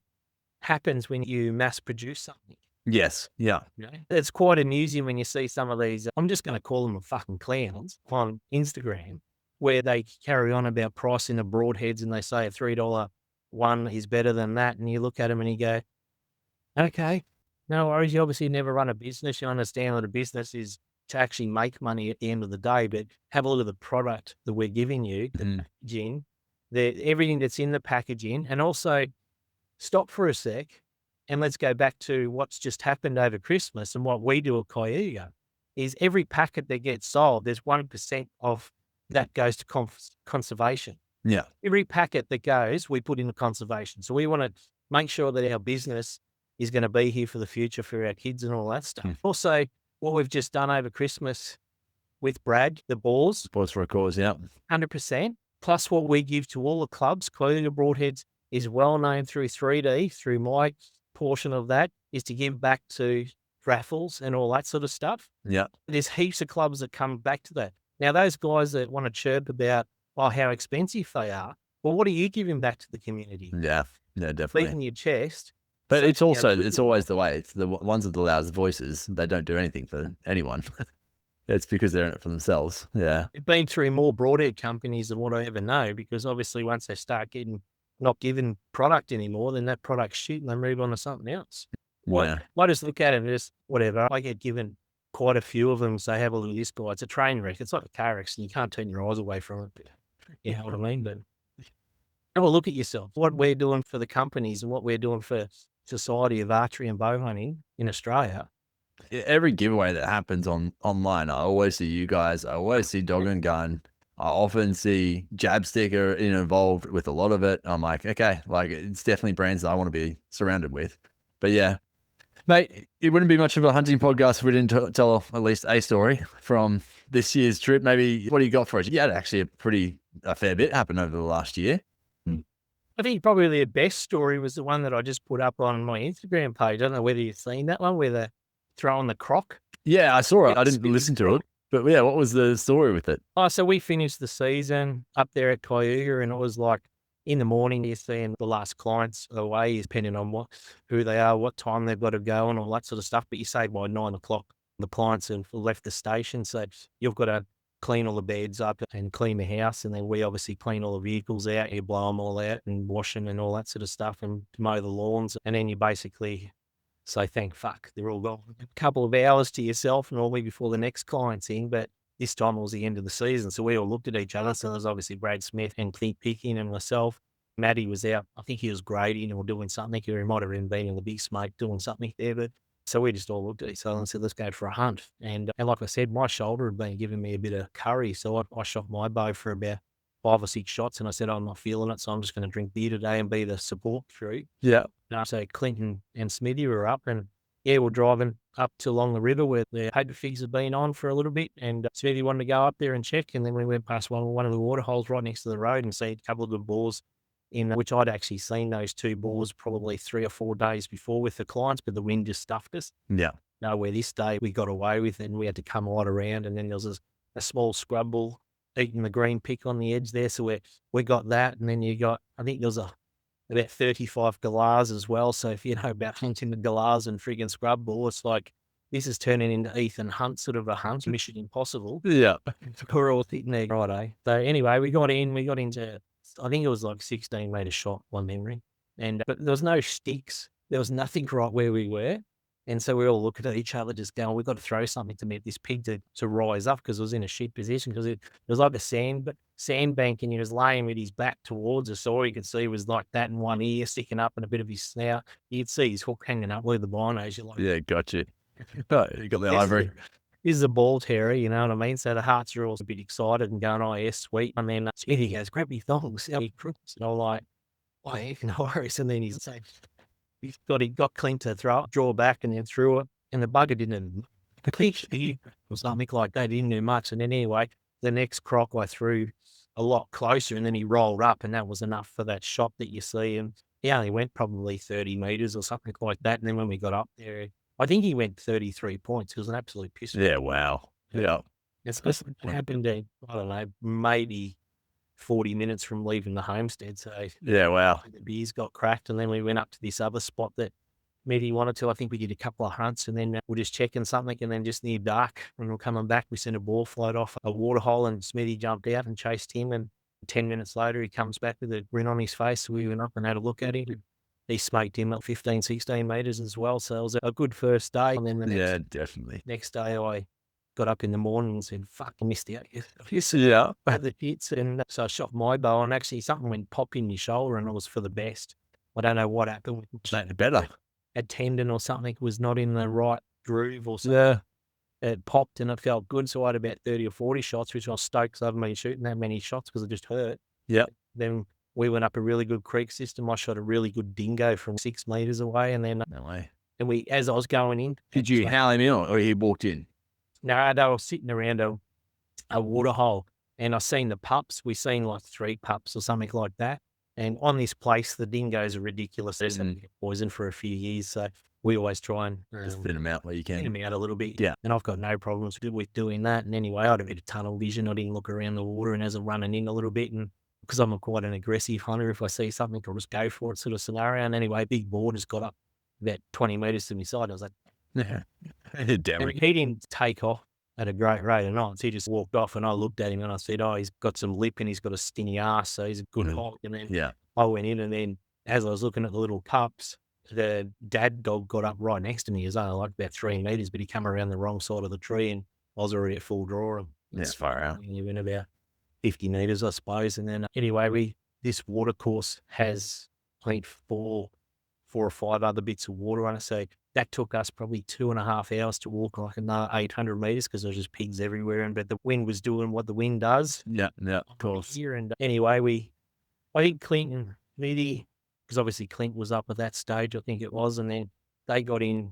happens when you mass produce something. Yes. Yeah. You know? It's quite amusing when you see some of these, I'm just going to call them fucking clowns on Instagram, where they carry on about pricing the broadheads and they say a $3 one is better than that. And you look at them and you go, okay, no worries. You obviously never run a business. You understand that a business is to actually make money at the end of the day, but have a look at the product that we're giving you, the packaging, everything that's in the packaging, and also stop for a sec. And let's go back to what's just happened over Christmas, and what we do at Cayuga is every packet that gets sold, there's 1% of that goes to conservation. Yeah. Every packet that goes, we put into conservation. So we want to make sure that our business is going to be here for the future for our kids and all that stuff. Also, what we've just done over Christmas with Brad, the balls. Balls for a cause, yeah. 100%. Plus what we give to all the clubs, Cayuga Broadheads is well known through 3D, through my portion of that, is to give back to raffles and all that sort of stuff. Yeah. There's heaps of clubs that come back to that. Now, those guys that want to chirp about, oh, how expensive they are, well, what are you giving back to the community? Yeah, definitely. Beating your chest. But So, it's also, you know, it's always the way. It's the ones with the loudest voices. They don't do anything for anyone. It's because they're in it for themselves. Yeah. I've been through more broadhead companies than what I ever know, because obviously once they start not giving product anymore, then that product's shit and they move on to something else. Yeah. I just look at it and just whatever. I get given quite a few of them. So have a look at this guy. It's a train wreck. It's like a car accident. You can't turn your eyes away from it. But you know what I mean? But have a look at yourself. What we're doing for the companies and what we're doing for Society of Archery and Bowhunting in Australia. Every giveaway that happens online, I always see you guys. I always see Dog and Gun. I often see Jabsticker involved with a lot of it. I'm like, okay, like it's definitely brands that I want to be surrounded with. But yeah, Mate, it wouldn't be much of a hunting podcast if we didn't tell at least a story from this year's trip. Maybe what do you got for us? You had actually a fair bit happen over the last year. I think probably the best story was the one that I just put up on my Instagram page. I don't know whether you've seen that one where they're throwing the croc. Yeah, I saw it. I didn't Spinning listen to croc. it. But yeah, what was the story with it? Oh, so we finished the season up there at Cayuga, and it was like in the morning, you're seeing the last clients away, depending on who they are, what time they've got to go, and all that sort of stuff. But you say by 9 o'clock, the clients have left the station, so you've got to clean all the beds up and clean the house, and then we obviously clean all the vehicles out. You blow them all out and wash them and all that sort of stuff, and mow the lawns, and then you basically say thank fuck they're all gone. A couple of hours to yourself normally before the next client's in, but this time it was the end of the season, so we all looked at each other. So there was obviously Brad Smith and Keith Picking and myself. Matty was out. I think he was grading or doing something, or he might have even been in the big smoke doing something there. But so we just all looked at each other and said, let's go for a hunt. And like I said, my shoulder had been giving me a bit of curry. So I shot my bow for about 5 or 6 shots, and I said, I'm not feeling it, so I'm just going to drink beer today and be the support crew. Yeah. So Clinton and Smithy were up, and yeah, we're driving up to along the river where the paper figs had been on for a little bit, and Smithy wanted to go up there and check, and then we went past one of the water holes right next to the road and see a couple of the boars in which I'd actually seen those 2 boars probably 3 or 4 days before with the clients, but the wind just stuffed us. Yeah. No, where this day we got away with it, and we had to come right around, and then there was a small scrub bull eating the green pick on the edge there, so we got that, and then you got, I think there was about 35 galahs as well. So if you know about hunting the galahs and friggin' scrub bull, it's like this is turning into Ethan Hunt sort of a hunt, Mission Impossible. Yeah. We're all sitting there, right, eh? So anyway, we got into, I think it was like 16 metre shot, one memory. But there was no sticks. There was nothing right where we were. And so we all looked at each other just going, we've got to throw something to make this pig to rise up, because it was in a shit position, because it was like a sandbank, and he was laying with his back towards us. So all you could see was like that, and one ear sticking up and a bit of his snout. You'd see his hook hanging up with the binos. You're like, Yeah, gotcha. Oh, you got the ivory. This is a ball terrier, you know what I mean? So the hearts are all a bit excited and going, oh, yes, sweet. And then he goes, grab your thongs. And I'm like, oh, yeah, no worries. And then he's got Clint to draw back, and then threw it. And the bugger didn't or something like that. He didn't do much. And then anyway, the next croc I threw a lot closer, and then he rolled up, and that was enough for that shot that you see. And he only went probably 30 metres or something like that. And then when we got up there, I think he went 33 points. It was an absolute piss. Yeah, wow. Yeah. It happened I don't know, maybe 40 minutes from leaving the homestead. So yeah, wow. The beers got cracked, and then we went up to this other spot that Mitty wanted to. I think we did a couple of hunts, and then we're just checking something, and then just near dark, when we're coming back, we sent a ball float off a water hole, and Smithy jumped out and chased him, and 10 minutes later he comes back with a grin on his face. So we went up and had a look at him. He smoked him at 15, 16 metres as well. So it was a good first day. And then the next day I got up in the morning and said, fuck, I missed out. Yeah. The hits. And so I shot my bow, and actually something went pop in your shoulder, and it was for the best. I don't know what happened. Made better. A tendon or something was not in the right groove or something. Yeah. It popped and it felt good. So I had about 30 or 40 shots, which I was stoked, because I haven't been shooting that many shots because it just hurt. Yeah. Then we went up a really good creek system. I shot a really good dingo from 6 metres away. And then, no way. And as I was going in. Did you howl him in, or he walked in? No, they were sitting around a water hole, and I seen the pups. We seen like 3 pups or something like that. And on this place, the dingoes are ridiculous. They've been poisoned for a few years. So we always try and just thin them out where you can. Thin them out a little bit. Yeah. And I've got no problems with doing that. And anyway, I had a bit of tunnel vision. I didn't look around the water, and as I'm running in a little bit, and because I'm quite an aggressive hunter, if I see something, I'll just go for it sort of scenario. And anyway, big board has got up about 20 metres to my side. I was like, yeah. He didn't take off at a great rate of knots. He just walked off, and I looked at him and I said, oh, he's got some lip and he's got a skinny ass, so he's a good hog. And then I went in, and then as I was looking at the little pups, the dad dog got up right next to me. He was only like about 3 metres, but he came around the wrong side of the tree, and I was already at full draw. And that's far out. You went about 50 metres, I suppose. And then anyway, this water course has, I think, 4 or 5 other bits of water on it. So that took us probably 2.5 hours to walk like another 800 metres, because there was just pigs everywhere. But the wind was doing what the wind does. Yeah, of course. Here. And anyway, I think Clint and Mitty, because obviously Clint was up at that stage, I think it was, and then they got in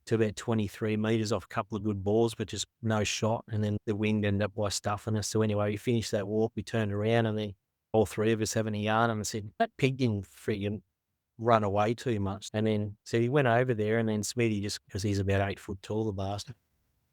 to about 23 metres off a couple of good balls, but just no shot. And then the wind ended up by stuffing us. So anyway, we finished that walk, we turned around, and then all three of us having a yarn, and I said, that pig didn't friggin' run away too much. And then so he went over there, and then Smitty, just because he's about 8 foot tall, the bastard,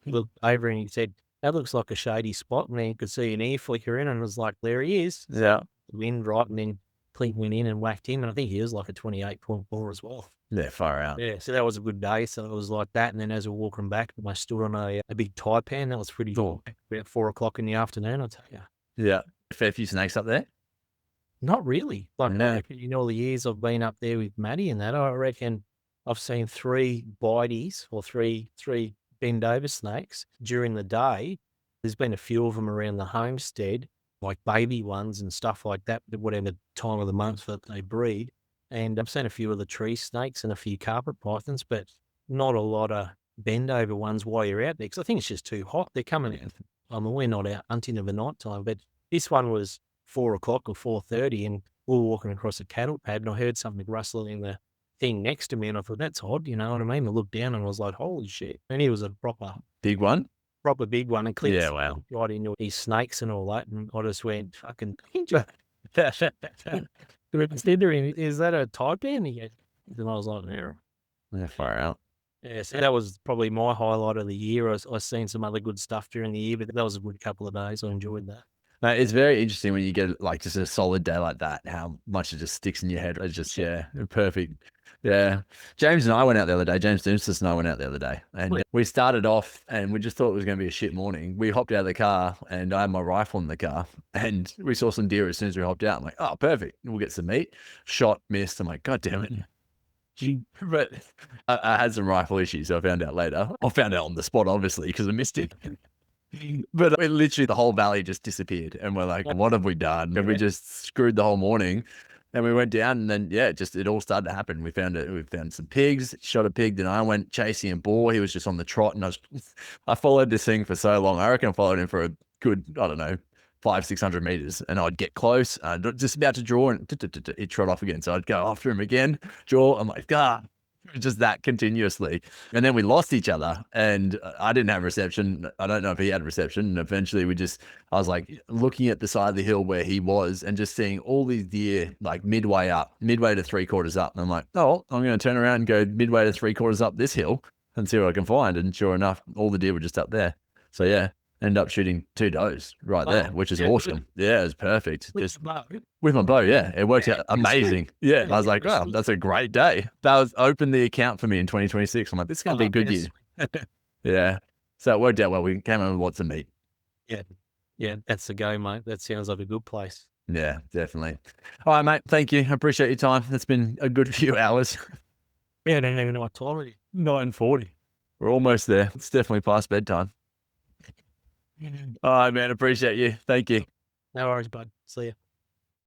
he looked over and he said, that looks like a shady spot. And then you could see an ear flickering, and it was like, there he is. Yeah. The wind right, and then Clint went in and whacked him, and I think he was like a 28.4 as well. Yeah, far out. Yeah, so that was a good day. So it was like that, and then as we were walking back, I stood on a big taipan. That was pretty cool. About 4 o'clock in the afternoon, I'll tell you. Yeah. Fair few snakes up there? Not really. Like, No. all the years I've been up there with Maddie and that, I reckon I've seen 3 bites or three bend over snakes during the day. There's been a few of them around the homestead, like baby ones and stuff like that, whatever time of the month that they breed. And I've seen a few of the tree snakes and a few carpet pythons, but not a lot of bend over ones while you're out there, because I think it's just too hot. They're coming out. I mean, we're not out hunting of the night time, but this one was 4 o'clock or 4:30, and we were walking across a cattle pad, and I heard something rustling in the thing next to me, and I thought, that's odd, you know what I mean? I looked down and I was like, holy shit. And he was a proper Big one? Proper big one, and Clint Yeah, wow. right into his snakes and all that, and I just went, fucking, is that a taipan? And I was like, yeah. Yeah, far out. Yeah, so that was probably my highlight of the year. I seen some other good stuff during the year, but that was a good couple of days. I enjoyed that. It's very interesting when you get like just a solid day like that, how much it just sticks in your head. It's just, yeah, perfect. Yeah. James and I went out the other day. James Doomstis and I went out the other day, and we started off and we just thought it was going to be a shit morning. We hopped out of the car and I had my rifle in the car, and we saw some deer as soon as we hopped out. I'm like, oh, perfect. We'll get some meat. Shot, missed. I'm like, God damn it. But I had some rifle issues, so I found out later. I found out on the spot, obviously, because I missed it. But literally the whole valley just disappeared, and we're like, what have we done? And we just screwed the whole morning. And we went down, and then, yeah, it all started to happen. We found some pigs, shot a pig. Then I went chasing a boar. He was just on the trot, and I followed this thing for so long. I reckon I followed him for a good, I don't know, 500-600 meters, and I'd get close, just about to draw, and he'd trot off again. So I'd go after him again, draw. I'm like, just that continuously. And then we lost each other, and I didn't have reception. I don't know if he had reception. And eventually I was like looking at the side of the hill where he was, and just seeing all these deer like midway to 3/4 up. And I'm like, oh, I'm going to turn around and go midway to 3/4 up this hill and see what I can find. And sure enough, all the deer were just up there. So yeah, end up shooting 2 does right there, which is awesome. Yeah, it was perfect. Just with my bow, yeah. It worked out amazing. Yeah. I was like, wow, that's a great day. That was opened the account for me in 2026. I'm like, this is going to be a good year. Yeah. So it worked out well. We came in with lots of meat. Yeah. Yeah, that's the go, mate. That sounds like a good place. Yeah, definitely. All right, mate. Thank you. I appreciate your time. It's been a good few hours. Yeah, I don't even know what time it is. 9:40. We're almost there. It's definitely past bedtime. All right, man. Appreciate you. Thank you. No worries, bud. See ya.